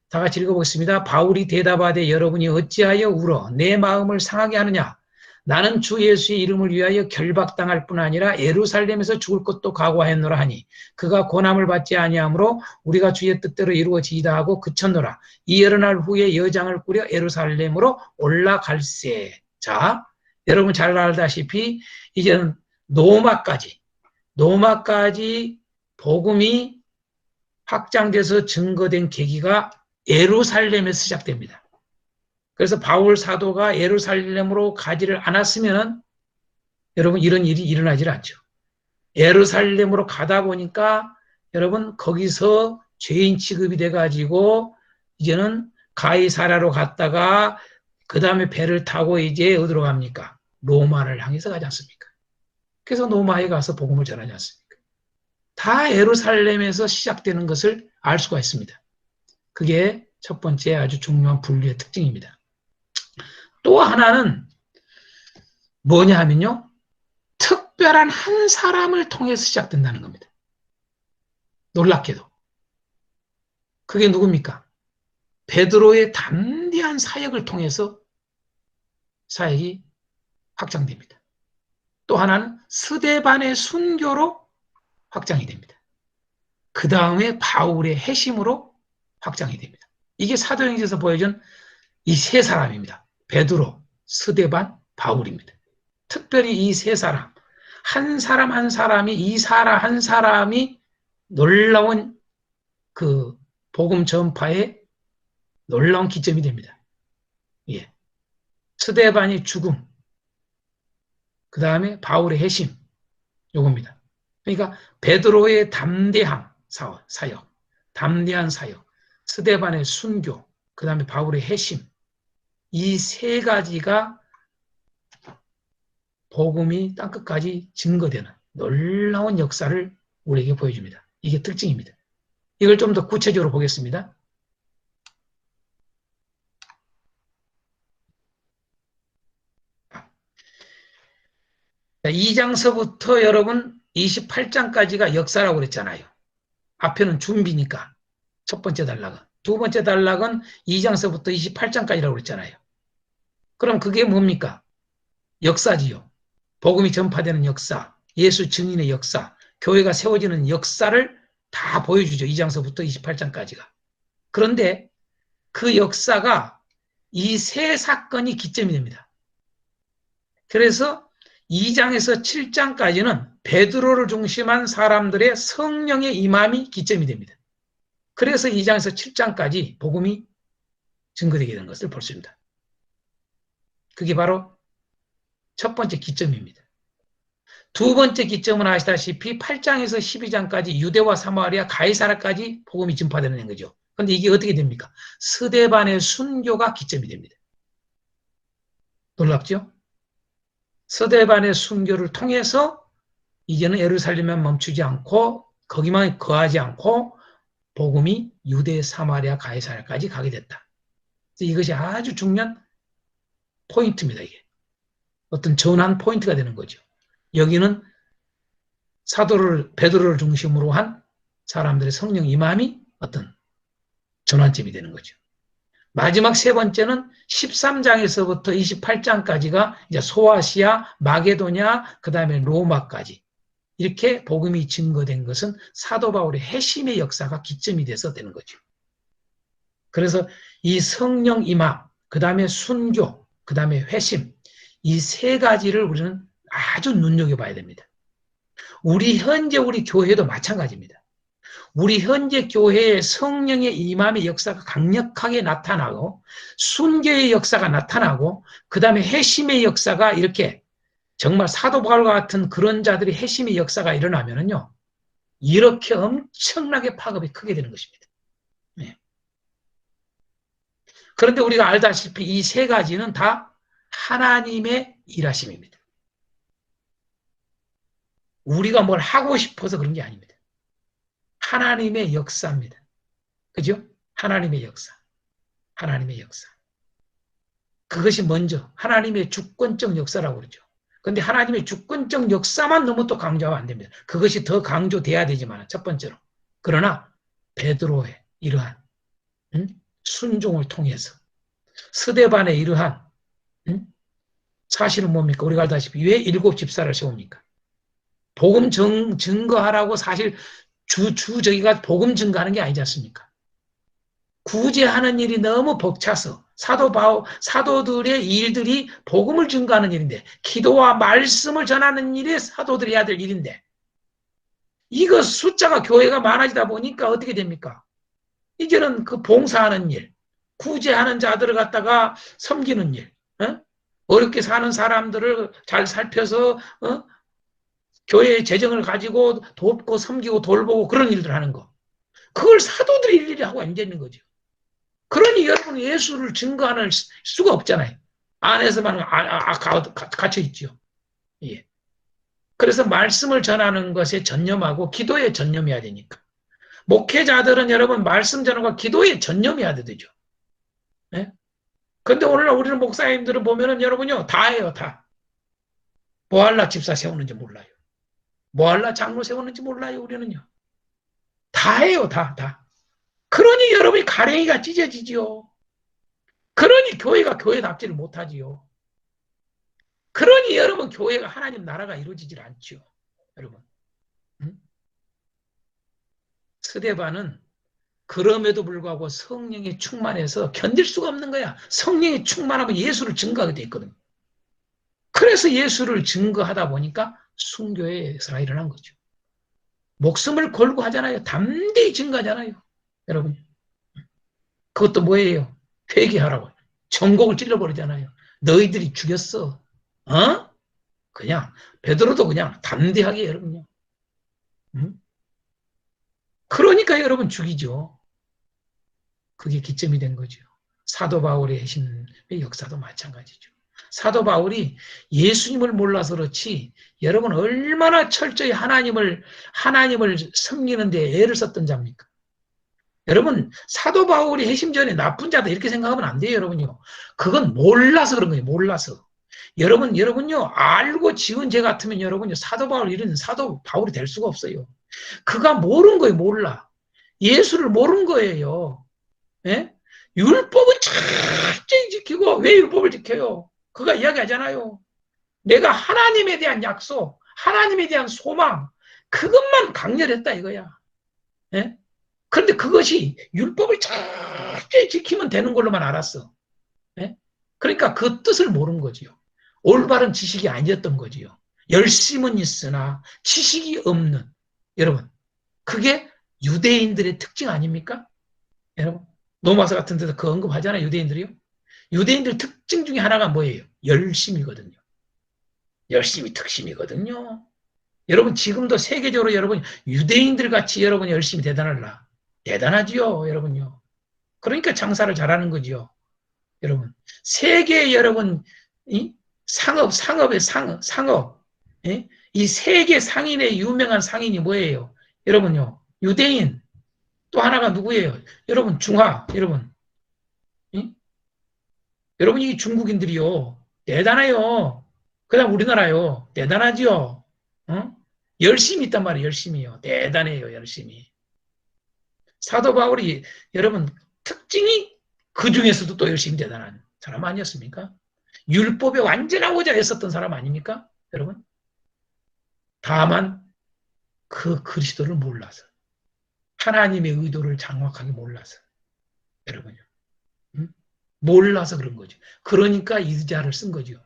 다 같이 읽어보겠습니다. 바울이 대답하되 여러분이 어찌하여 울어 내 마음을 상하게 하느냐 나는 주 예수의 이름을 위하여 결박당할 뿐 아니라 예루살렘에서 죽을 것도 각오하였노라 하니 그가 고난을 받지 아니하므로 우리가 주의 뜻대로 이루어지이다 하고 그쳤노라. 이 여러 날 후에 여장을 꾸려 예루살렘으로 올라갈세. 자, 여러분 잘 알다시피 이제는 노마까지 복음이 확장돼서 증거된 계기가 예루살렘에서 시작됩니다. 그래서 바울 사도가 예루살렘으로 가지를 않았으면 여러분 이런 일이 일어나질 않죠. 예루살렘으로 가다 보니까 여러분 거기서 죄인 취급이 돼가지고 이제는 가이사랴로 갔다가 그 다음에 배를 타고 이제 어디로 갑니까? 로마를 향해서 가지 않습니까? 그래서 로마에 가서 복음을 전하지 않습니까? 다 예루살렘에서 시작되는 것을 알 수가 있습니다. 그게 첫 번째 아주 중요한 분류의 특징입니다. 또 하나는 뭐냐 하면요. 특별한 한 사람을 통해서 시작된다는 겁니다. 놀랍게도. 그게 누굽니까? 베드로의 담대한 사역을 통해서 사역이 확장됩니다. 또 하나는 스데반의 순교로 확장이 됩니다. 그 다음에 바울의 회심으로 확장이 됩니다. 이게 사도행전에서 보여준 이 세 사람입니다. 베드로, 스데반, 바울입니다. 특별히 이 세 사람, 한 사람 한 사람이 이 사람 한 사람이 놀라운 그 복음 전파의 놀라운 기점이 됩니다. 예. 스데반의 죽음, 그 다음에 바울의 회심, 요겁니다. 그러니까 베드로의 담대함 사역, 담대한 사역, 스데반의 순교, 그 다음에 바울의 회심, 이 세 가지가 복음이 땅끝까지 증거되는 놀라운 역사를 우리에게 보여줍니다. 이게 특징입니다. 이걸 좀 더 구체적으로 보겠습니다. 2장서부터 여러분 28장까지가 역사라고 그랬잖아요. 앞에는 준비니까 첫 번째 단락은. 두 번째 단락은 2장서부터 28장까지라고 그랬잖아요. 그럼 그게 뭡니까? 역사지요. 복음이 전파되는 역사, 예수 증인의 역사, 교회가 세워지는 역사를 다 보여주죠. 2장서부터 28장까지가. 그런데 그 역사가 이 세 사건이 기점이 됩니다. 그래서 2장에서 7장까지는 베드로를 중심한 사람들의 성령의 임함이 기점이 됩니다. 그래서 2장에서 7장까지 복음이 증거되게 되는 것을 볼 수 있습니다. 그게 바로 첫 번째 기점입니다. 두 번째 기점은 아시다시피 8장에서 12장까지 유대와 사마리아, 가이사라까지 복음이 전파되는 거죠. 그런데 이게 어떻게 됩니까? 스데반의 순교가 기점이 됩니다. 놀랍죠? 스데반의 순교를 통해서 이제는 예루살렘에 멈추지 않고 거기만 거하지 않고 복음이 유대, 사마리아, 가이사라까지 가게 됐다. 이것이 아주 중요한 포인트입니다. 이게 어떤 전환 포인트가 되는 거죠. 여기는 베드로를 중심으로 한 사람들의 성령 임함이 어떤 전환점이 되는 거죠. 마지막 세 번째는 13장에서부터 28장까지가 이제 소아시아, 마게도냐, 그 다음에 로마까지 이렇게 복음이 증거된 것은 사도 바울의 회심의 역사가 기점이 돼서 되는 거죠. 그래서 이 성령 임함, 그 다음에 순교, 그 다음에 회심 이 세 가지를 우리는 아주 눈여겨봐야 됩니다. 우리 교회도 마찬가지입니다. 우리 현재 교회의 성령의 임함의 역사가 강력하게 나타나고 순교의 역사가 나타나고 그 다음에 회심의 역사가 이렇게 정말 사도 바울과 같은 그런 자들이 회심의 역사가 일어나면은요 이렇게 엄청나게 파급이 크게 되는 것입니다. 네. 그런데 우리가 알다시피 이 세 가지는 다 하나님의 일하심입니다. 우리가 뭘 하고 싶어서 그런 게 아닙니다. 하나님의 역사입니다. 그죠? 하나님의 역사. 하나님의 역사. 그것이 먼저 하나님의 주권적 역사라고 그러죠. 그런데 하나님의 주권적 역사만 너무 또 강조하면 안 됩니다. 그것이 더 강조돼야 되지만 첫 번째로. 그러나 베드로의 이러한 순종을 통해서 스데반의 이러한 사실은 뭡니까? 우리가 알다시피 왜 7 집사를 세웁니까? 복음 증거하라고 사실 저기가 복음 증거하는 게 아니지 않습니까? 구제하는 일이 너무 벅차서 사도들의 일들이 복음을 증거하는 일인데 기도와 말씀을 전하는 일이 사도들이 해야 될 일인데 이거 숫자가 교회가 많아지다 보니까 어떻게 됩니까? 이제는 그 봉사하는 일, 구제하는 자들을 갖다가 섬기는 일, 어렵게 사는 사람들을 잘 살펴서 교회의 재정을 가지고 돕고 섬기고 돌보고 그런 일들 하는 거. 그걸 사도들이 일일이 하고 앉아 있는 거죠. 그러니 여러분 예수를 증거하는 수가 없잖아요. 안에서만 갇혀 있죠. 예. 그래서 말씀을 전하는 것에 전념하고 기도에 전념해야 되니까. 목회자들은 여러분 말씀 전하고 기도에 전념해야 되죠. 예? 근데 오늘날 우리는 목사님들은 보면은 여러분요 다 해요 다. 뭐할라 집사 세우는지 몰라요. 뭐할라 장로 세우는지 몰라요 우리는요. 다 해요 다 다. 그러니 여러분이 가랭이가 찢어지지요. 그러니 교회가 교회답지를 못하지요. 그러니 여러분 교회가 하나님 나라가 이루어지질 않죠. 여러분. 응? 스데반은 그럼에도 불구하고 성령에 충만해서 견딜 수가 없는 거야. 성령에 충만하면 예수를 증거하게 돼 있거든. 그래서 예수를 증거하다 보니까 순교의 일어난 거죠. 목숨을 걸고 하잖아요. 담대히 증거하잖아요. 여러분. 그것도 뭐예요? 회개하라고. 전곡을 찔러버리잖아요. 너희들이 죽였어. 어? 그냥 베드로도 그냥 담대하게 여러분요. 응? 그러니까 여러분 죽이죠. 그게 기점이 된 거죠. 사도 바울의 핵심의 역사도 마찬가지죠. 사도 바울이 예수님을 몰라서 그렇지 여러분 얼마나 철저히 하나님을 섬기는 데 애를 썼던 자입니까? 여러분 사도 바울이 핵심전에 나쁜 자다 이렇게 생각하면 안 돼요, 여러분요. 그건 몰라서 그런 거예요. 몰라서. 여러분요 알고 지은 죄 같으면 여러분요 사도 바울 이런 사도 바울이 될 수가 없어요. 그가 모르는 거예요. 몰라. 예수를 모르는 거예요. 예? 율법은 철저히 지키고 왜 율법을 지켜요? 그가 이야기하잖아요. 내가 하나님에 대한 약속, 하나님에 대한 소망, 그것만 강렬했다 이거야. 예? 그런데 그것이 율법을 철저히 지키면 되는 걸로만 알았어. 예? 그러니까 그 뜻을 모르는 거지요. 올바른 지식이 아니었던 거지요. 열심은 있으나 지식이 없는. 여러분, 그게 유대인들의 특징 아닙니까? 여러분, 로마서 같은 데서 그 언급하잖아요. 유대인들이요. 유대인들 특징 중에 하나가 뭐예요? 열심이거든요. 열심이 특심이거든요. 여러분 지금도 세계적으로 여러분 유대인들 같이 여러분 열심히 대단할라. 대단하지요, 여러분요. 그러니까 장사를 잘하는 거지요. 여러분. 세계 여러분 이 상업의 상업 예? 이 세계 상인의 유명한 상인이 뭐예요? 여러분요. 유대인. 또 하나가 누구예요? 여러분 여러분. 예? 여러분 이 중국인들이요. 대단해요. 그다음 우리나라요. 대단하지요. 어? 열심히 있단 말이에요. 열심히요. 대단해요. 열심히. 사도 바울이 여러분 특징이 그 중에서도 또 열심히 대단한 사람 아니었습니까? 율법에 완전하고자 했었던 사람 아닙니까? 여러분. 다만 그 그리스도를 몰라서 하나님의 의도를 장확하게 몰라서 여러분요. 응? 몰라서 그런 거죠. 그러니까 이 자를 쓴 거죠.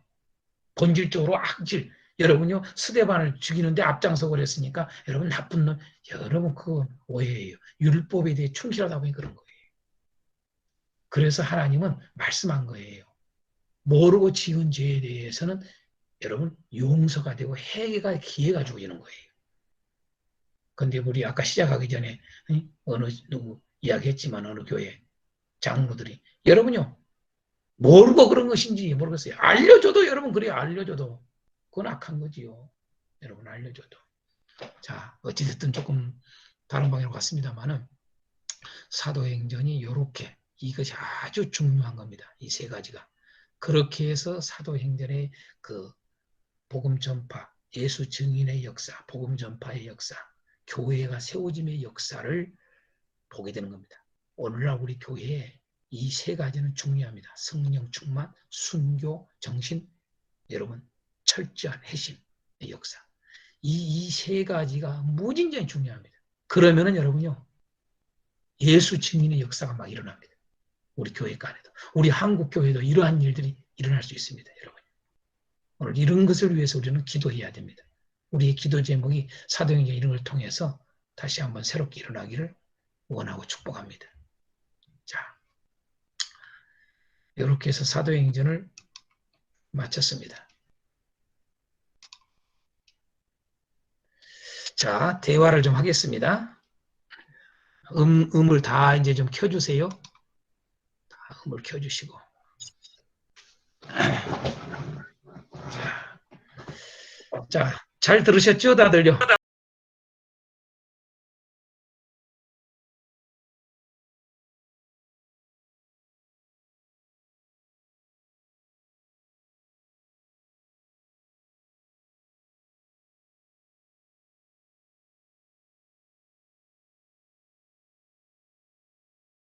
본질적으로 악질. 여러분요, 스데반을 죽이는데 앞장서고 그랬으니까, 여러분 나쁜 놈, 여러분 그거 오해예요. 율법에 대해 충실하다 보니 그런 거예요. 그래서 하나님은 말씀한 거예요. 모르고 지은 죄에 대해서는 여러분 용서가 되고 해가 기회가 주어지는 거예요. 근데 우리 아까 시작하기 전에 어느 누구 이야기했지만 어느 교회 장로들이 여러분요 모르고 그런 것인지 모르겠어요. 알려줘도 여러분 그래요. 알려줘도 그건 악한 거지요. 여러분 알려줘도. 자 어찌됐든 조금 다른 방향으로 갔습니다만은 사도행전이 이렇게 이것이 아주 중요한 겁니다. 이 세 가지가. 그렇게 해서 사도행전의 그 복음 전파, 예수 증인의 역사, 복음 전파의 역사, 교회가 세워짐의 역사를 보게 되는 겁니다. 오늘날 우리 교회에 이 세 가지는 중요합니다. 성령 충만, 순교, 정신, 여러분 철저한 핵심의 역사. 이 세 가지가 무진장히 중요합니다. 그러면은 여러분요 예수 증인의 역사가 막 일어납니다. 우리 교회 간에도 우리 한국 교회도 이러한 일들이 일어날 수 있습니다. 여러분 오늘 이런 것을 위해서 우리는 기도해야 됩니다. 우리의 기도 제목이 사도행전 이런 걸 통해서 다시 한번 새롭게 일어나기를 원하고 축복합니다. 자, 이렇게 해서 사도행전을 마쳤습니다. 자, 대화를 좀 하겠습니다. 음을 다 이제 좀 켜주세요. 다 음을 켜주시고. 자, 잘 들으셨죠, 다들요?